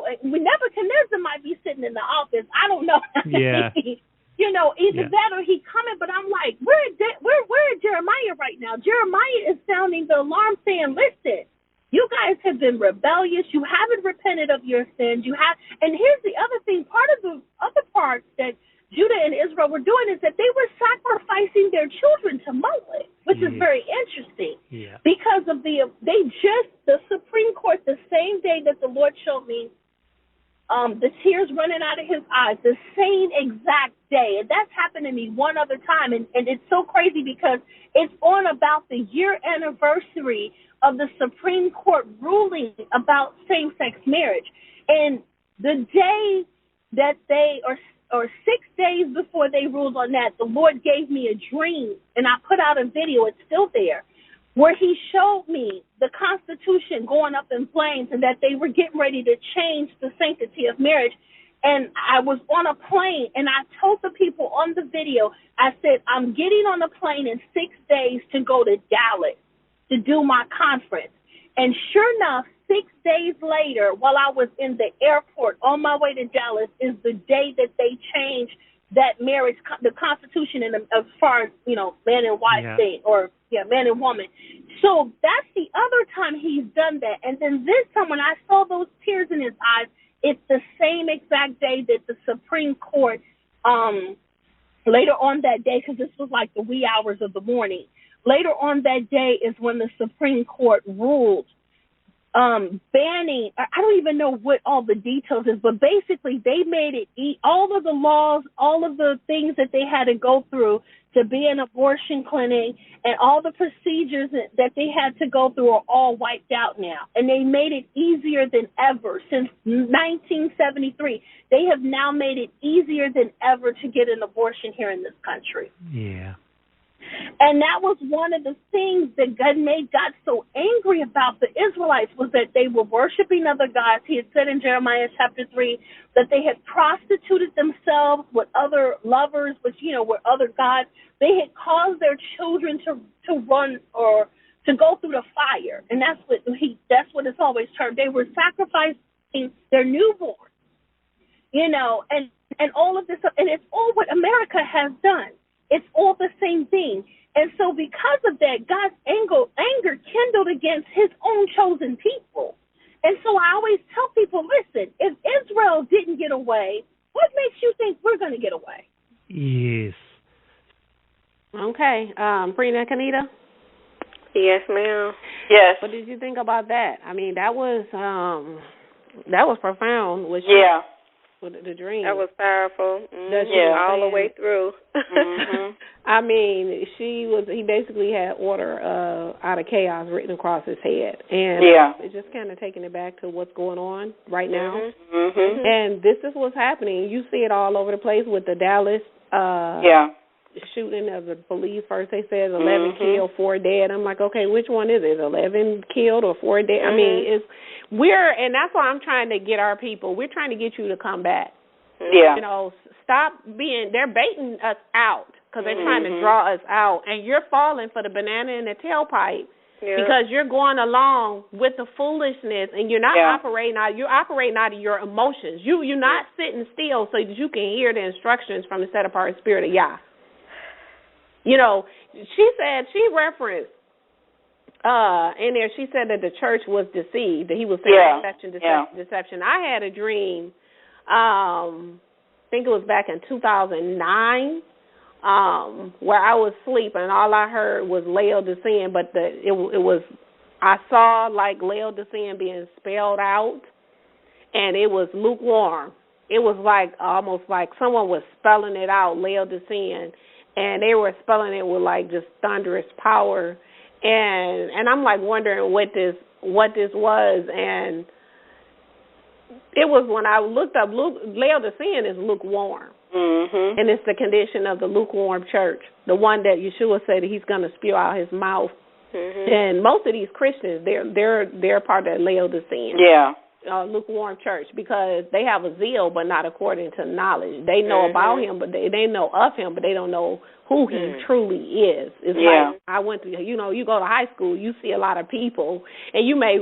might be sitting in the office. I don't know. Yeah. You know, either that or he coming. But I'm like, where is Jeremiah right now? Jeremiah is sounding the alarm saying, listen, you guys have been rebellious. You haven't repented of your sins. And here's the other thing. Part of the other parts that Judah and Israel were doing is that they were sacrificing their children to Molech, which is very interesting. Yeah. Because of the Supreme Court, the same day that the Lord showed me the tears running out of his eyes, the same exact day. And that's happened to me one other time. And it's so crazy because it's on about the year anniversary of the Supreme Court ruling about same-sex marriage. And the day that or 6 days before they ruled on that, the Lord gave me a dream, and I put out a video, it's still there, where he showed me the Constitution going up in flames and that they were getting ready to change the sanctity of marriage. And I was on a plane, and I told the people on the video, I said, I'm getting on a plane in 6 days to go to Dallas to to do my conference. And sure enough, 6 days later, while I was in the airport on my way to Dallas, is the day that they changed that marriage, the Constitution, as far as, man and wife thing, or man and woman. So that's the other time he's done that. And then this time when I saw those tears in his eyes, it's the same exact day that the Supreme Court, later on that day, because this was like the wee hours of the morning, later on that day is when the Supreme Court ruled banning, I don't even know what all the details is, but basically they made it, all of the laws, all of the things that they had to go through to be an abortion clinic and all the procedures that they had to go through are all wiped out now. And they made it easier than ever. Since 1973, they have now made it easier than ever to get an abortion here in this country. Yeah. And that was one of the things that made God so angry about the Israelites, was that they were worshiping other gods. He had said in Jeremiah chapter 3 that they had prostituted themselves with other lovers, which, were other gods. They had caused their children to run or to go through the fire. And that's what it's always termed. They were sacrificing their newborn, and all of this. And it's all what America has done. It's all the same thing. And so because of that, God's anger kindled against his own chosen people. And so I always tell people, listen, if Israel didn't get away, what makes you think we're going to get away? Yes. Okay. Brina, Kinnita? Yes, ma'am. Yes. What did you think about that? I mean, that was profound. With the dream. That was powerful. All the way through. I mean, he basically had order out of chaos written across his head. And it's just kind of taking it back to what's going on right now. And this is what's happening. You see it all over the place with the Dallas shooting of the police. First they said 11 killed, 4 dead. I'm like, okay, which one is it? 11 killed or 4 dead? I mean, and that's why I'm trying to get our people. We're trying to get you to come back. Yeah. Stop they're baiting us out because they're trying to draw us out, and you're falling for the banana in the tailpipe because you're going along with the foolishness, and you're not operating out. You're operating out of your emotions. You're not sitting still so that you can hear the instructions from the set apart spirit of Yah. She referenced in there, she said that the church was deceived, that he was saying deception. I had a dream, I think it was back in 2009, where I was sleeping and all I heard was Laodicean, but I saw like Laodicean being spelled out, and it was lukewarm. It was like almost like someone was spelling it out, Laodicean, and they were spelling it with like just thunderous power. And I'm like wondering what this was, and it was when I looked up. Laodicean is lukewarm, and it's the condition of the lukewarm church, the one that Yahshua said that he's going to spew out his mouth. And most of these Christians, they're part of Laodicean. Lukewarm church, because they have a zeal but not according to knowledge. They know about him, but they know of him, but they don't know who he truly is. It's like I went to, you go to high school, you see a lot of people, and you may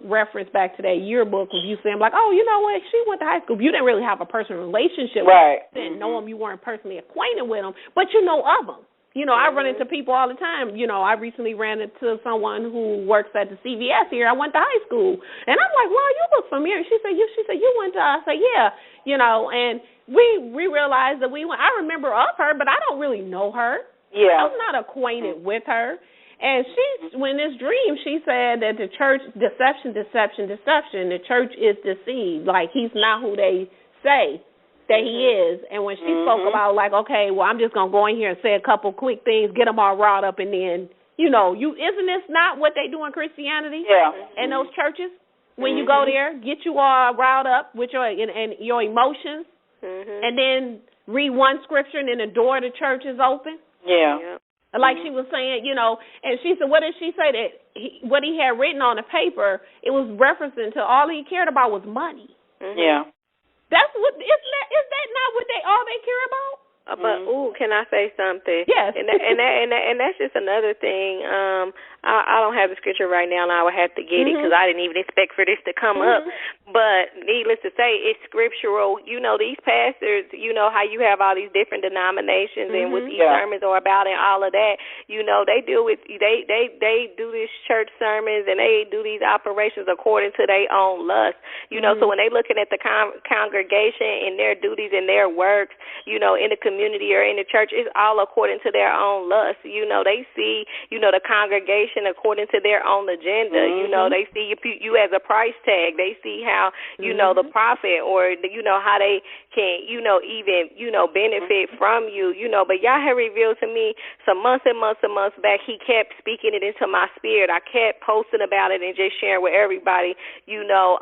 reference back to that yearbook if you see them like, oh, you know what, she went to high school. You didn't really have a personal relationship with them. You didn't know them. You weren't personally acquainted with them, but you know of them. I run into people all the time. I recently ran into someone who works at the CVS here. I went to high school, and I'm like, "Wow, you look familiar." She said, "You went to?" I said, "Yeah." And we realized that we went. I remember of her, but I don't really know her. I was not acquainted with her. And when this dream, she said that the church, deception. The church is deceived. Like he's not who they say that he is. And when she spoke about like, okay, well, I'm just going to go in here and say a couple quick things, get them all riled up, and then, isn't this not what they do in Christianity? In those churches? When you go there, get you all riled up with your emotions, and then read one scripture, and then the door of the church is open. Like she was saying, and she said, what did she say? That what he had written on the paper, it was referencing to all he cared about was money. That's what, is that not what all they care about? But can I say something? Yes. And that's just another thing. I don't have the scripture right now, and I would have to get it because I didn't even expect for this to come up. But needless to say, it's scriptural. You know, these pastors, you know how you have all these different denominations and what these sermons are about and all of that. You know, they deal with they do these church sermons and they do these operations according to their own lust. You know, so when they looking at the congregation and their duties and their works, you know, in the community or in the church, it's all according to their own lust. You know, they see, you know, the congregation according to their own agenda. You know, they see you as a price tag. They see how, you know, the profit or, you know, how they can, you know, even, you know, benefit from you, you know. But Yah had revealed to me some months and months and months back. He kept speaking it into my spirit. I kept posting about it and just sharing with everybody, you know,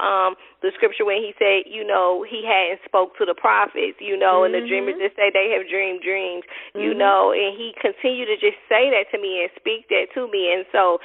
the scripture when he said, you know, he hadn't spoke to the prophets, you know, and the dreamers that say they have dreamed dreams, you know, and he continued to just say that to me and speak that to me. And so,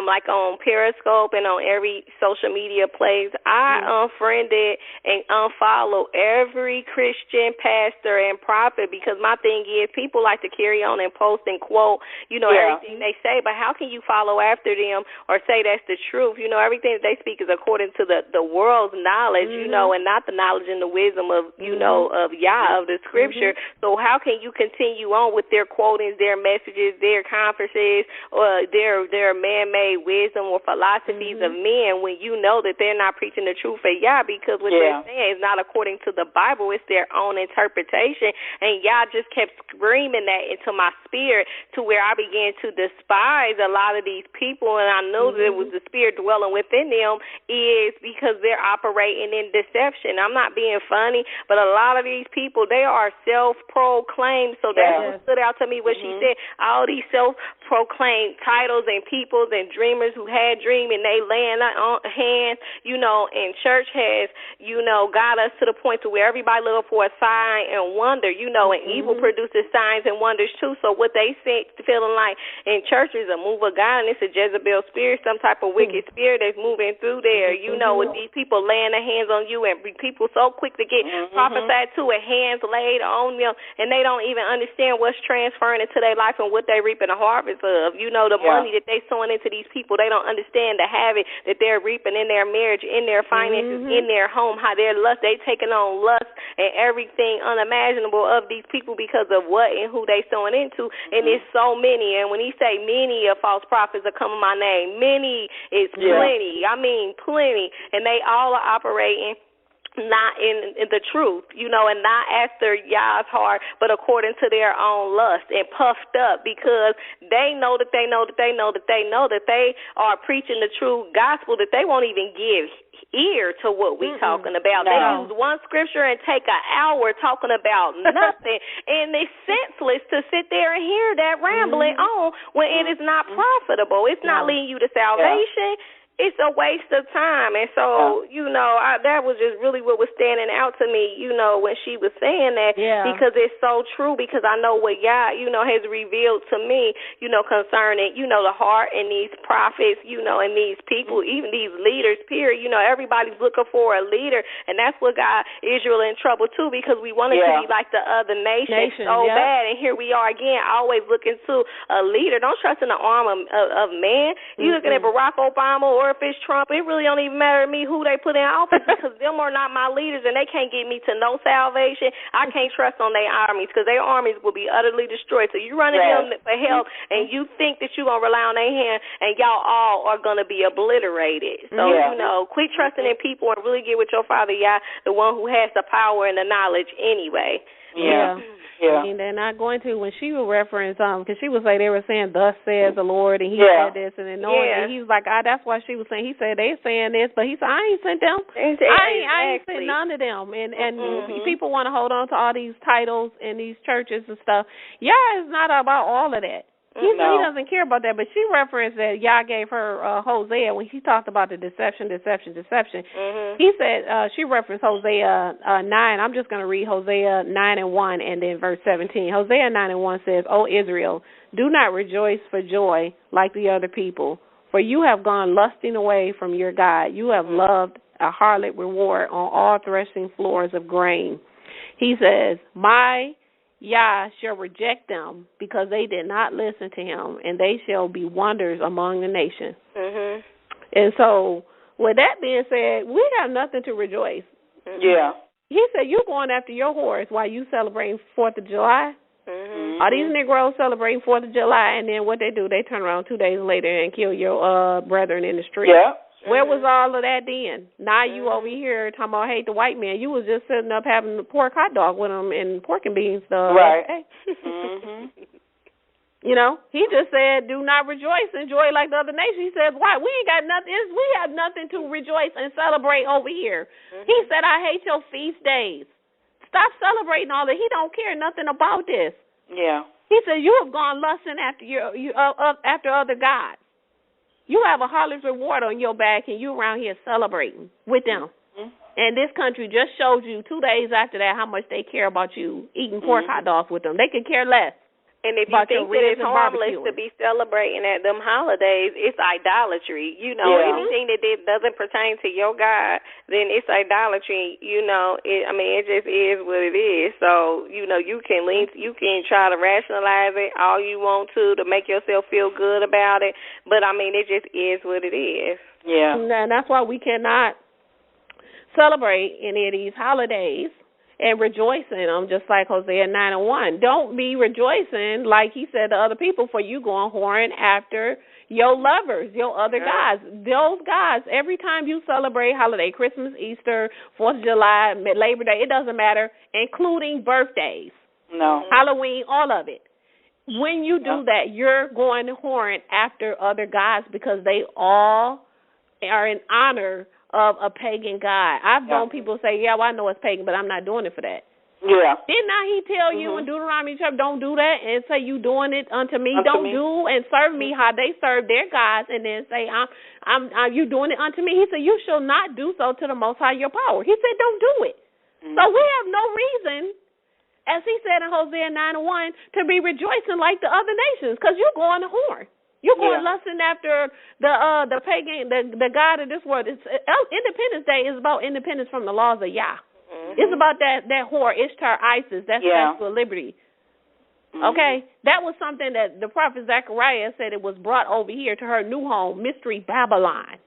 like on Periscope and on every social media place, I unfriended and unfollowed every Christian pastor and prophet because my thing is people like to carry on and post and quote, you know, everything they say, but how can you follow after them or say that's the truth? You know, everything that they speak is according to the world's knowledge, you know, and not the knowledge and the wisdom of, you know, of Yah, of the scripture. So how can you continue on with their quotings, their messages, their conferences, or their man-made wisdom or philosophies of men when you know that they're not preaching the truth of Yah, because what they're saying is not according to the Bible, it's their own interpretation. And Yah just kept screaming that into my spirit to where I began to despise a lot of these people, and I knew that it was the spirit dwelling within them is because they're operating in deception. I'm not being funny, but a lot of these people, they are self-proclaimed. So that's what stood out to me what she said. All these self-proclaimed titles and peoples and dreamers who had dream and they laying on hands, you know, and church has, you know, got us to the point to where everybody looking for a sign and wonder, you know, and evil produces signs and wonders too. So what they feeling like in church is a move of God, and it's a Jezebel spirit, some type of wicked spirit that's moving through there, you know, with these people laying their hands on you and people so quick to get prophesied to with hands laid on them, and they don't even understand what's transferring into their life and what they reaping a harvest of. You know, the money that they sowing into these people, they don't understand the habit that they're reaping in their marriage, in their finances, in their home, how they're they taking on lust and everything unimaginable of these people because of what and who they sowing into. And it's so many. And when he say many of false prophets are coming my name, many is plenty. I mean plenty. And they all are operating not in the truth, you know, and not after Yah's heart, but according to their own lust and puffed up because they know that they are preaching the true gospel that they won't even give ear to what we talking about. They use one scripture and take an hour talking about nothing, and it's senseless to sit there and hear that rambling on when it is not profitable. It's not leading you to salvation. It's a waste of time. And so, you know, that was just really what was standing out to me, you know, when she was saying that, because it's so true, because I know what Yah, you know, has revealed to me, you know, concerning, you know, the heart and these prophets, you know, and these people, even these leaders, period. You know, everybody's looking for a leader, and that's what got Israel in trouble, too, because we wanted to be like the other nations so bad, and here we are again, always looking to a leader. Don't trust in the arm of man. You looking at Barack Obama or if it's Trump, it really don't even matter to me who they put in office because them are not my leaders and they can't get me to no salvation. I can't trust on their armies because their armies will be utterly destroyed. So you running them for help and you think that you're going to rely on their hand and y'all all are going to be obliterated. So, you know, quit trusting in people and really get with your Father, Yah, the one who has the power and the knowledge anyway. I mean, they're not going to. When she would reference, because she would say they were saying, "Thus says the Lord," and he said this, and then knowing that he was like, that's why she was saying. He said they saying this, but he said, I ain't sent them. I ain't sent none of them. And people want to hold on to all these titles and these churches and stuff. Yah is not about all of that. He doesn't care about that, but she referenced that Yah gave her Hosea when he talked about the deception. He said, she referenced Hosea 9. I'm just going to read Hosea 9:1 and then verse 17. Hosea 9:1 says, O Israel, do not rejoice for joy like the other people, for you have gone lusting away from your God. You have loved a harlot reward on all threshing floors of grain. He says, my Yah shall reject them because they did not listen to him, and they shall be wonders among the nations. Mhm. And so, with that being said, we have nothing to rejoice. Yeah. He said, you going after your horse while you celebrating 4th of July? Mhm. All these Negroes celebrating 4th of July, and then what they do, they turn around 2 days later and kill your brethren in the street. Yeah. Where was all of that then? Now you over here talking about hate the white man. You was just sitting up having the pork hot dog with them and pork and beans stuff. Right. Okay? Mhm. You know, he just said, do not rejoice, enjoy like the other nations. He said, why? We ain't got nothing. We have nothing to rejoice and celebrate over here. He said, I hate your feast days. Stop celebrating all that. He don't care nothing about this. Yeah. He said, you have gone lusting after after other gods. You have a harlot's reward on your back, and you around here celebrating with them. Mm-hmm. And this country just showed you 2 days after that how much they care about you eating pork hot dogs with them. They could care less. And if you about think your that ribs it's and harmless barbecuing. to be celebrating at them holidays, it's idolatry. You know, anything that doesn't pertain to your God, then it's idolatry. You know, it just is what it is. So, you know, you can try to rationalize it all you want to make yourself feel good about it. But, I mean, it just is what it is. Yeah. And that's why we cannot celebrate any of these holidays and rejoice in them, just like Hosea 9:1. Don't be rejoicing, like he said to other people, for you going whoring after your lovers, your other guys. Those guys, every time you celebrate holiday, Christmas, Easter, 4th of July, Labor Day, it doesn't matter, including birthdays. No. Halloween, all of it. When you do that, you're going whoring after other guys because they all are in honor of a pagan god. I've known people say, well, I know it's pagan, but I'm not doing it for that. Yeah. Didn't he tell you in Deuteronomy chapter, don't do that, and say you doing it unto me? Don't do and serve me how they serve their gods, and then say, I'm you doing it unto me. He said, you shall not do so to the Most High your power. He said, don't do it. So we have no reason, as he said in Hosea 9:1, to be rejoicing like the other nations, because you're going to whore. You're going lusting after the pagan, the God of this world. Independence Day is about independence from the laws of Yah. It's about that whore, Ishtar, Isis, that sexual liberty. Okay? That was something that the prophet Zechariah said it was brought over here to her new home, Mystery Babylon.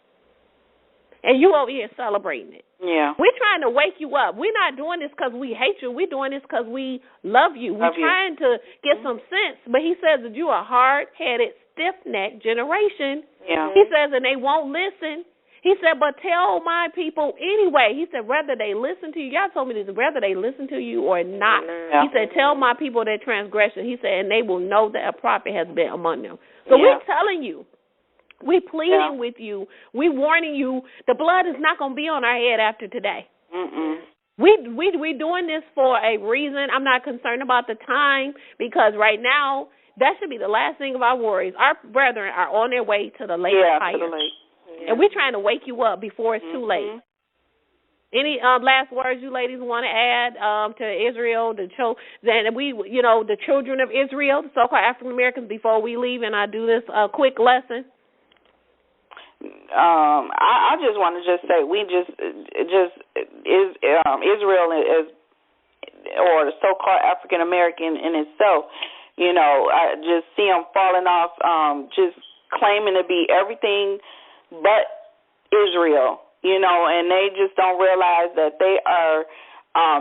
And you over here celebrating it. Yeah. We're trying to wake you up. We're not doing this because we hate you. We're doing this because we love you. We're trying to get some sense. But he says that you are hard-headed, stiff-necked generation. Yeah. He says, and they won't listen. He said, but tell my people anyway. He said, whether they listen to you. Y'all told me this, whether they listen to you or not. Yeah. He said, tell my people their transgression. He said, and they will know that a prophet has been among them. So we're telling you. We're pleading with you. We're warning you. The blood is not going to be on our head after today. We doing this for a reason. I'm not concerned about the time because right now that should be the last thing of our worries. Our brethren are on their way to the lake of fire. To the lake. And we're trying to wake you up before it's too late. Any last words you ladies want to add to Israel, the children of Israel, the so-called African Americans, before we leave and I do this quick lesson? I just want to just say Israel is, or the so-called African American in itself. You know, I just see them falling off, just claiming to be everything but Israel. You know, and they just don't realize that they are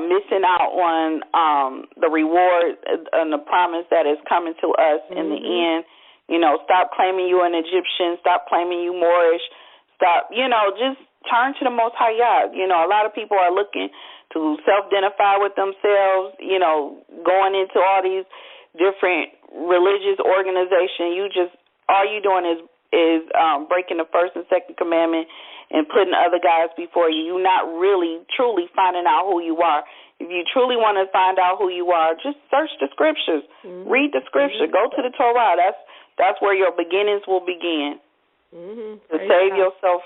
missing out on the reward and the promise that is coming to us in the end. You know, stop claiming you an Egyptian. Stop claiming you Moorish. Stop, just turn to the Most High Yah. You know, a lot of people are looking to self-identify with themselves, going into all these different religious organizations. All you doing is breaking the first and second commandment and putting other guys before you. You're not really, truly finding out who you are. If you truly want to find out who you are, just search the scriptures. Read the scripture. Go to the Torah. That's where your beginnings will begin to save yourself,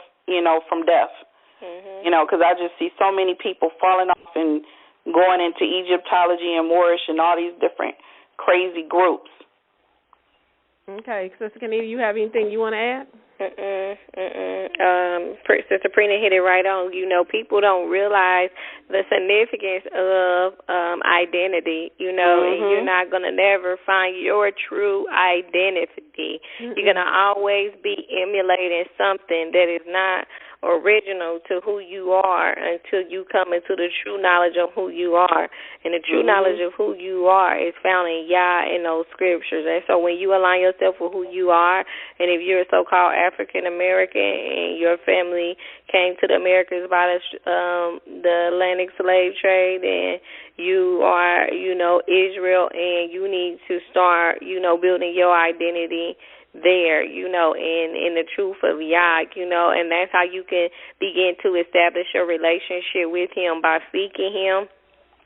from death. Because I just see so many people falling off and going into Egyptology and Moorish and all these different crazy groups. Okay. Sister Kinnita, you have anything you want to add? Sister Prina hit it right on. You know, people don't realize the significance of identity, you know, and you're not going to never find your true identity. You're going to always be emulating something that is not original to who you are until you come into the true knowledge of who you are. And the true knowledge of who you are is found in Yah in those scriptures. And so when you align yourself with who you are, and if you're a so-called African American and your family came to the Americas by the Atlantic Slave Trade, and you are, you know, Israel, and you need to start, you know, building your identity there, you know, in the truth of Yah, you know, and that's how you can begin to establish your relationship with Him, by seeking Him,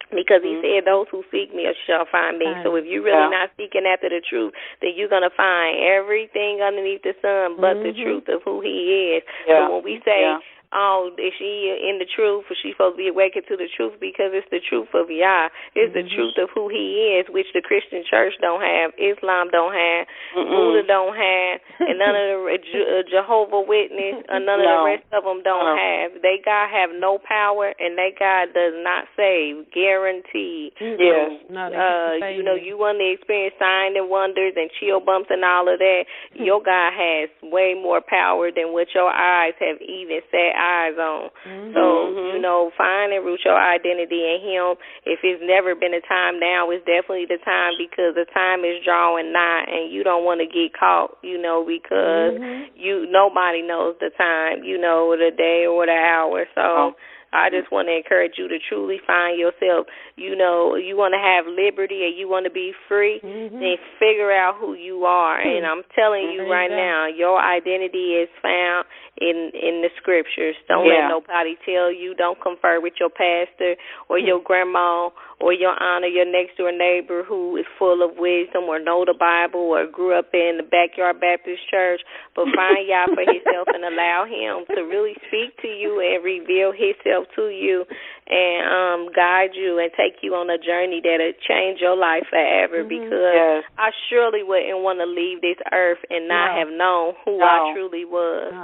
because He said, those who seek me shall find me. So if you're really not seeking after the truth, then you're going to find everything underneath the sun but the truth of who He is. So when we say, oh, is she in the truth, or she's supposed to be awakened to the truth, because it's the truth of Yah. It's the truth of who He is, which the Christian church don't have, Islam don't have, Buddha don't have, and none of the Jehovah Witness, or none of the rest of them don't have. They God have no power, and they God does not save, guaranteed. Yes. You know, you want to experience signs and wonders and chill bumps and all of that, your God has way more power than what your eyes have even set eyes on. So, you know, find and root your identity in Him. If it's never been a time, now it's definitely the time, because the time is drawing nigh, and you don't want to get caught, you know, because nobody knows the time, you know, the day or the hour. So I just want to encourage you to truly find yourself. You know, you want to have liberty and you want to be free, then figure out who you are. And I'm telling you right now, your identity is found in the scriptures. Don't let nobody tell you. Don't confer with your pastor or your grandma or your aunt or your next door neighbor who is full of wisdom or know the Bible or grew up in the backyard Baptist church. But find Yah for Himself and allow Him to really speak to you and reveal Himself to you and guide you and take you on a journey that'll change your life forever, because I surely wouldn't want to leave this earth and not have known who I truly was.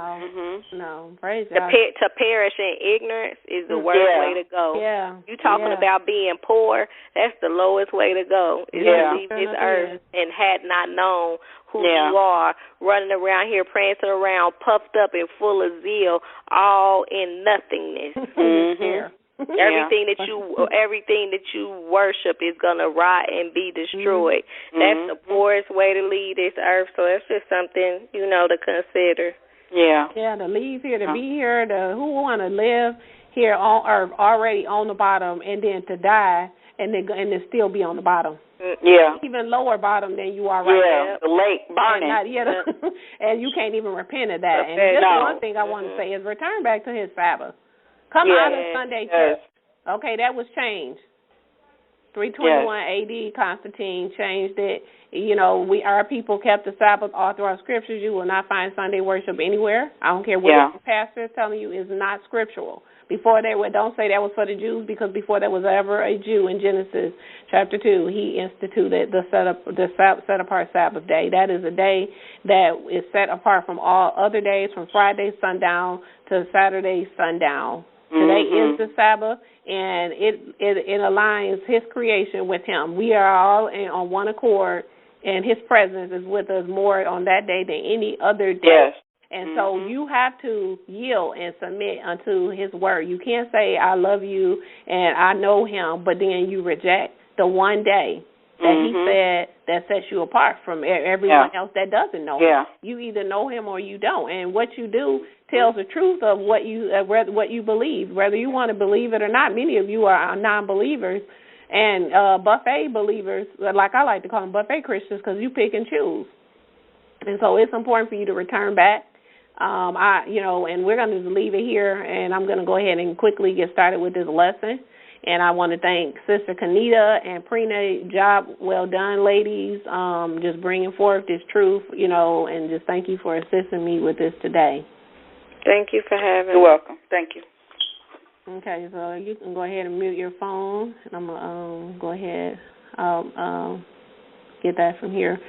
Praise God. To perish in ignorance is the worst way to go. You talking about being poor, that's the lowest way to go, is to leave this earth and had not known who you are, running around here, prancing around, puffed up and full of zeal, all in nothingness. Everything that you worship is gonna rot and be destroyed. That's the poorest way to leave this earth. So that's just something, you know, to consider. To leave here, to be here, who want to live here on earth already on the bottom, and then to die and then still be on the bottom. Even lower bottom than you are right now. The lake burning. And you can't even repent of that. And just one thing I want to say is return back to His Sabbath. Come out of Sunday church. Okay, that was changed. 321 AD, Constantine changed it. You know, our people kept the Sabbath all throughout scriptures. You will not find Sunday worship anywhere. I don't care what the pastor is telling you, is not scriptural. Before don't say that was for the Jews, because before there was ever a Jew in Genesis chapter 2, He instituted the set apart Sabbath day. That is a day that is set apart from all other days, from Friday sundown to Saturday sundown. Today is the Sabbath, and it aligns His creation with Him. We are all on one accord, and His presence is with us more on that day than any other day. And so you have to yield and submit unto His word. You can't say, I love you and I know Him, but then you reject the one day that He said that sets you apart from everyone else that doesn't know Him. You either know Him or you don't. And what you do tells the truth of what you believe, whether you want to believe it or not. Many of you are non-believers and buffet believers, like I like to call them, buffet Christians, because you pick and choose. And so it's important for you to return back. And we're going to leave it here, and I'm going to go ahead and quickly get started with this lesson. And I want to thank Sister Kinnita and Prina. Job well done, ladies, just bringing forth this truth, and just thank you for assisting me with this today. Thank you for having me. You're welcome. Thank you. Okay, so you can go ahead and mute your phone, and I'm going to go ahead. I'll get that from here.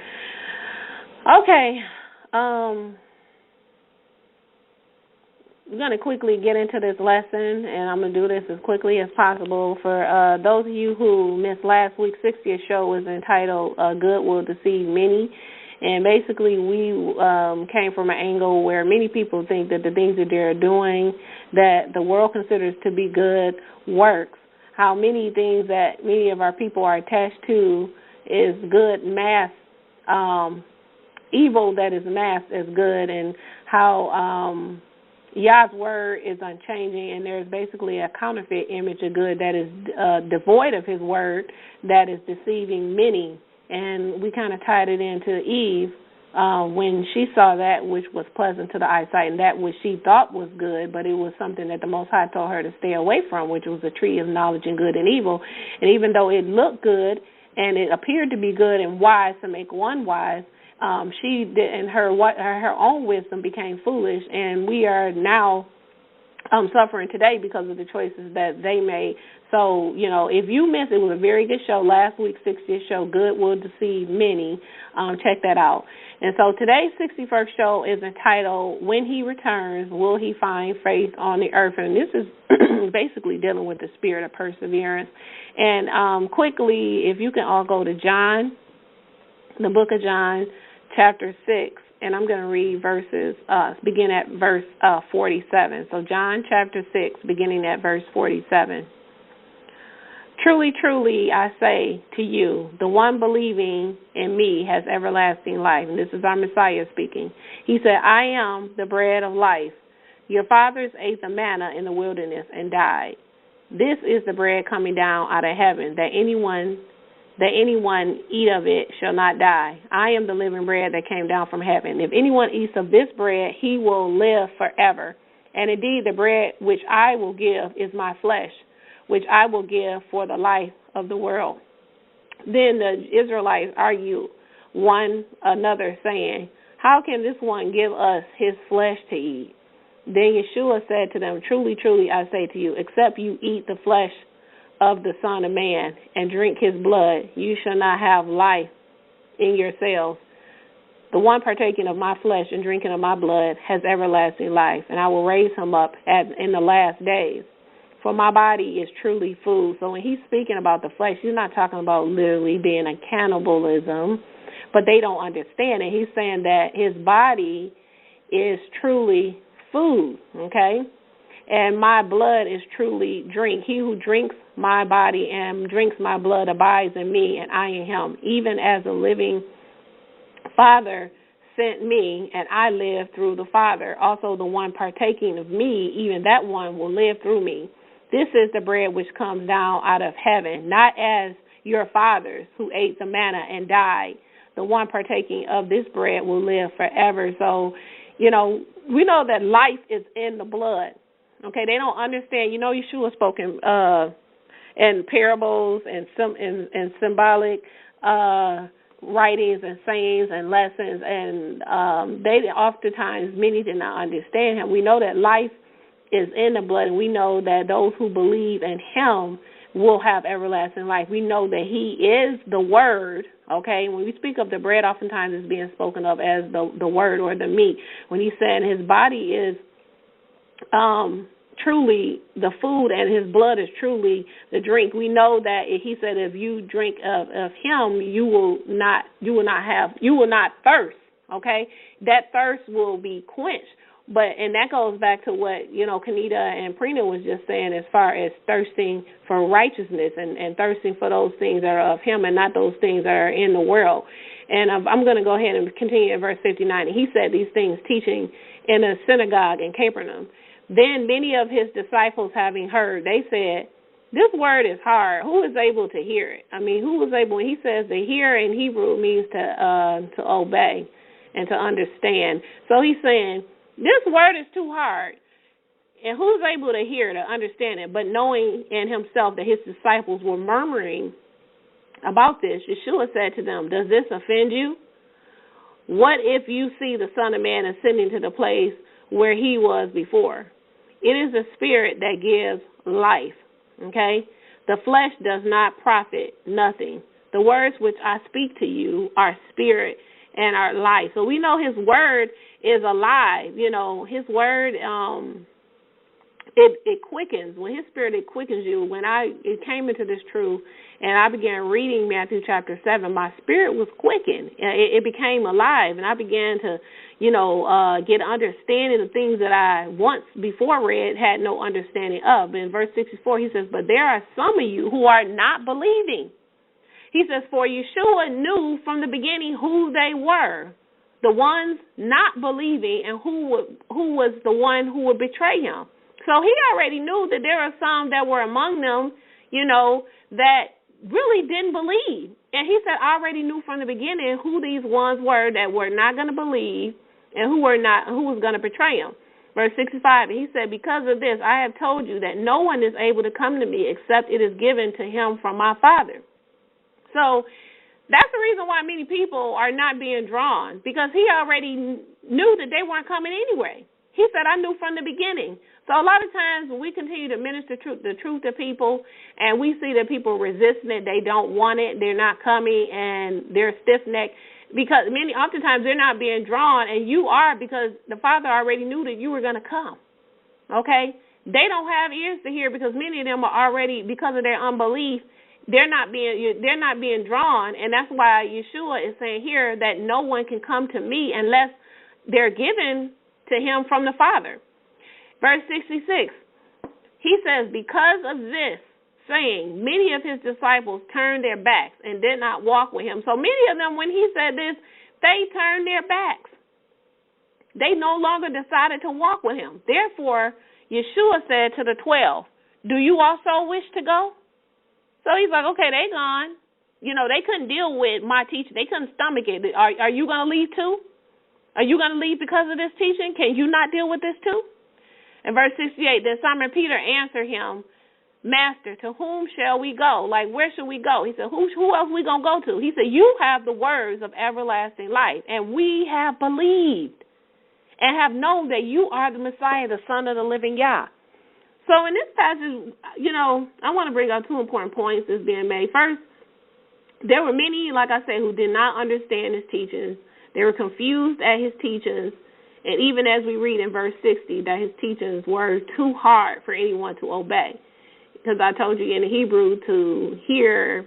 Okay. going to quickly get into this lesson, and I'm going to do this as quickly as possible. For those of you who missed last week's 60th show, was entitled Good Will Deceive Many. And basically we came from an angle where many people think that the things that they're doing that the world considers to be good works. How many things that many of our people are attached to is good masked, evil that is masked as good, and how Yah's word is unchanging, and there's basically a counterfeit image of good that is devoid of his word that is deceiving many. And we kind of tied it into Eve when she saw that which was pleasant to the eyesight and that which she thought was good, but it was something that the Most High told her to stay away from, which was the tree of knowledge and good and evil. And even though it looked good and it appeared to be good and wise to make one wise, she did, and her own wisdom became foolish, and we are now suffering today because of the choices that they made. So, if you missed, it was a very good show. Last week's 60th show, Good Will Deceive Many. Check that out. And so today's 61st show is entitled, When He Returns, Will He Find Faith on the Earth? And this is basically dealing with the spirit of perseverance. And quickly, if you can all go to John, the book of John, chapter 6. And I'm going to read begin at verse 47. So John chapter 6, beginning at verse 47. Truly, truly, I say to you, the one believing in me has everlasting life. And this is our Messiah speaking. He said, I am the bread of life. Your fathers ate the manna in the wilderness and died. This is the bread coming down out of heaven, that anyone eat of it shall not die. I am the living bread that came down from heaven. If anyone eats of this bread, he will live forever. And indeed, the bread which I will give is my flesh, which I will give for the life of the world. Then the Israelites argued one another, saying, How can this one give us his flesh to eat? Then Yahshua said to them, Truly, truly, I say to you, except you eat the flesh of the Son of Man and drink his blood, you shall not have life in yourselves. The one partaking of my flesh and drinking of my blood has everlasting life, and I will raise him up in the last days. For my body is truly food. So when he's speaking about the flesh, he's not talking about literally being a cannibalism, but they don't understand it. He's saying that his body is truly food, okay? And my blood is truly drink. He who drinks my body and drinks my blood abides in me, and I in him. Even as the living Father sent me, and I live through the Father. Also the one partaking of me, even that one will live through me. This is the bread which comes down out of heaven, not as your fathers who ate the manna and died. The one partaking of this bread will live forever. So, we know that life is in the blood. Okay, they don't understand. Yahshua spoke in parables and symbolic writings and sayings and lessons, and they oftentimes, many did not understand him. We know that life is in the blood, and we know that those who believe in him will have everlasting life. We know that he is the word, okay? When we speak of the bread, oftentimes it's being spoken of as the word or the meat. When he's saying his body is truly the food and his blood is truly the drink, we know that he said if you drink of him, you will not thirst, okay? That thirst will be quenched. And that goes back to what, Kinnita and Prina was just saying as far as thirsting for righteousness and thirsting for those things that are of him and not those things that are in the world. And I'm going to go ahead and continue in verse 59. He said these things teaching in a synagogue in Capernaum. Then many of his disciples having heard, they said, this word is hard. Who is able to hear it? Who was able? He says to hear in Hebrew means to obey and to understand. So he's saying, this word is too hard. And who's able to hear, to understand it? But knowing in himself that his disciples were murmuring about this, Yahshua said to them, does this offend you? What if you see the Son of Man ascending to the place where he was before? It is the Spirit that gives life, okay? The flesh does not profit nothing. The words which I speak to you are spirit and are life. So we know his word is alive. His word it quickens. When his spirit, it quickens you. When it came into this truth and I began reading Matthew chapter 7, my spirit was quickened. It became alive, and I began to, get understanding of things that I once before read had no understanding of. In verse 64, he says, but there are some of you who are not believing. He says, for Yahshua knew from the beginning who they were, the ones not believing, and who was the one who would betray him. So he already knew that there are some that were among them, that really didn't believe. And he said, I already knew from the beginning who these ones were that were not going to believe and who was going to betray him. Verse 65, he said, because of this, I have told you that no one is able to come to me except it is given to him from my Father. So that's the reason why many people are not being drawn, because he already knew that they weren't coming anyway. He said, I knew from the beginning. So a lot of times when we continue to minister the truth to people and we see that people are resisting it, they don't want it, they're not coming, and they're stiff-necked, because oftentimes they're not being drawn, and you are, because the Father already knew that you were going to come, okay? They don't have ears to hear because many of them are already, because of their unbelief, they're not being drawn, and that's why Yahshua is saying here that no one can come to me unless they're given to him from the Father. Verse 66, he says, because of this saying, many of his disciples turned their backs and did not walk with him. So many of them, when he said this, they turned their backs. They no longer decided to walk with him. Therefore, Yahshua said to the 12, do you also wish to go? So he's like, okay, they gone. They couldn't deal with my teaching. They couldn't stomach it. Are you going to leave too? Are you going to leave because of this teaching? Can you not deal with this too? In verse 68, then Simon Peter answered him, Master, to whom shall we go? Like, where should we go? He said, who else we going to go to? He said, you have the words of everlasting life, and we have believed and have known that you are the Messiah, the Son of the living Yah. So in this passage, I want to bring out two important points that's being made. First, there were many, like I said, who did not understand his teachings. They were confused at his teachings. And even as we read in verse 60, that his teachings were too hard for anyone to obey. Because I told you in the Hebrew, to hear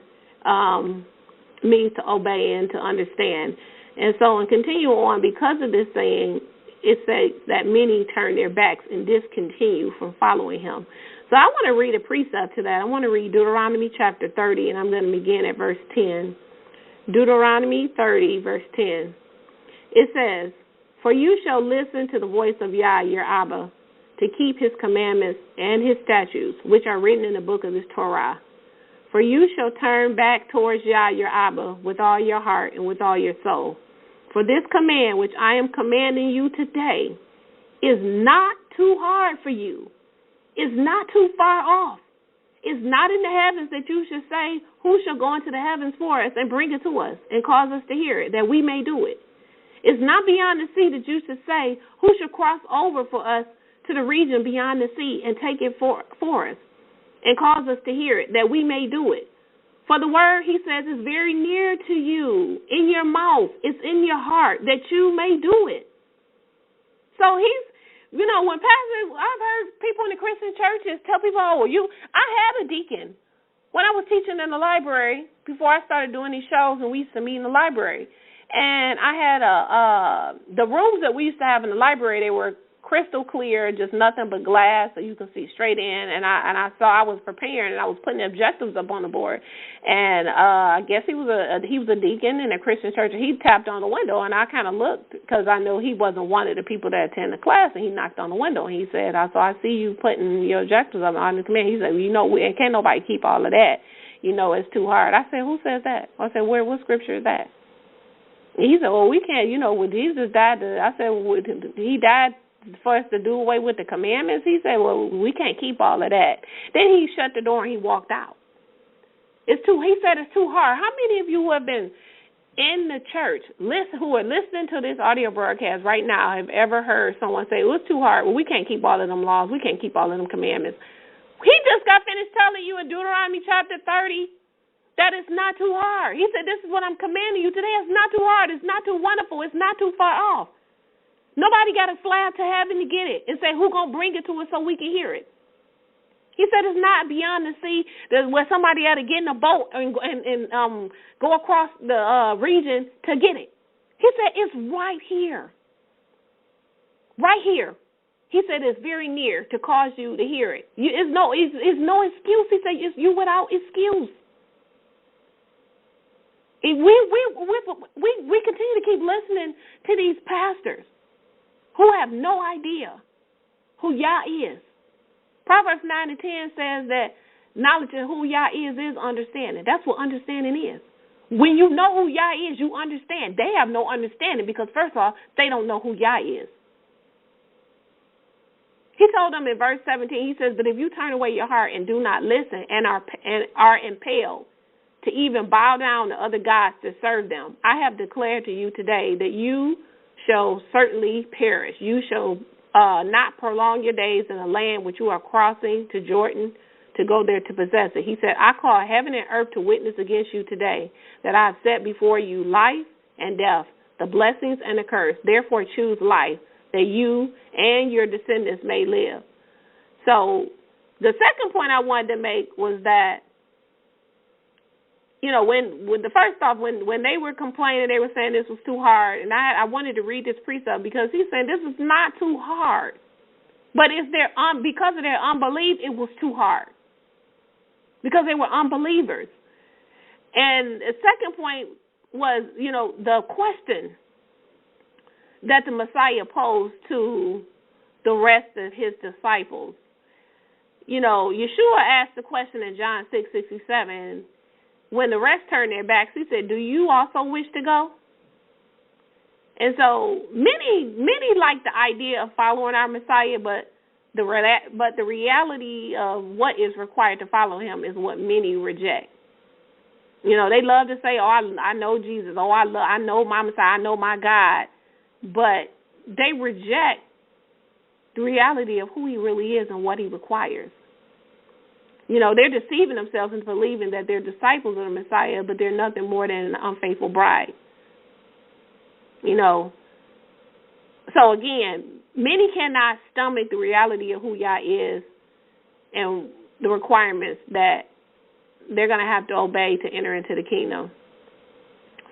means to obey and to understand. And so, and continue on, because of this saying, it says that many turn their backs and discontinue from following him. So I want to read a precept to that. I want to read Deuteronomy chapter 30, and I'm going to begin at verse 10. Deuteronomy 30, verse 10. It says, for you shall listen to the voice of Yah, your Abba, to keep his commandments and his statutes, which are written in the book of this Torah. For you shall turn back towards Yah, your Abba, with all your heart and with all your soul. For this command which I am commanding you today is not too hard for you, is not too far off. It's not in the heavens that you should say, who shall go into the heavens for us and bring it to us and cause us to hear it, that we may do it. It's not beyond the sea that you should say, who shall cross over for us to the region beyond the sea and take it for us and cause us to hear it, that we may do it. For the word, he says, is very near to you, in your mouth, it's in your heart, that you may do it. So he's, when pastors, I've heard people in the Christian churches tell people, I had a deacon. When I was teaching in the library, before I started doing these shows, and we used to meet in the library, and I had the rooms that we used to have in the library, they were crystal clear, just nothing but glass, so you can see straight in. And I saw I was preparing, and I was putting the objectives up on the board. And I guess he was a deacon in a Christian church, and he tapped on the window, and I kind of looked because I knew he wasn't one of the people that attend the class. And he knocked on the window, and he said, I see you putting your objectives up on the command. He said, can't nobody keep all of that. It's too hard. I said, who says that? I said, what scripture is that? And he said, we can't, when Jesus died, I said, he died for us to do away with the commandments. He said, we can't keep all of that. Then he shut the door and he walked out. He said it's too hard. How many of you who have been in the church, who are listening to this audio broadcast right now, have ever heard someone say, it's too hard, we can't keep all of them laws, we can't keep all of them commandments? He just got finished telling you in Deuteronomy chapter 30 that it's not too hard. He said, this is what I'm commanding you today. It's not too hard. It's not too wonderful. It's not too far off. Nobody got to fly up to heaven to get it and say, who's going to bring it to us so we can hear it? He said it's not beyond the sea where somebody had to get in a boat and go across the region to get it. He said it's right here. Right here. He said it's very near to cause you to hear it. It's no excuse. He said it's you without excuse. We continue to keep listening to these pastors who have no idea who Yah is. Proverbs 9 and 10 says that knowledge of who Yah is understanding. That's what understanding is. When you know who Yah is, you understand. They have no understanding because, first of all, they don't know who Yah is. He told them in verse 17, he says, but if you turn away your heart and do not listen and are impelled to even bow down to other gods to serve them, I have declared to you today that you shall certainly perish. You shall not prolong your days in a land which you are crossing to Jordan to go there to possess it. He said, I call heaven and earth to witness against you today that I have set before you life and death, the blessings and the curse. Therefore choose life, that you and your descendants may live. So the second point I wanted to make was that, you know, when they were complaining, they were saying this was too hard, and I wanted to read this precept because he's saying this is not too hard, but because of their unbelief, it was too hard because they were unbelievers. And the second point was, you know, the question that the Messiah posed to the rest of his disciples. You know, Yahshua asked the question in John 6:67. When the rest turned their backs, he said, do you also wish to go? And so many like the idea of following our Messiah, but the reality of what is required to follow him is what many reject. You know, they love to say, oh, I know Jesus. Oh, I know my Messiah. I know my God. But they reject the reality of who he really is and what he requires. You know, they're deceiving themselves into believing that they're disciples of the Messiah, but they're nothing more than an unfaithful bride. You know, so again, many cannot stomach the reality of who Yah is and the requirements that they're going to have to obey to enter into the kingdom.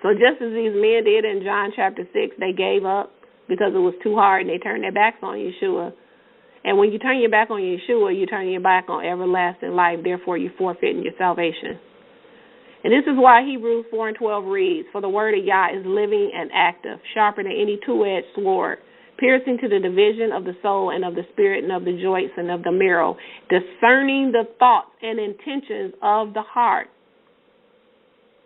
So just as these men did in John chapter 6, they gave up because it was too hard and they turned their backs on Yahshua. And when you turn your back on Yahshua, you turn your back on everlasting life. Therefore, you're forfeiting your salvation. And this is why Hebrews 4 and 12 reads, for the word of Yah is living and active, sharper than any two-edged sword, piercing to the division of the soul and of the spirit and of the joints and of the marrow, discerning the thoughts and intentions of the heart.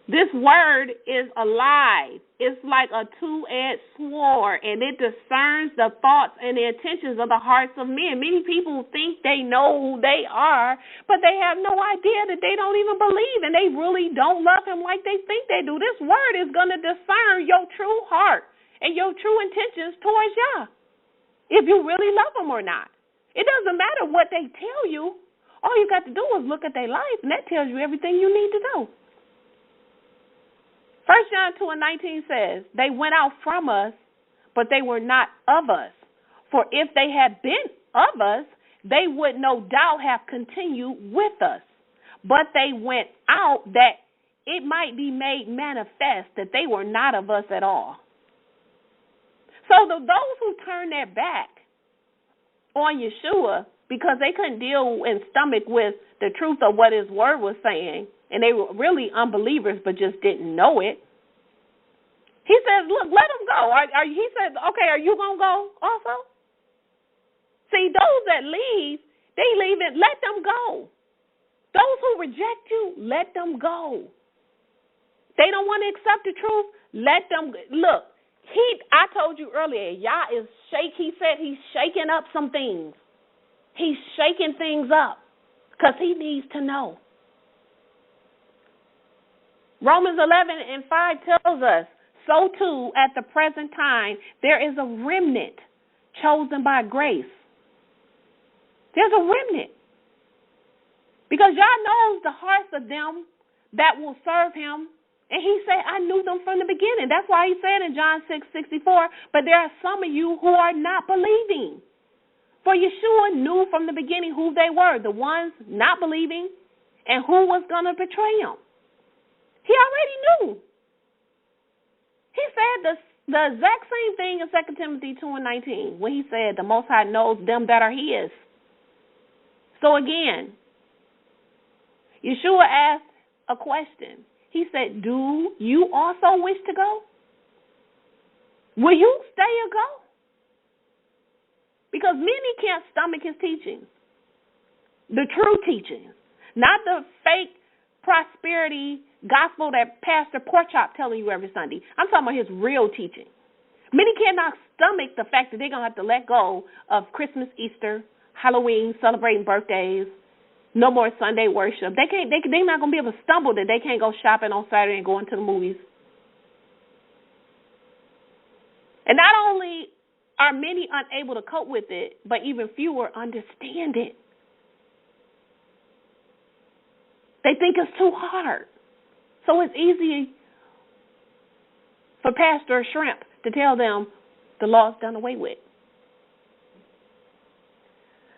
This word is alive. It's like a two-edged sword, and it discerns the thoughts and the intentions of the hearts of men. Many people think they know who they are, but they have no idea that they don't even believe, and they really don't love him like they think they do. This word is going to discern your true heart and your true intentions towards Yah, if you really love him or not. It doesn't matter what they tell you. All you got to do is look at their life, and that tells you everything you need to know. 1 John 2 and 19 says, they went out from us, but they were not of us. For if they had been of us, they would no doubt have continued with us. But they went out that it might be made manifest that they were not of us at all. So those who turned their back on Yahshua because they couldn't deal and stomach with the truth of what his word was saying, and they were really unbelievers but just didn't know it. He says, look, let them go. He said, okay, are you going to go also? See, those that leave, they leave it. Let them go. Those who reject you, let them go. They don't want to accept the truth, let them look. I told you earlier, Yah is he said he's shaking up some things. He's shaking things up because he needs to know. Romans 11 and 5 tells us, so too at the present time there is a remnant chosen by grace. There's a remnant. Because Yah knows the hearts of them that will serve him. And he said, I knew them from the beginning. That's why he said in John 6:64, but there are some of you who are not believing. For Yahshua knew from the beginning who they were, the ones not believing and who was going to betray him. He already knew. He said the exact same thing in 2 Timothy 2:19 when he said the Most High knows them that are his. So again, Yahshua asked a question. He said, do you also wish to go? Will you stay or go? Because many can't stomach his teachings, the true teachings, not the fake prosperity gospel that Pastor Porkchop telling you every Sunday. I'm talking about his real teaching. Many cannot stomach the fact that they're going to have to let go of Christmas, Easter, Halloween, celebrating birthdays, no more Sunday worship. They're not going to be able to stumble that they can't go shopping on Saturday and go into the movies. And not only are many unable to cope with it, but even fewer understand it. They think it's too hard. So it's easy for Pastor Shrimp to tell them the law's done away with.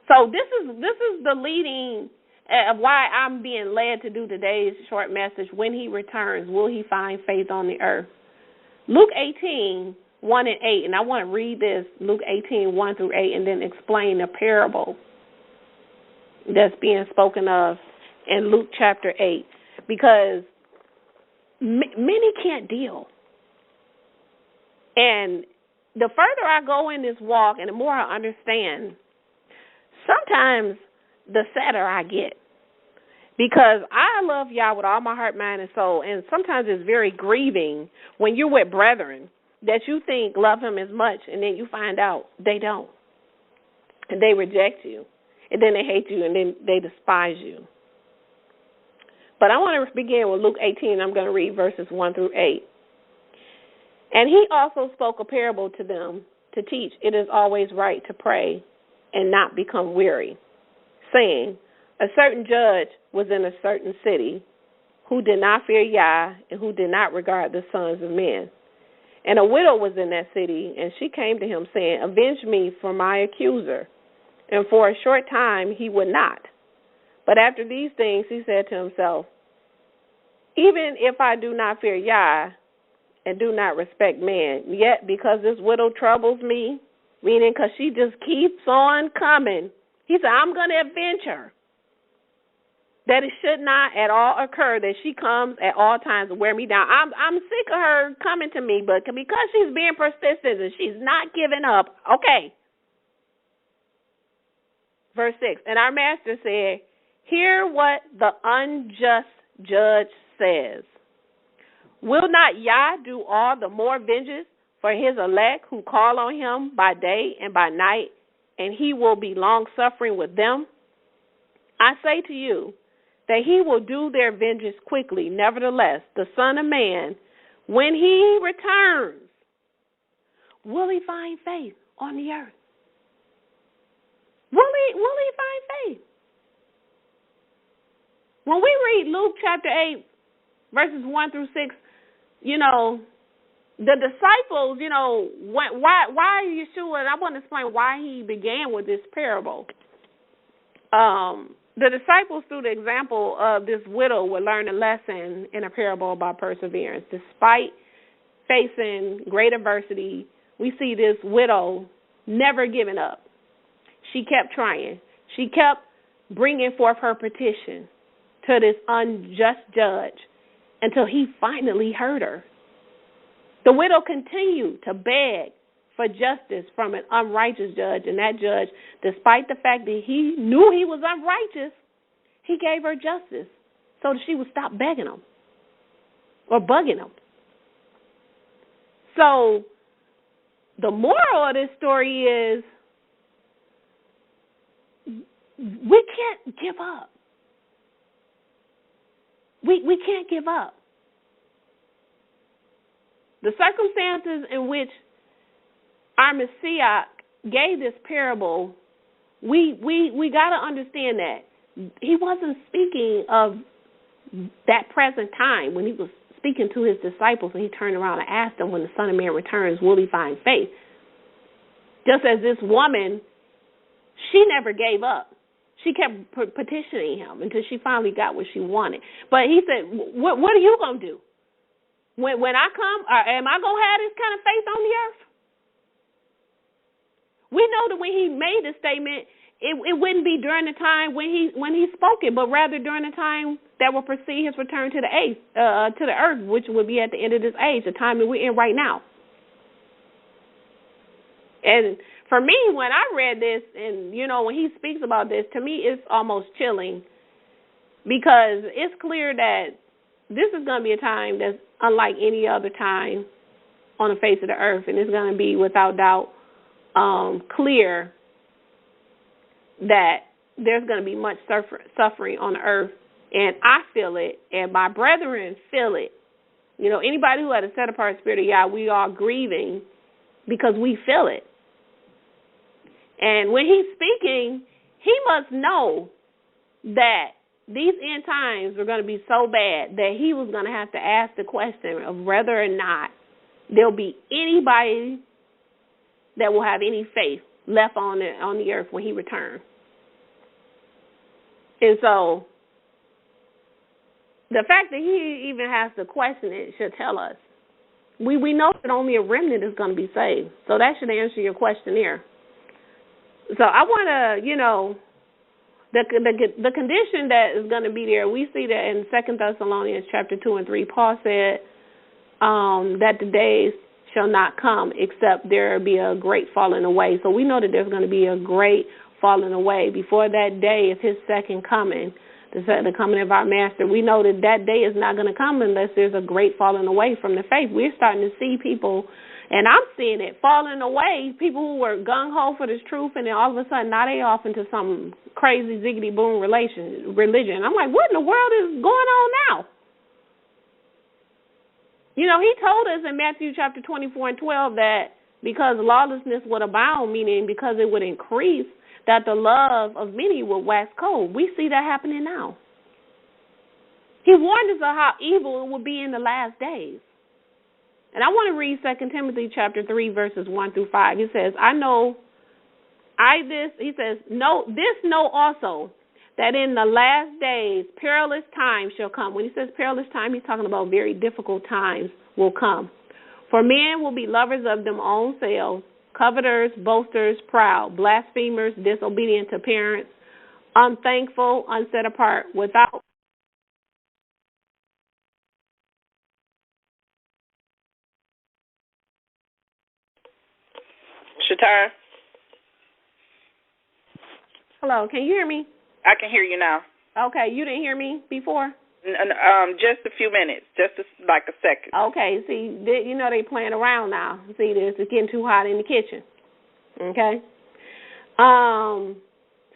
So this is the leading of why I'm being led to do today's short message. When he returns, will he find faith on the earth? Luke 18, 1 and 8, and I want to read this, Luke 18, 1 through 8, and then explain the parable that's being spoken of in Luke chapter 8, because many can't deal. And the further I go in this walk and the more I understand, sometimes the sadder I get, because I love Yah with all my heart, mind, and soul, and sometimes it's very grieving when you're with brethren that you think love him as much, and then you find out they don't, and they reject you, and then they hate you, and then they despise you. But I want to begin with Luke 18. I'm going to read verses 1 through 8. And he also spoke a parable to them to teach it is always right to pray and not become weary, saying, a certain judge was in a certain city who did not fear Yah and who did not regard the sons of men. And a widow was in that city, and she came to him, saying, avenge me from my accuser. And for a short time he would not. But after these things he said to himself, even if I do not fear Yah and do not respect man, yet because this widow troubles me, meaning because she just keeps on coming, he said, I'm going to avenge her. That it should not at all occur that she comes at all times to wear me down. I'm sick of her coming to me, but because she's being persistent and she's not giving up, okay. Verse 6, and our master said, hear what the unjust judge says. Will not Yah do all the more vengeance for his elect who call on him by day and by night, and he will be long-suffering with them? I say to you that he will do their vengeance quickly. Nevertheless, the Son of Man, when he returns, will he find faith on the earth? Will he find faith? When we read Luke chapter 8, verses 1 through 6, the disciples, why Yahshua, and I want to explain why he began with this parable. The disciples, through the example of this widow, would learn a lesson in a parable about perseverance. Despite facing great adversity, we see this widow never giving up. She kept trying. She kept bringing forth her petition to this unjust judge until he finally heard her. The widow continued to beg for justice from an unrighteous judge, and that judge, despite the fact that he knew he was unrighteous, he gave her justice so that she would stop begging him or bugging him. So the moral of this story is we can't give up. We can't give up. The circumstances in which our Messiah gave this parable, we got to understand that he wasn't speaking of that present time when he was speaking to his disciples, and he turned around and asked them, when the Son of Man returns, will he find faith? Just as this woman she never gave up. She kept petitioning him until she finally got what she wanted. But he said, what are you going to do? When I come, am I going to have this kind of faith on the earth? We know that when he made the statement, it wouldn't be during the time when he spoke it, but rather during the time that will precede his return to the earth, which would be at the end of this age, the time that we're in right now. And for me, when I read this, and, when he speaks about this, to me it's almost chilling, because it's clear that this is going to be a time that's unlike any other time on the face of the earth, and it's going to be, without doubt, clear that there's going to be much suffering on the earth, and I feel it, and my brethren feel it. Anybody who had a set-apart spirit of Yah, we are grieving because we feel it. And when he's speaking, he must know that these end times are going to be so bad that he was going to have to ask the question of whether or not there'll be anybody that will have any faith left on the earth when he returns. And so the fact that he even has to question it should tell us. We know that only a remnant is going to be saved. So that should answer your question there. So I want to, the condition that is going to be there, we see that in 2 Thessalonians chapter 2 and 3, Paul said that the days shall not come except there be a great falling away. So we know that there's going to be a great falling away. Before that day is his second coming, the coming of our Master. We know that day is not going to come unless there's a great falling away from the faith. We're starting to see people, and I'm seeing it, falling away, people who were gung-ho for this truth, and then all of a sudden now they off into some crazy ziggity-boom religion. I'm like, what in the world is going on now? He told us in Matthew chapter 24 and 12 that because lawlessness would abound, meaning because it would increase, that the love of many would wax cold. We see that happening now. He warned us of how evil it would be in the last days. And I want to read 2 Timothy chapter 3, verses 1 through 5. He says, know also that in the last days perilous times shall come. When he says perilous time, he's talking about very difficult times will come. For men will be lovers of them own selves, coveters, boasters, proud, blasphemers, disobedient to parents, unthankful, unset apart, without Shatar? Hello, can you hear me? I can hear you now. Okay, you didn't hear me before? Just a few minutes, like a second. Okay, see, they playing around now. See this, it's getting too hot in the kitchen. Okay?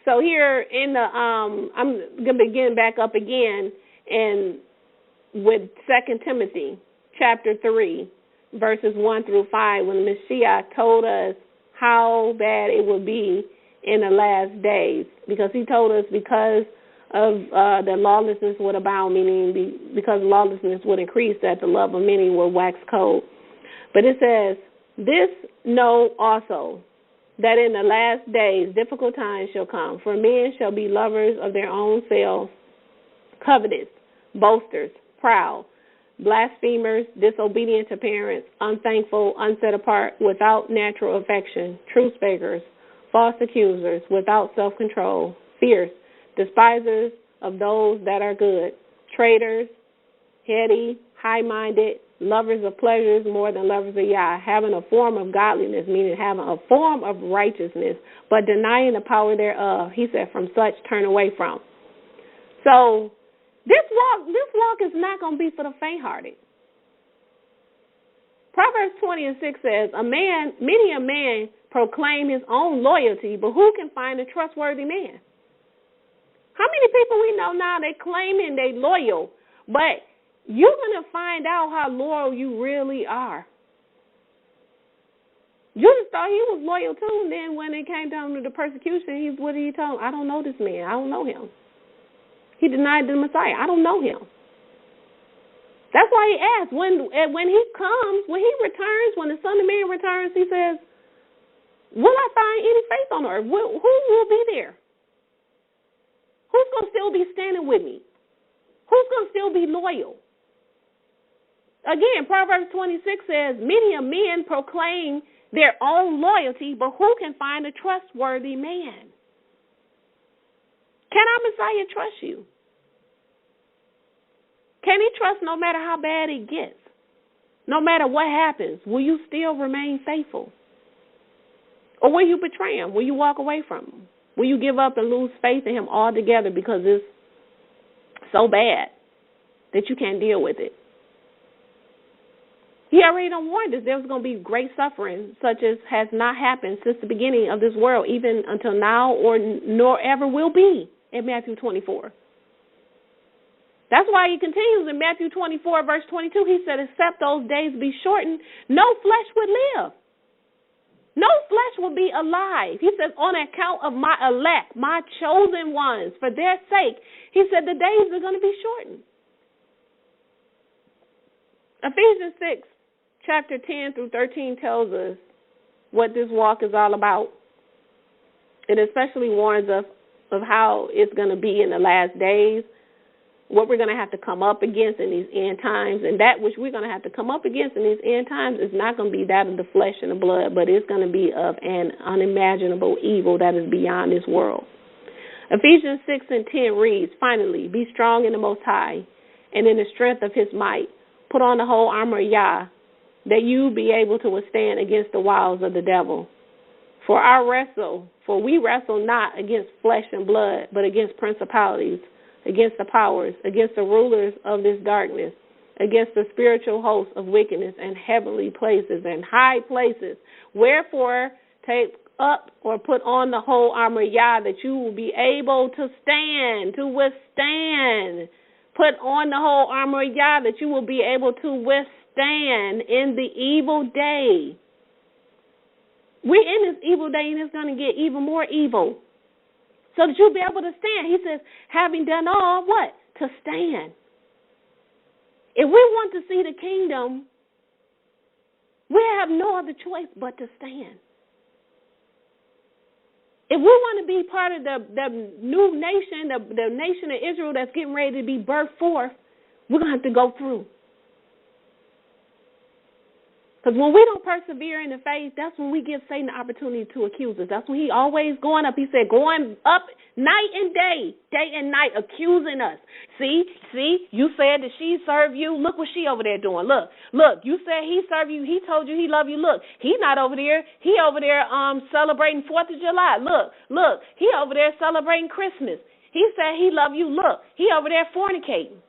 So here in the, I'm going to begin back up again and with 2 Timothy chapter 3, verses 1 through 5, when the Messiah told us how bad it would be in the last days, because he told us because of that lawlessness would abound, meaning because lawlessness would increase, that the love of many will wax cold. But it says, this know also, that in the last days difficult times shall come, for men shall be lovers of their own selves, covetous, boasters, proud, blasphemers, disobedient to parents, unthankful, unset apart, without natural affection, truth speakers, false accusers, without self-control, fierce, despisers of those that are good, traitors, heady, high-minded, lovers of pleasures more than lovers of Yah, having a form of godliness, meaning having a form of righteousness, but denying the power thereof. He said, from such turn away from. So this walk is not going to be for the faint-hearted. Proverbs 20 and 6 says, many a man proclaim his own loyalty, but who can find a trustworthy man? How many people we know now, they claiming they loyal, but you're going to find out how loyal you really are. Judas thought he was loyal too, and then when it came down to the persecution, what did he tell him? I don't know this man. I don't know him. He denied the Messiah. I don't know him. That's why he asked, when he comes, when he returns, when the Son of Man returns, he says, Will I find any faith on earth? Who will be there? Who's going to still be standing with me? Who's going to still be loyal? Again, Proverbs 26 says, many a men proclaim their own loyalty, but who can find a trustworthy man? Can our Messiah trust you? Can he trust no matter how bad it gets? No matter what happens, will you still remain faithful? Or will you betray him? Will you walk away from him? Will you give up and lose faith in him altogether because it's so bad that you can't deal with it? He already done warned us there's going to be great suffering, such as has not happened since the beginning of this world, even until now, or nor ever will be, in Matthew 24. That's why he continues in Matthew 24, verse 22. He said, except those days be shortened, no flesh would live. No flesh will be alive. He says, on account of my elect, my chosen ones, for their sake, he said the days are going to be shortened. Ephesians 6, chapter 10 through 13 tells us what this walk is all about. It especially warns us of how it's going to be in the last days, what we're going to have to come up against in these end times, and that which we're going to have to come up against in these end times is not going to be that of the flesh and the blood, but it's going to be of an unimaginable evil that is beyond this world. Ephesians 6 and 10 reads, finally, be strong in the Most High, and in the strength of his might, put on the whole armor of Yah, that you be able to withstand against the wiles of the devil. For we wrestle not against flesh and blood, but against principalities, against the powers, against the rulers of this darkness, against the spiritual hosts of wickedness in heavenly places and high places. Wherefore, take up or put on the whole armor of Yah, that you will be able to stand, to withstand. Put on the whole armor of Yah, that you will be able to withstand in the evil day. We're in this evil day, and it's going to get even more evil, so that you'll be able to stand. He says, having done all, what? To stand. If we want to see the kingdom, we have no other choice but to stand. If we want to be part of the new nation, the nation of Israel that's getting ready to be birthed forth, we're going to have to go through. Because when we don't persevere in the faith, that's when we give Satan the opportunity to accuse us. That's when he always going up. He said, going up night and day and night, accusing us. See, you said that she served you. Look what she over there doing. Look, you said he served you. He told you he loved you. Look, he's not over there. He over there celebrating 4th of July. Look, he over there celebrating Christmas. He said he loved you. Look, he over there fornicating.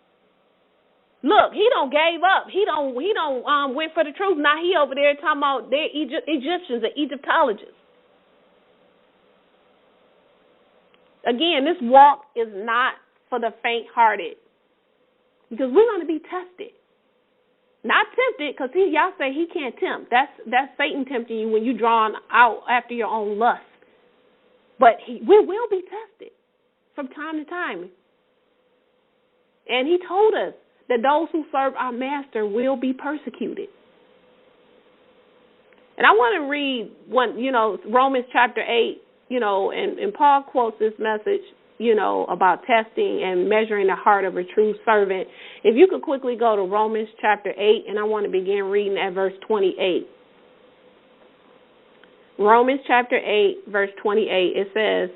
Look, he don't gave up. He don't went for the truth. Now he over there talking about they're Egyptians and Egyptologists. Again, this walk is not for the faint-hearted, because we're going to be tested. Not tempted, because y'all say he can't tempt. That's Satan tempting you when you're drawn out after your own lust. But we will be tested from time to time. And he told us that those who serve our master will be persecuted. And I want to read Romans chapter 8, and Paul quotes this message, about testing and measuring the heart of a true servant. If you could quickly go to Romans chapter 8, and I want to begin reading at verse 28. Romans chapter 8, verse 28, it says,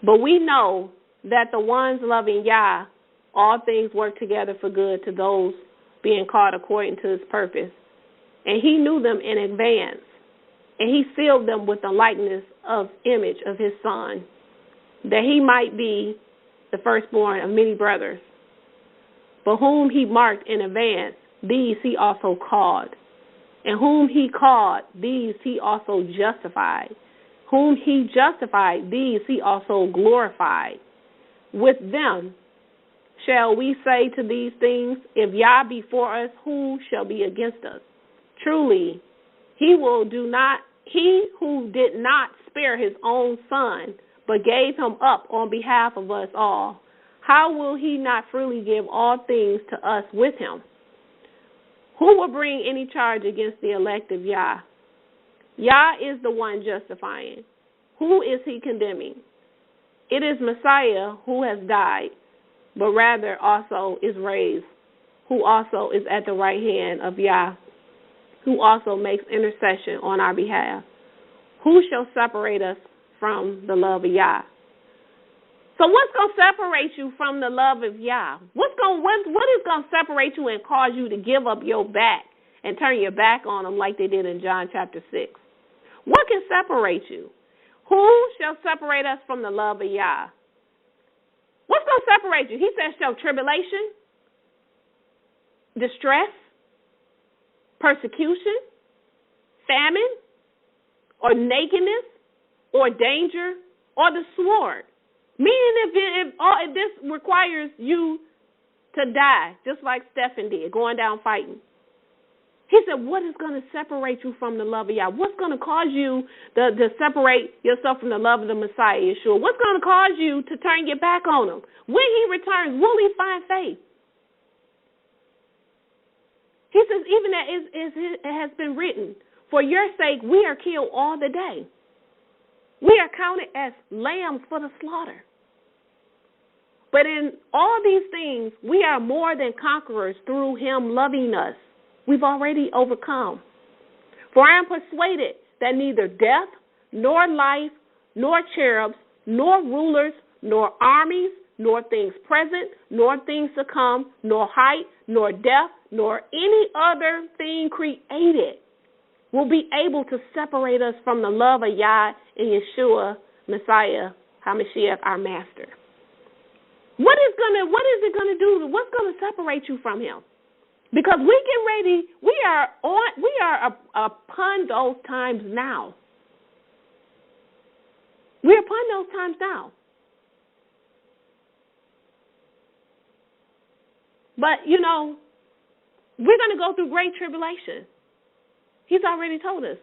but we know that the ones loving Yah, all things work together for good to those being called according to his purpose. And he knew them in advance, and he sealed them with the likeness of image of his Son, that he might be the firstborn of many brothers. But whom he marked in advance, these he also called. And whom he called, these he also justified. Whom he justified, these he also glorified. With them shall we say to these things, if Yah be for us, who shall be against us? Truly, he who did not spare his own Son, but gave him up on behalf of us all, how will he not freely give all things to us with him? Who will bring any charge against the elect of Yah? Yah is the one justifying. Who is he condemning? It is Messiah who has died, but rather also is raised, who also is at the right hand of Yah, who also makes intercession on our behalf. Who shall separate us from the love of Yah? So what's going to separate you from the love of Yah? What is going to separate you and cause you to give up your back and turn your back on them like they did in John chapter 6? What can separate you? Who shall separate us from the love of Yah? What's going to separate you? He says, shall tribulation, distress, persecution, famine, or nakedness, or danger, or the sword. Meaning if this requires you to die, just like Stephen did, going down fighting. He said, what is going to separate you from the love of Yah? What's going to cause you to separate yourself from the love of the Messiah, Yahshua? What's going to cause you to turn your back on him? When he returns, will he find faith? He says, even that it has been written, for your sake we are killed all the day. We are counted as lambs for the slaughter. But in all these things, we are more than conquerors through him loving us. We've already overcome. For I am persuaded that neither death, nor life, nor cherubs, nor rulers, nor armies, nor things present, nor things to come, nor height, nor depth, nor any other thing created will be able to separate us from the love of Yah and Yahshua, Messiah, HaMashiach, our Master. What is it going to do? What's going to separate you from him? Because we get ready, we are upon those times now. We're upon those times now. But, we're going to go through great tribulation. He's already told us.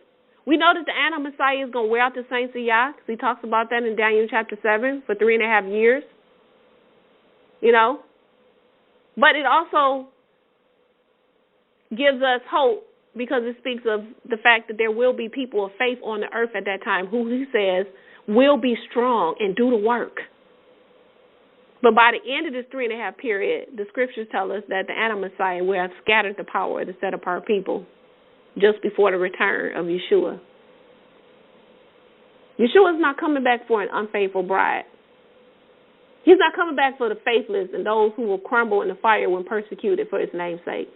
We know that the Anti-Messiah is going to wear out the saints of Yah, because he talks about that in Daniel chapter 7 for 3.5 years. But it also gives us hope because it speaks of the fact that there will be people of faith on the earth at that time who he says will be strong and do the work. But by the end of this 3.5 period, the scriptures tell us that the Anti-Messiah will have scattered the power of the set-apart people just before the return of Yahshua. Yahshua is not coming back for an unfaithful bride. He's not coming back for the faithless and those who will crumble in the fire when persecuted for his name's sake.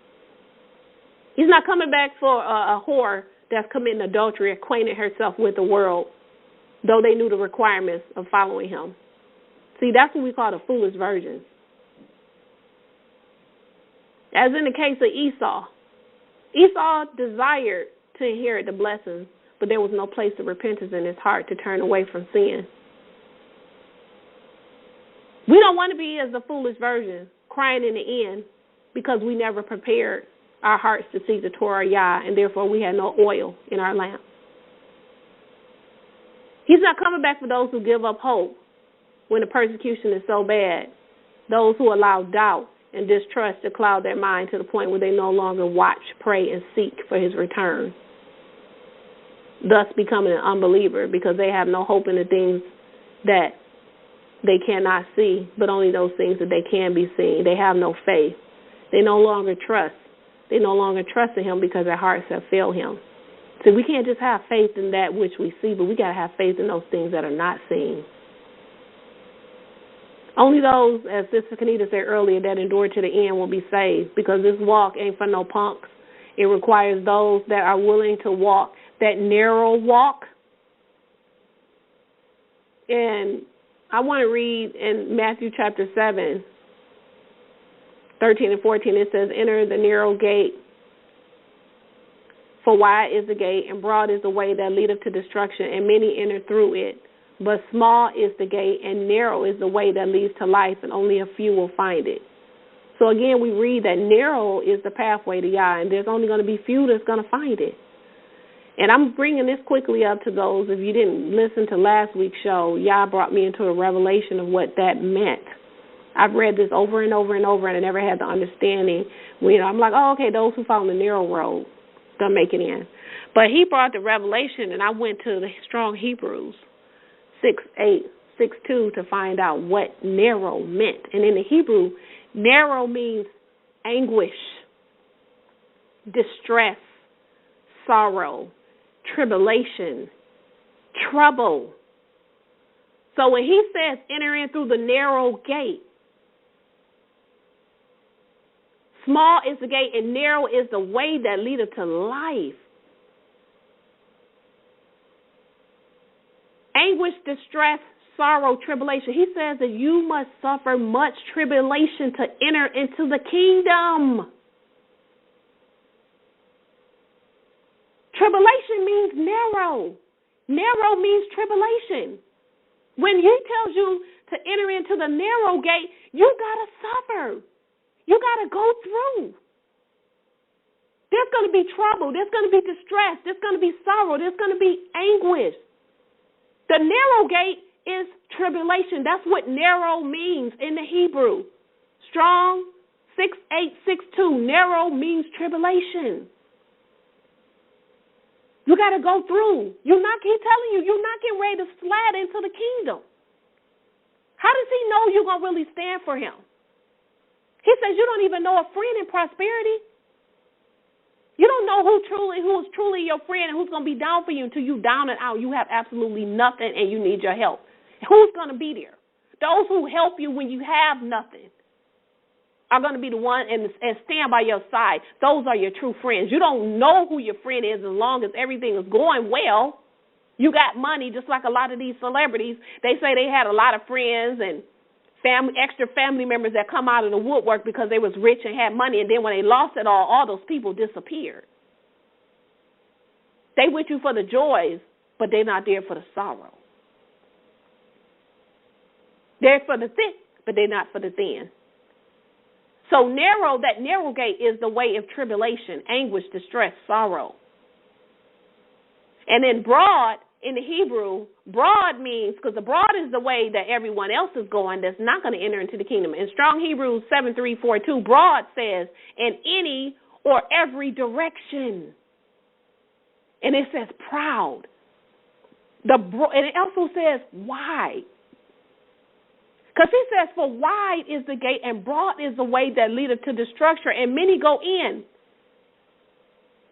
He's not coming back for a whore that's committing adultery, acquainted herself with the world, though they knew the requirements of following him. See, that's what we call the foolish virgins. As in the case of Esau. Esau desired to inherit the blessings, but there was no place of repentance in his heart to turn away from sin. We don't want to be as the foolish virgin, crying in the end because we never prepared our hearts to seek the Torah Yah, and therefore we had no oil in our lamp. He's not coming back for those who give up hope when the persecution is so bad, those who allow doubt and distrust to cloud their mind to the point where they no longer watch, pray, and seek for his return, thus becoming an unbeliever because they have no hope in the things that they cannot see, but only those things that they can be seen. They have no faith. They no longer trust. They no longer trust in him because their hearts have failed him. So we can't just have faith in that which we see, but we got to have faith in those things that are not seen. Only those, as Sister Kinnita said earlier, that endure to the end will be saved, because this walk ain't for no punks. It requires those that are willing to walk that narrow walk. And I want to read in Matthew chapter 7, 13 and 14, it says, enter the narrow gate, for wide is the gate, and broad is the way that leadeth to destruction, and many enter through it. But small is the gate, and narrow is the way that leads to life, and only a few will find it. So again, we read that narrow is the pathway to Yah, and there's only going to be few that's going to find it. And I'm bringing this quickly up to those, if you didn't listen to last week's show, Yah brought me into a revelation of what that meant. I've read this over and over and over, and I never had the understanding. I'm like, oh, okay, those who follow the narrow road, they'll make it in. But he brought the revelation, and I went to the strong Hebrews 6:8, 6:2 to find out what narrow meant. And in the Hebrew, narrow means anguish, distress, sorrow, tribulation, trouble. So when he says enter in through the narrow gate, small is the gate and narrow is the way that leadeth to life. Anguish, distress, sorrow, tribulation. He says that you must suffer much tribulation to enter into the kingdom. Tribulation means narrow. Narrow means tribulation. When he tells you to enter into the narrow gate, you got to suffer. You got to go through. There's going to be trouble. There's going to be distress. There's going to be sorrow. There's going to be anguish. The narrow gate is tribulation. That's what narrow means in the Hebrew. Strong 6:8, 6:2. Narrow means tribulation. You got to go through. He's telling you, you're not getting ready to slide into the kingdom. How does he know you're going to really stand for him? He says you don't even know a friend in prosperity. You don't know who is truly your friend and who's going to be down for you until you down and out. You have absolutely nothing and you need your help. Who's going to be there? Those who help you when you have nothing are going to be the one and stand by your side. Those are your true friends. You don't know who your friend is as long as everything is going well. You got money, just like a lot of these celebrities. They say they had a lot of friends and extra family members that come out of the woodwork because they was rich and had money, and then when they lost it all those people disappeared. They with you for the joys, but they're not there for the sorrow. They're for the thick, but they're not for the thin. So that narrow gate is the way of tribulation, anguish, distress, sorrow. And then broad, in the Hebrew, broad means, because the broad is the way that everyone else is going that's not going to enter into the kingdom. In strong Hebrews 7:3-4-2, broad says in any or every direction. And it says proud. And it also says wide. Because he says, for wide is the gate and broad is the way that leadeth to destruction, and many go in.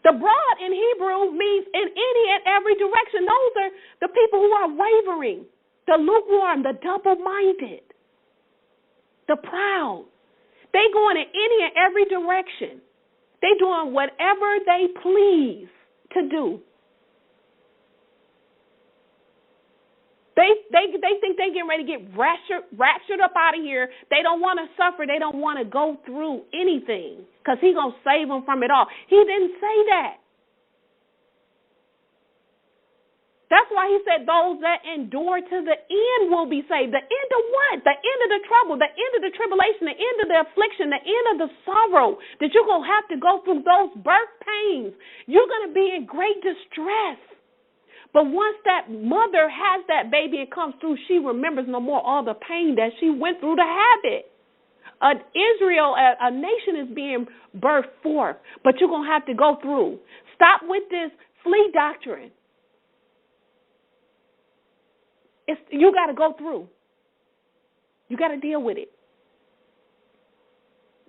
The broad in Hebrew means in any and every direction. Those are the people who are wavering, the lukewarm, the double-minded, the proud. They going in any and every direction. They doing whatever they please to do. They think they getting ready to get raptured up out of here. They don't want to suffer. They don't want to go through anything because he's going to save them from it all. He didn't say that. That's why he said those that endure to the end will be saved. The end of what? The end of the trouble, the end of the tribulation, the end of the affliction, the end of the sorrow that you're going to have to go through those birth pains. You're going to be in great distress. But once that mother has that baby and comes through, she remembers no more all the pain that she went through to have it. Israel, a nation is being birthed forth, but you're going to have to go through. Stop with this flea doctrine. You got to go through. You got to deal with it.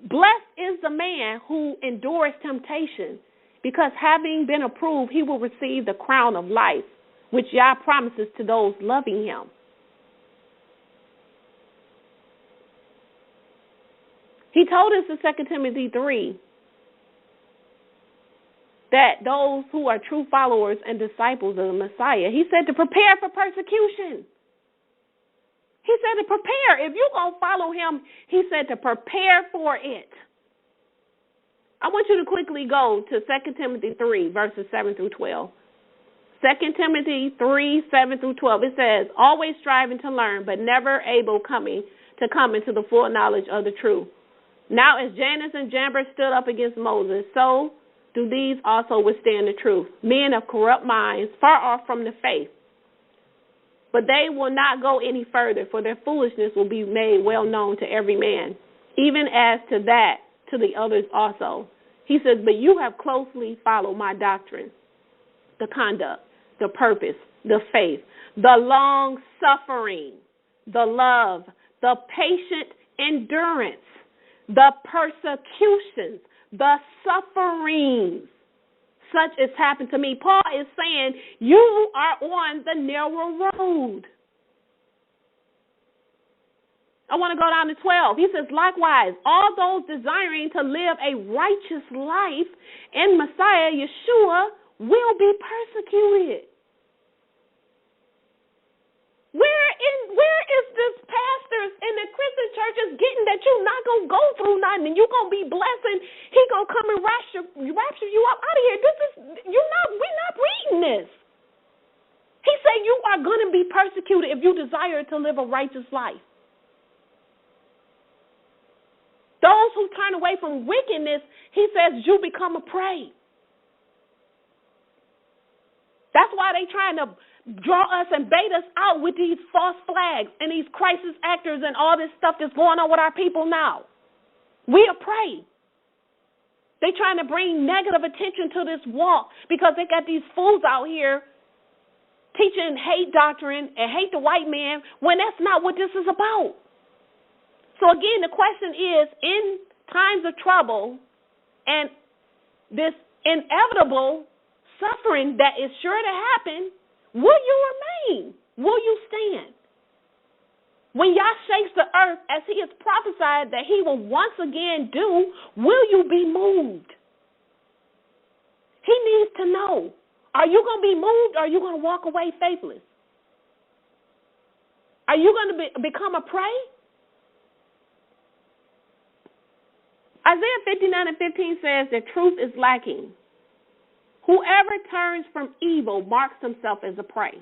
Blessed is the man who endures temptation, because having been approved, he will receive the crown of life, which Yah promises to those loving him. He told us in 2 Timothy 3 that those who are true followers and disciples of the Messiah, he said to prepare for persecution. He said to prepare. If you're going to follow him, he said to prepare for it. I want you to quickly go to 2 Timothy 3, verses 7-12. 2 Timothy 3, 7-12. It says, always striving to learn, but never able to come into the full knowledge of the truth. Now, as Jannes and Jambres stood up against Moses, so do these also withstand the truth. Men of corrupt minds, far off from the faith. But they will not go any further, for their foolishness will be made well known to every man, even as to that to the others also. He says, but you have closely followed my doctrine, the conduct, the purpose, the faith, the long suffering, the love, the patient endurance, the persecutions, the sufferings, such as happened to me. Paul is saying you are on the narrow road. I want to go down to 12. He says, likewise, all those desiring to live a righteous life in Messiah Yahshua will be persecuted. Where is this pastors in the Christian churches getting that you're not going to go through nothing and you're going to be blessed and he going to come and rapture you up out of here? We're not reading this. He said you are going to be persecuted if you desire to live a righteous life. Those who turn away from wickedness, he says, you become a prey. That's why they trying to draw us and bait us out with these false flags and these crisis actors and all this stuff that's going on with our people now. We are prey. They trying to bring negative attention to this walk because they got these fools out here teaching hate doctrine and hate the white man when that's not what this is about. So again, the question is, in times of trouble and this inevitable suffering that is sure to happen, will you remain? Will you stand? When Yah shakes the earth, as he has prophesied that he will once again do, will you be moved? He needs to know, are you going to be moved or are you going to walk away faithless? Are you going to become a prey? Isaiah 59 and 15 says that truth is lacking. Whoever turns from evil marks himself as a prey.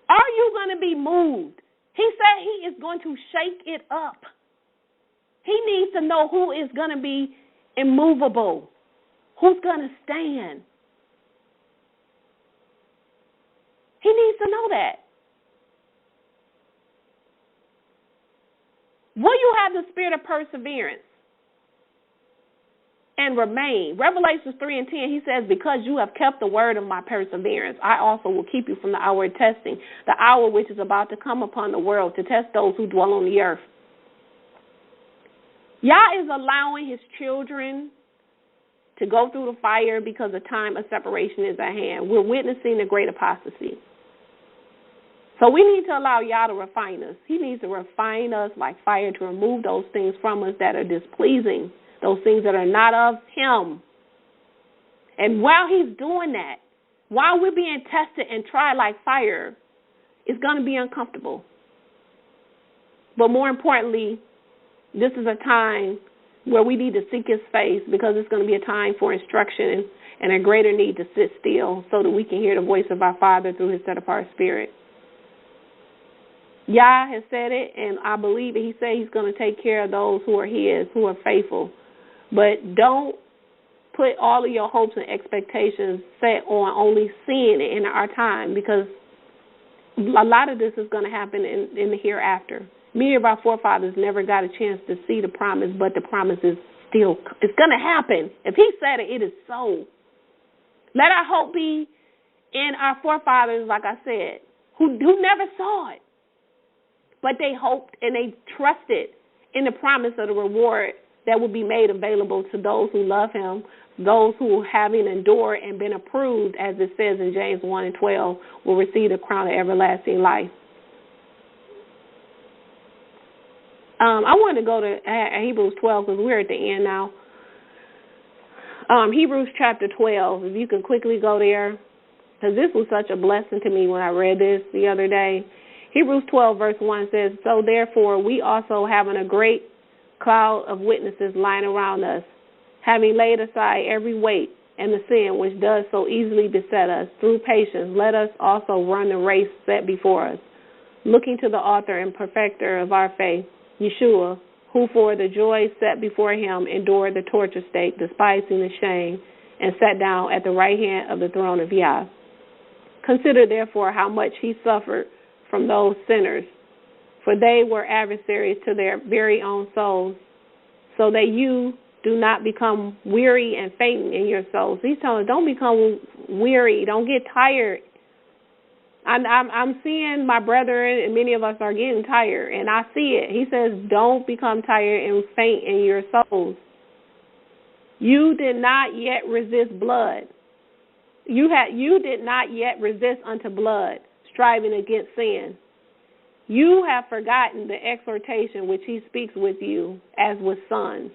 Are you going to be moved? He said he is going to shake it up. He needs to know who is going to be immovable, who's going to stand. He needs to know that. Will you have the spirit of perseverance and remain? Revelations 3 and 10, he says, because you have kept the word of my perseverance, I also will keep you from the hour of testing, the hour which is about to come upon the world to test those who dwell on the earth. Yah is allowing his children to go through the fire because the time of separation is at hand. We're witnessing the great apostasy. So we need to allow Yah to refine us. He needs to refine us like fire to remove those things from us that are displeasing, those things that are not of him. And while he's doing that, while we're being tested and tried like fire, it's going to be uncomfortable. But more importantly, this is a time where we need to seek his face because it's going to be a time for instruction and a greater need to sit still so that we can hear the voice of our Father through his set-apart spirit. Yah has said it, and I believe it. He said he's going to take care of those who are his, who are faithful. But don't put all of your hopes and expectations set on only seeing it in our time, because a lot of this is going to happen in the hereafter. Many of our forefathers never got a chance to see the promise, but the promise is still, it's going to happen. If he said it, it is so. Let our hope be in our forefathers, like I said, who never saw it. But they hoped and they trusted in the promise of the reward that will be made available to those who love him, those who, having endured and been approved, as it says in James 1 and 12, will receive the crown of everlasting life. I want to go to Hebrews 12 because we're at the end now. Hebrews chapter 12, if you can quickly go there, because this was such a blessing to me when I read this the other day. Hebrews 12 verse 1 says, so therefore we also, having a great cloud of witnesses lying around us, having laid aside every weight and the sin which does so easily beset us, through patience let us also run the race set before us, looking to the author and perfecter of our faith, Yahshua, who for the joy set before him endured the torture stake, despising the shame, and sat down at the right hand of the throne of Yah. Consider therefore how much he suffered from those sinners, for they were adversaries to their very own souls, so that you Do not become weary and faint in your souls. He's telling us, don't become weary. Don't get tired. I'm seeing my brethren, and many of us are getting tired, and I see it. He says, don't become tired and faint in your souls. You did not yet resist blood. You did not yet resist unto blood, striving against sin. You have forgotten the exhortation which he speaks with you as with sons.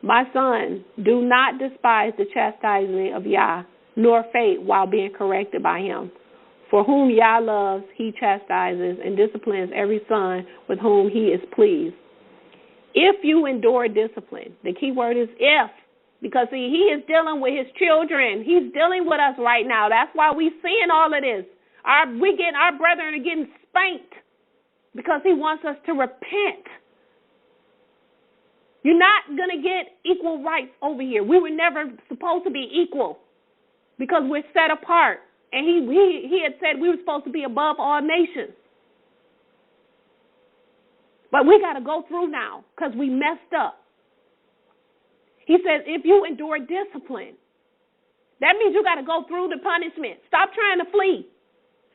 My son, do not despise the chastisement of Yah, nor faint while being corrected by him. For whom Yah loves, he chastises and disciplines every son with whom he is pleased. If you endure discipline, the key word is if, because see, he is dealing with his children. He's dealing with us right now. That's why we're seeing all of this. Our brethren are getting spanked because he wants us to repent. You're not going to get equal rights over here. We were never supposed to be equal because we're set apart. And he had said we were supposed to be above all nations. But we got to go through now because we messed up. He says if you endure discipline, that means you got to go through the punishment. Stop trying to flee.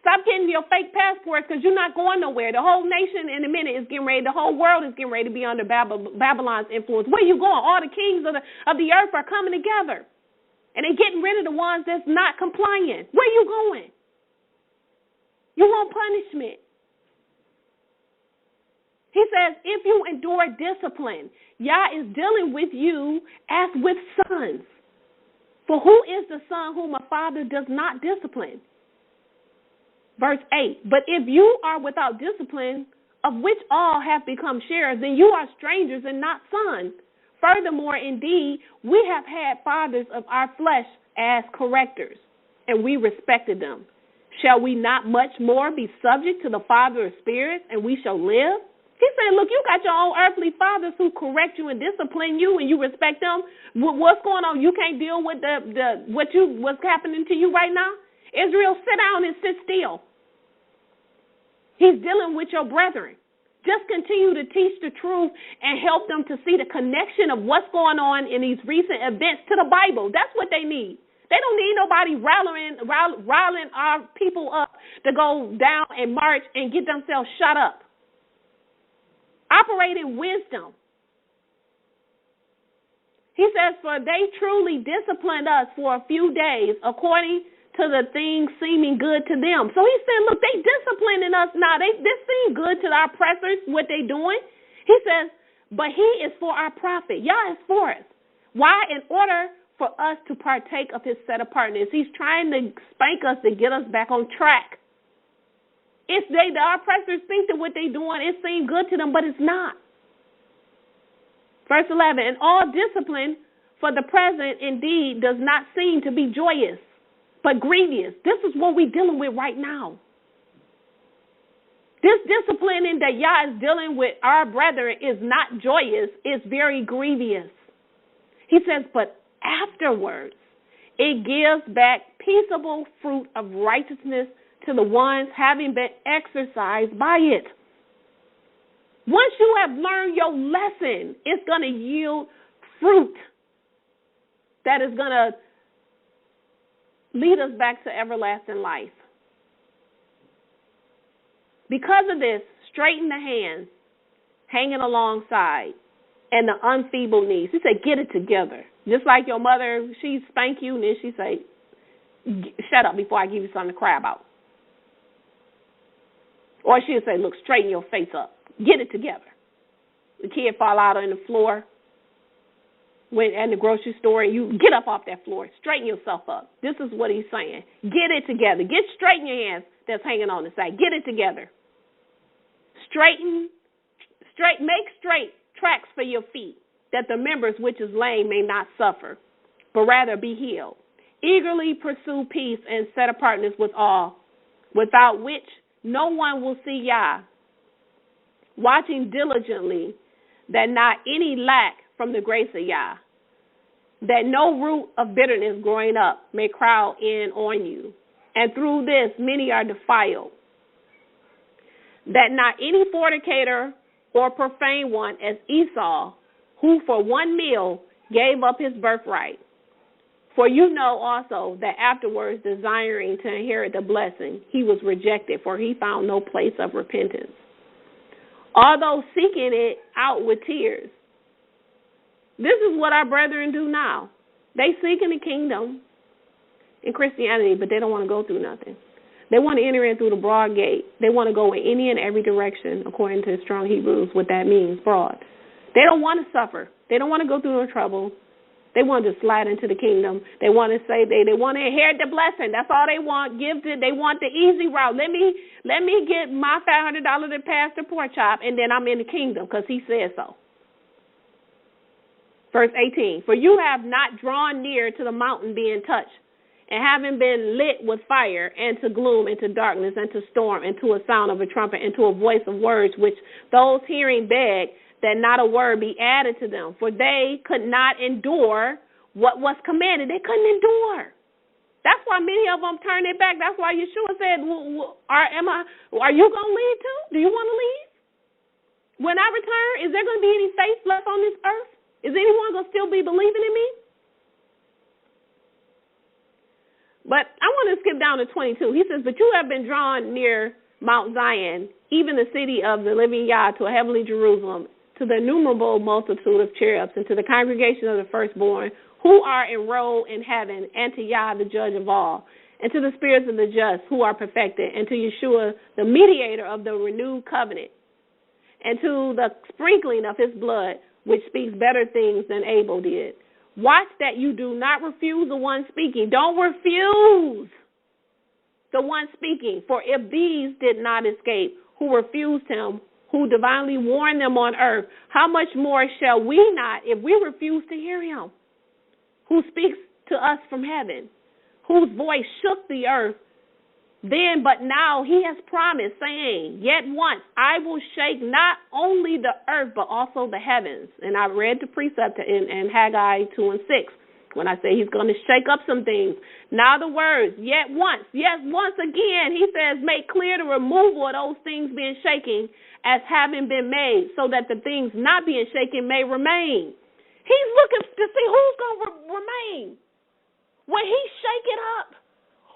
Stop getting your fake passports because you're not going nowhere. The whole nation in a minute is getting ready. The whole world is getting ready to be under Babylon's influence. Where you going? All the kings of the earth are coming together. And they're getting rid of the ones that's not complying. Where you going? You want punishment. He says, if you endure discipline, Yah is dealing with you as with sons. For who is the son whom a father does not discipline? Verse 8, but if you are without discipline, of which all have become sharers, then you are strangers and not sons. Furthermore, indeed, we have had fathers of our flesh as correctors, and we respected them. Shall we not much more be subject to the Father of spirits, and we shall live? He said, look, you got your own earthly fathers who correct you and discipline you, and you respect them. What's going on? You can't deal with what's happening to you right now? Israel, sit down and sit still. He's dealing with your brethren. Just continue to teach the truth and help them to see the connection of what's going on in these recent events to the Bible. That's what they need. They don't need nobody riling our people up to go down and march and get themselves shut up. Operate in wisdom. He says, for they truly disciplined us for a few days according to the things seeming good to them. So he said, look, they disciplining us now. This seems good to our oppressors, what they doing. He says, but he is for our profit. Yah is for us. Why? In order for us to partake of his set apartness. He's trying to spank us to get us back on track. The oppressors think that what they doing, it seems good to them, but it's not. Verse 11, and all discipline for the present indeed does not seem to be joyous, but grievous. This is what we're dealing with right now. This disciplining that Yah is dealing with our brethren is not joyous, it's very grievous. He says, but afterwards, it gives back peaceable fruit of righteousness to the ones having been exercised by it. Once you have learned your lesson, it's going to yield fruit that is going to lead us back to everlasting life. Because of this, straighten the hands hanging alongside and the unfeeble knees. He said, get it together. Just like your mother, she spank you and then she say, shut up before I give you something to cry about. Or she'll say, look, straighten your face up. Get it together. The kid fall out on the floor in the grocery store, and you get up off that floor. Straighten yourself up. This is what he's saying. Get it together. Straighten your hands that's hanging on the side. Get it together. Make straight tracks for your feet, that the members which is lame may not suffer, but rather be healed. Eagerly pursue peace and set apartness with all, without which no one will see Yah. Watching diligently that not any lack from the grace of Yah, that no root of bitterness growing up may crowd in on you, and through this many are defiled. That not any fornicator or profane one as Esau, who for one meal gave up his birthright. For you know also that afterwards, desiring to inherit the blessing, he was rejected, for he found no place of repentance, although seeking it out with tears. This is what our brethren do now. They seek in the kingdom in Christianity, but they don't want to go through nothing. They want to enter in through the broad gate. They want to go in any and every direction, according to strong Hebrews, what that means, broad. They don't want to suffer. They don't want to go through no trouble. They want to slide into the kingdom. They want to say they want to inherit the blessing. That's all they want. They want the easy route. Let me get my $500 to Pastor Pork Chop, and then I'm in the kingdom because he said so. Verse 18, for you have not drawn near to the mountain being touched, and having been lit with fire, and to gloom, and to darkness, and to storm, and to a sound of a trumpet, and to a voice of words, which those hearing beg that not a word be added to them, for they could not endure what was commanded. They couldn't endure. That's why many of them turned their back. That's why Yahshua said, are you going to leave too? Do you want to leave? When I return, is there going to be any faith left on this earth? Is anyone going to still be believing in me? But I want to skip down to 22. He says, but you have been drawn near Mount Zion, even the city of the living Yah, to a heavenly Jerusalem, to the innumerable multitude of cherubs, and to the congregation of the firstborn, who are enrolled in heaven, and to Yah, the judge of all, and to the spirits of the just, who are perfected, and to Yahshua, the mediator of the renewed covenant, and to the sprinkling of his blood, which speaks better things than Abel did. Watch that you do not refuse the one speaking. Don't refuse the one speaking. For if these did not escape, who refused him, who divinely warned them on earth, how much more shall we not, if we refuse to hear him, who speaks to us from heaven, whose voice shook the earth? Then, but now he has promised, saying, yet once I will shake not only the earth, but also the heavens. And I read the precept in Haggai 2 and 6, when I say he's going to shake up some things. Now the words, yet once, yes, once again, he says, make clear the removal of those things being shaken as having been made, so that the things not being shaken may remain. He's looking to see who's going to remain. When he shake it up,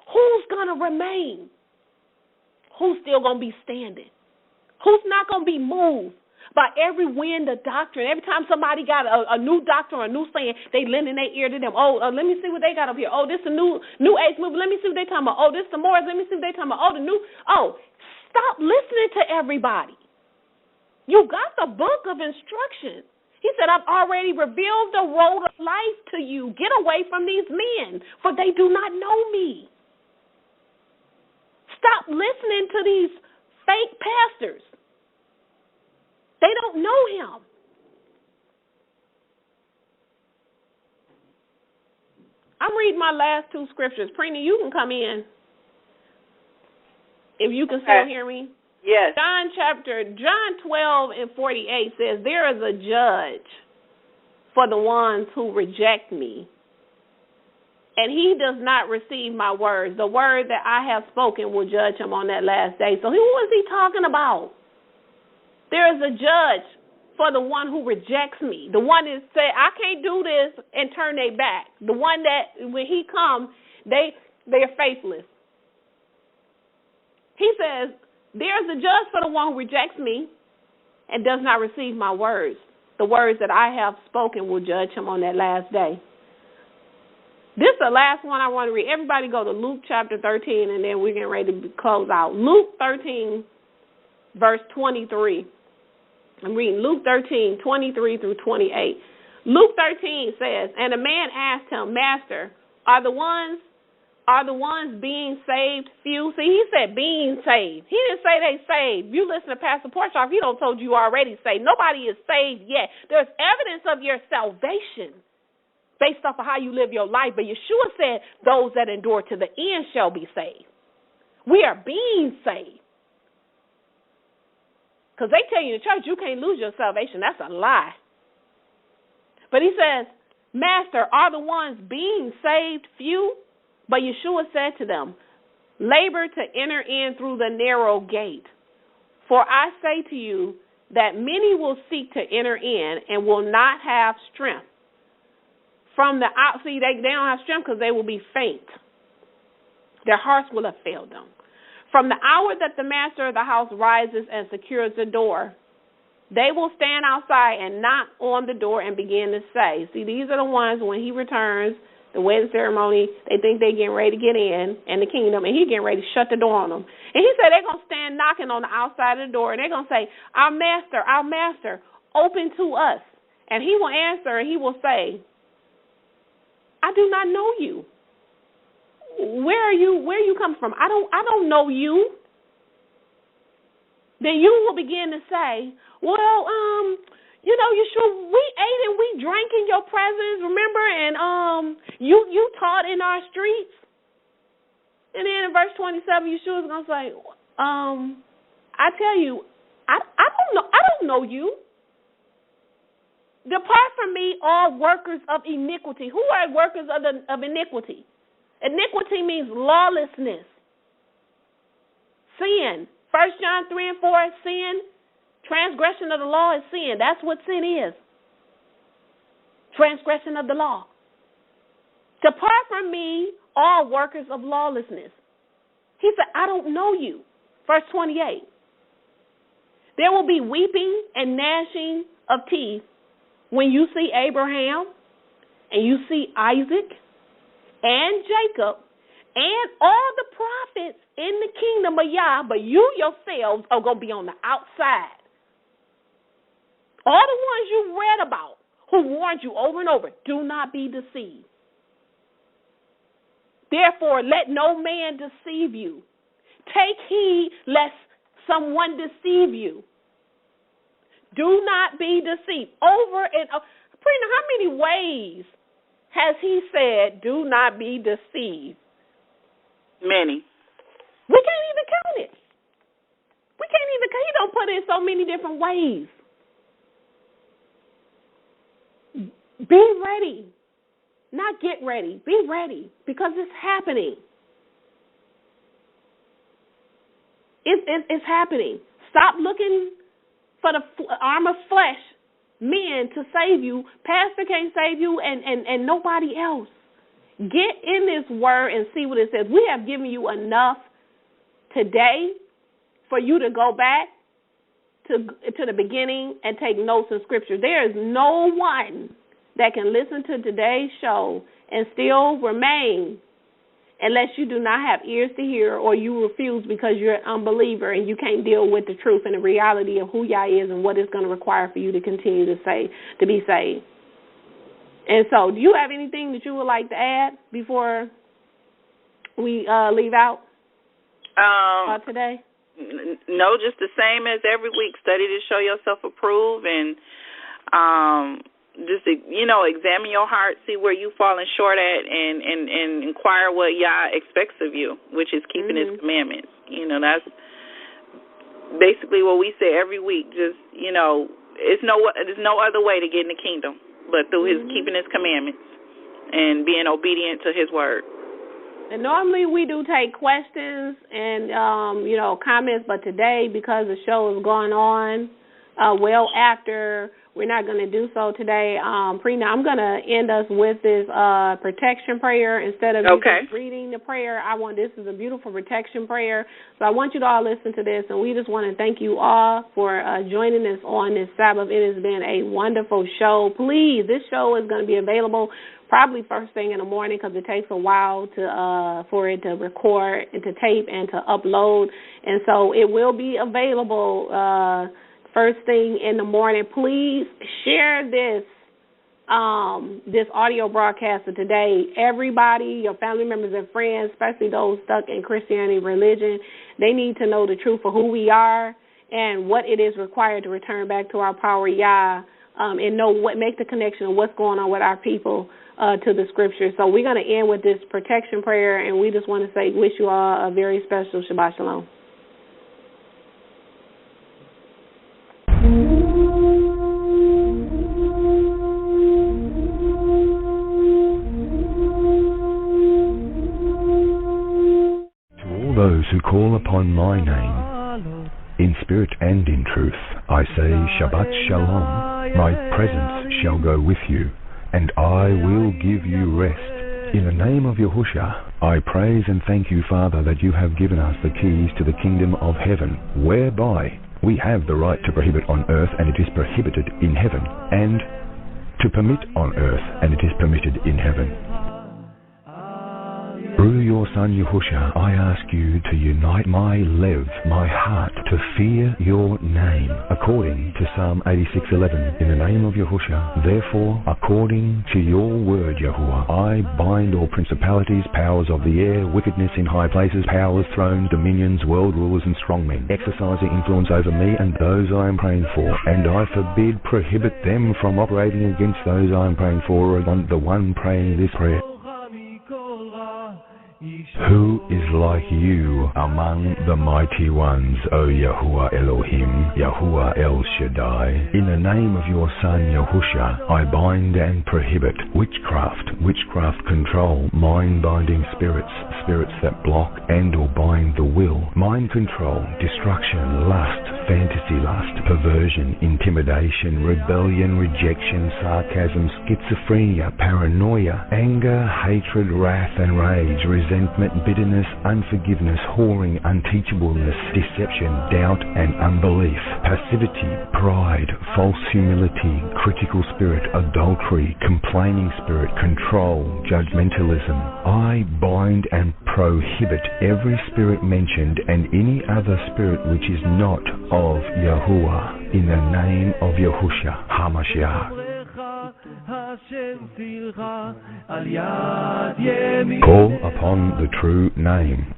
who's going to remain? Who's still going to be standing? Who's not going to be moved by every wind of doctrine? Every time somebody got a new doctrine or a new saying, they lending their ear to them. Let me see what they got up here. Oh, this is a new age movement. Let me see what they talking about. Oh, this is the Moors. Let me see what they talking about. Stop listening to everybody. You got the book of instructions. He said, I've already revealed the road of life to you. Get away from these men, for they do not know me. Stop listening to these fake pastors. They don't know him. I'm reading my last two scriptures. Preena, you can come in if you can still hear me. Yes. John 12 and 48 says, there is a judge for the ones who reject me, and he does not receive my words. The word that I have spoken will judge him on that last day. So who is he talking about? There is a judge for the one who rejects me. The one that say, I can't do this, and turn their back. The one that when he comes, they're faithless. He says, there's a judge for the one who rejects me and does not receive my words. The words that I have spoken will judge him on that last day. This is the last one I want to read. Everybody go to Luke chapter 13, and then we're getting ready to close out. Luke 13, verse 23. I'm reading Luke 13, 23 through 28. Luke 13 says, and a man asked him, Master, are the ones being saved few? See, he said being saved. He didn't say they saved. You listen to Pastor Porchard, he don't told you already saved. Nobody is saved yet. There's evidence of your salvation based off of how you live your life. But Yahshua said those that endure to the end shall be saved. We are being saved. Because they tell you in the church you can't lose your salvation. That's a lie. But he says, Master, are the ones being saved few? But Yahshua said to them, labor to enter in through the narrow gate. For I say to you that many will seek to enter in and will not have strength. From the out, see, they don't have strength because they will be faint. Their hearts will have failed them. From the hour that the master of the house rises and secures the door, they will stand outside and knock on the door and begin to say, see, these are the ones when he returns, the wedding ceremony, they think they're getting ready to get in the kingdom, and he's getting ready to shut the door on them. And he said they're going to stand knocking on the outside of the door, and they're going to say, our master, open to us. And he will answer, and he will say, I do not know you. Where are you coming from? I don't know you. Then you will begin to say, well, Yahshua, we ate and we drank in your presence, remember? And you taught in our streets. And then in verse 27, Yahshua is going to say, I tell you, I don't know you. Depart from me, all workers of iniquity. Who are workers of iniquity? Iniquity means lawlessness. Sin. 1 John 3 and 4, sin. Transgression of the law is sin. That's what sin is. Transgression of the law. Depart from me, all workers of lawlessness. He said, I don't know you. Verse 28. There will be weeping and gnashing of teeth when you see Abraham and you see Isaac and Jacob and all the prophets in the kingdom of Yah, but you yourselves are going to be on the outside. All the ones you read about who warned you over and over, do not be deceived. Therefore, let no man deceive you. Take heed lest someone deceive you. Do not be deceived. Over and over. Prina, how many ways has he said, do not be deceived? Many. We can't even count it. He don't put it in so many different ways. Be ready. Not get ready. Be ready because it's happening. It's happening. Stop looking for the arm of flesh, men to save you. Pastor can't save you and nobody else. Get in this word and see what it says. We have given you enough today for you to go back to the beginning and take notes in Scripture. There is no one that can listen to today's show and still remain unless you do not have ears to hear or you refuse because you're an unbeliever and you can't deal with the truth and the reality of who Yah is and what it's going to require for you to continue to be saved. And so, do you have anything that you would like to add before we leave out today? No, just the same as every week. Study to show yourself approved and just, examine your heart, see where you falling short at, and inquire what Yah expects of you, which is keeping His commandments. That's basically what we say every week. Just, there's no other way to get in the kingdom but through His keeping His commandments and being obedient to His word. And normally we do take questions and, comments, but today, because the show is going on well after, we're not going to do so today. Prina, I'm going to end us with this protection prayer instead of just reading the prayer. This is a beautiful protection prayer. So I want you to all listen to this, and we just want to thank you all for joining us on this Sabbath. It has been a wonderful show. Please, this show is going to be available probably first thing in the morning because it takes a while for it to record and to tape and to upload. And so it will be available first thing in the morning. Please share this audio broadcast of today. Everybody, your family members and friends, especially those stuck in Christianity religion, they need to know the truth of who we are and what it is required to return back to our power Yah, and make the connection of what's going on with our people to the Scripture. So we're going to end with this protection prayer, and we just want to say, wish you all a very special Shabbat Shalom. Those who call upon my name, in spirit and in truth, I say Shabbat Shalom. My presence shall go with you, and I will give you rest. In the name of Yahushua, I praise and thank you, Father, that you have given us the keys to the kingdom of heaven, whereby we have the right to prohibit on earth, and it is prohibited in heaven, and to permit on earth, and it is permitted in heaven. Through your Son Yahushua, I ask you to unite my lev, my heart, to fear your name, according to Psalm 86:11. In the name of Yahushua, therefore, according to your word, Yahuwah, I bind all principalities, powers of the air, wickedness in high places, powers, thrones, dominions, world rulers, and strongmen, exercising influence over me and those I am praying for, and I prohibit them from operating against those I am praying for, or on the one praying this prayer. Who is like you among the mighty ones, O Yahuwah Elohim, Yahuwah El Shaddai? In the name of your Son Yahushua, I bind and prohibit witchcraft control, mind-binding spirits that block and or bind the will, mind control, destruction, lust, fantasy lust, perversion, intimidation, rebellion, rejection, sarcasm, schizophrenia, paranoia, anger, hatred, wrath and rage, resentment, bitterness, unforgiveness, whoring, unteachableness, deception, doubt and unbelief, passivity, pride, false humility, critical spirit, adultery, complaining spirit, control, judgmentalism. I bind and prohibit every spirit mentioned and any other spirit which is not of Yahuwah, in the name of Yahushua HaMashiach. Call upon the true name.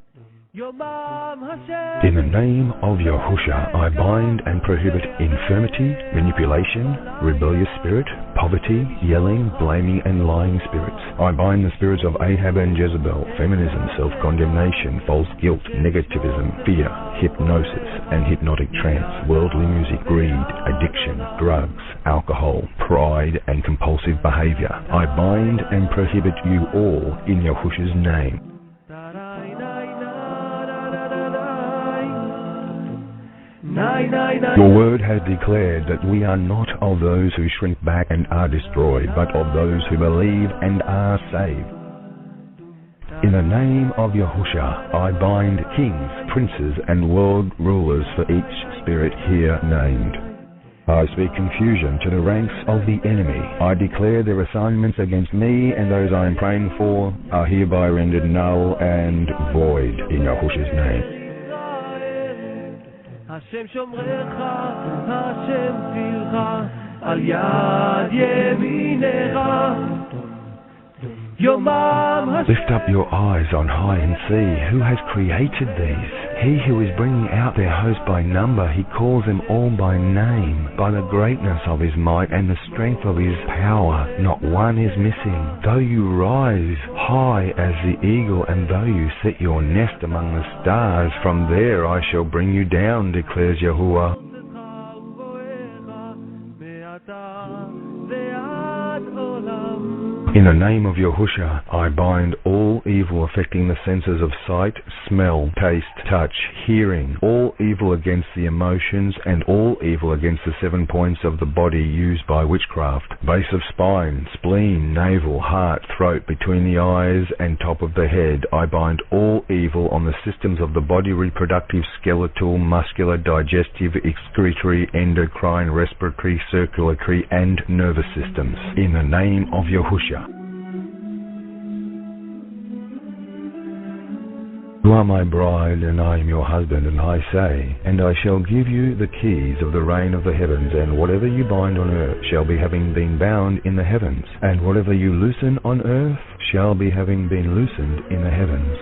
In the name of Yahushua, I bind and prohibit infirmity, manipulation, rebellious spirit, poverty, yelling, blaming, and lying spirits. I bind the spirits of Ahab and Jezebel, feminism, self-condemnation, false guilt, negativism, fear, hypnosis, and hypnotic trance, worldly music, greed, addiction, drugs, alcohol, pride, and compulsive behavior. I bind and prohibit you all in Yahushua's name. Your word has declared that we are not of those who shrink back and are destroyed, but of those who believe and are saved. In the name of Yahushua, I bind kings, princes, and world rulers for each spirit here named. I speak confusion to the ranks of the enemy. I declare their assignments against me and those I am praying for are hereby rendered null and void in Yahushua's name. Hashem shomrecha, Hashem tzilcha, al yad yeminecha. Lift up your eyes on high and see who has created these. He who is bringing out their host by number, he calls them all by name. By the greatness of his might and the strength of his power, not one is missing. Though you rise high as the eagle, and though you set your nest among the stars, from there I shall bring you down, declares Yahuwah. In the name of Yahushua, I bind all evil affecting the senses of sight, smell, taste, touch, hearing, all evil against the emotions, and all evil against the 7 points of the body used by witchcraft, base of spine, spleen, navel, heart, throat, between the eyes and top of the head. I bind all evil on the systems of the body, reproductive, skeletal, muscular, digestive, excretory, endocrine, respiratory, circulatory, and nervous systems. In the name of Yahushua. You are my bride, and I am your husband, and I say, and I shall give you the keys of the reign of the heavens, and whatever you bind on earth shall be having been bound in the heavens, and whatever you loosen on earth shall be having been loosened in the heavens.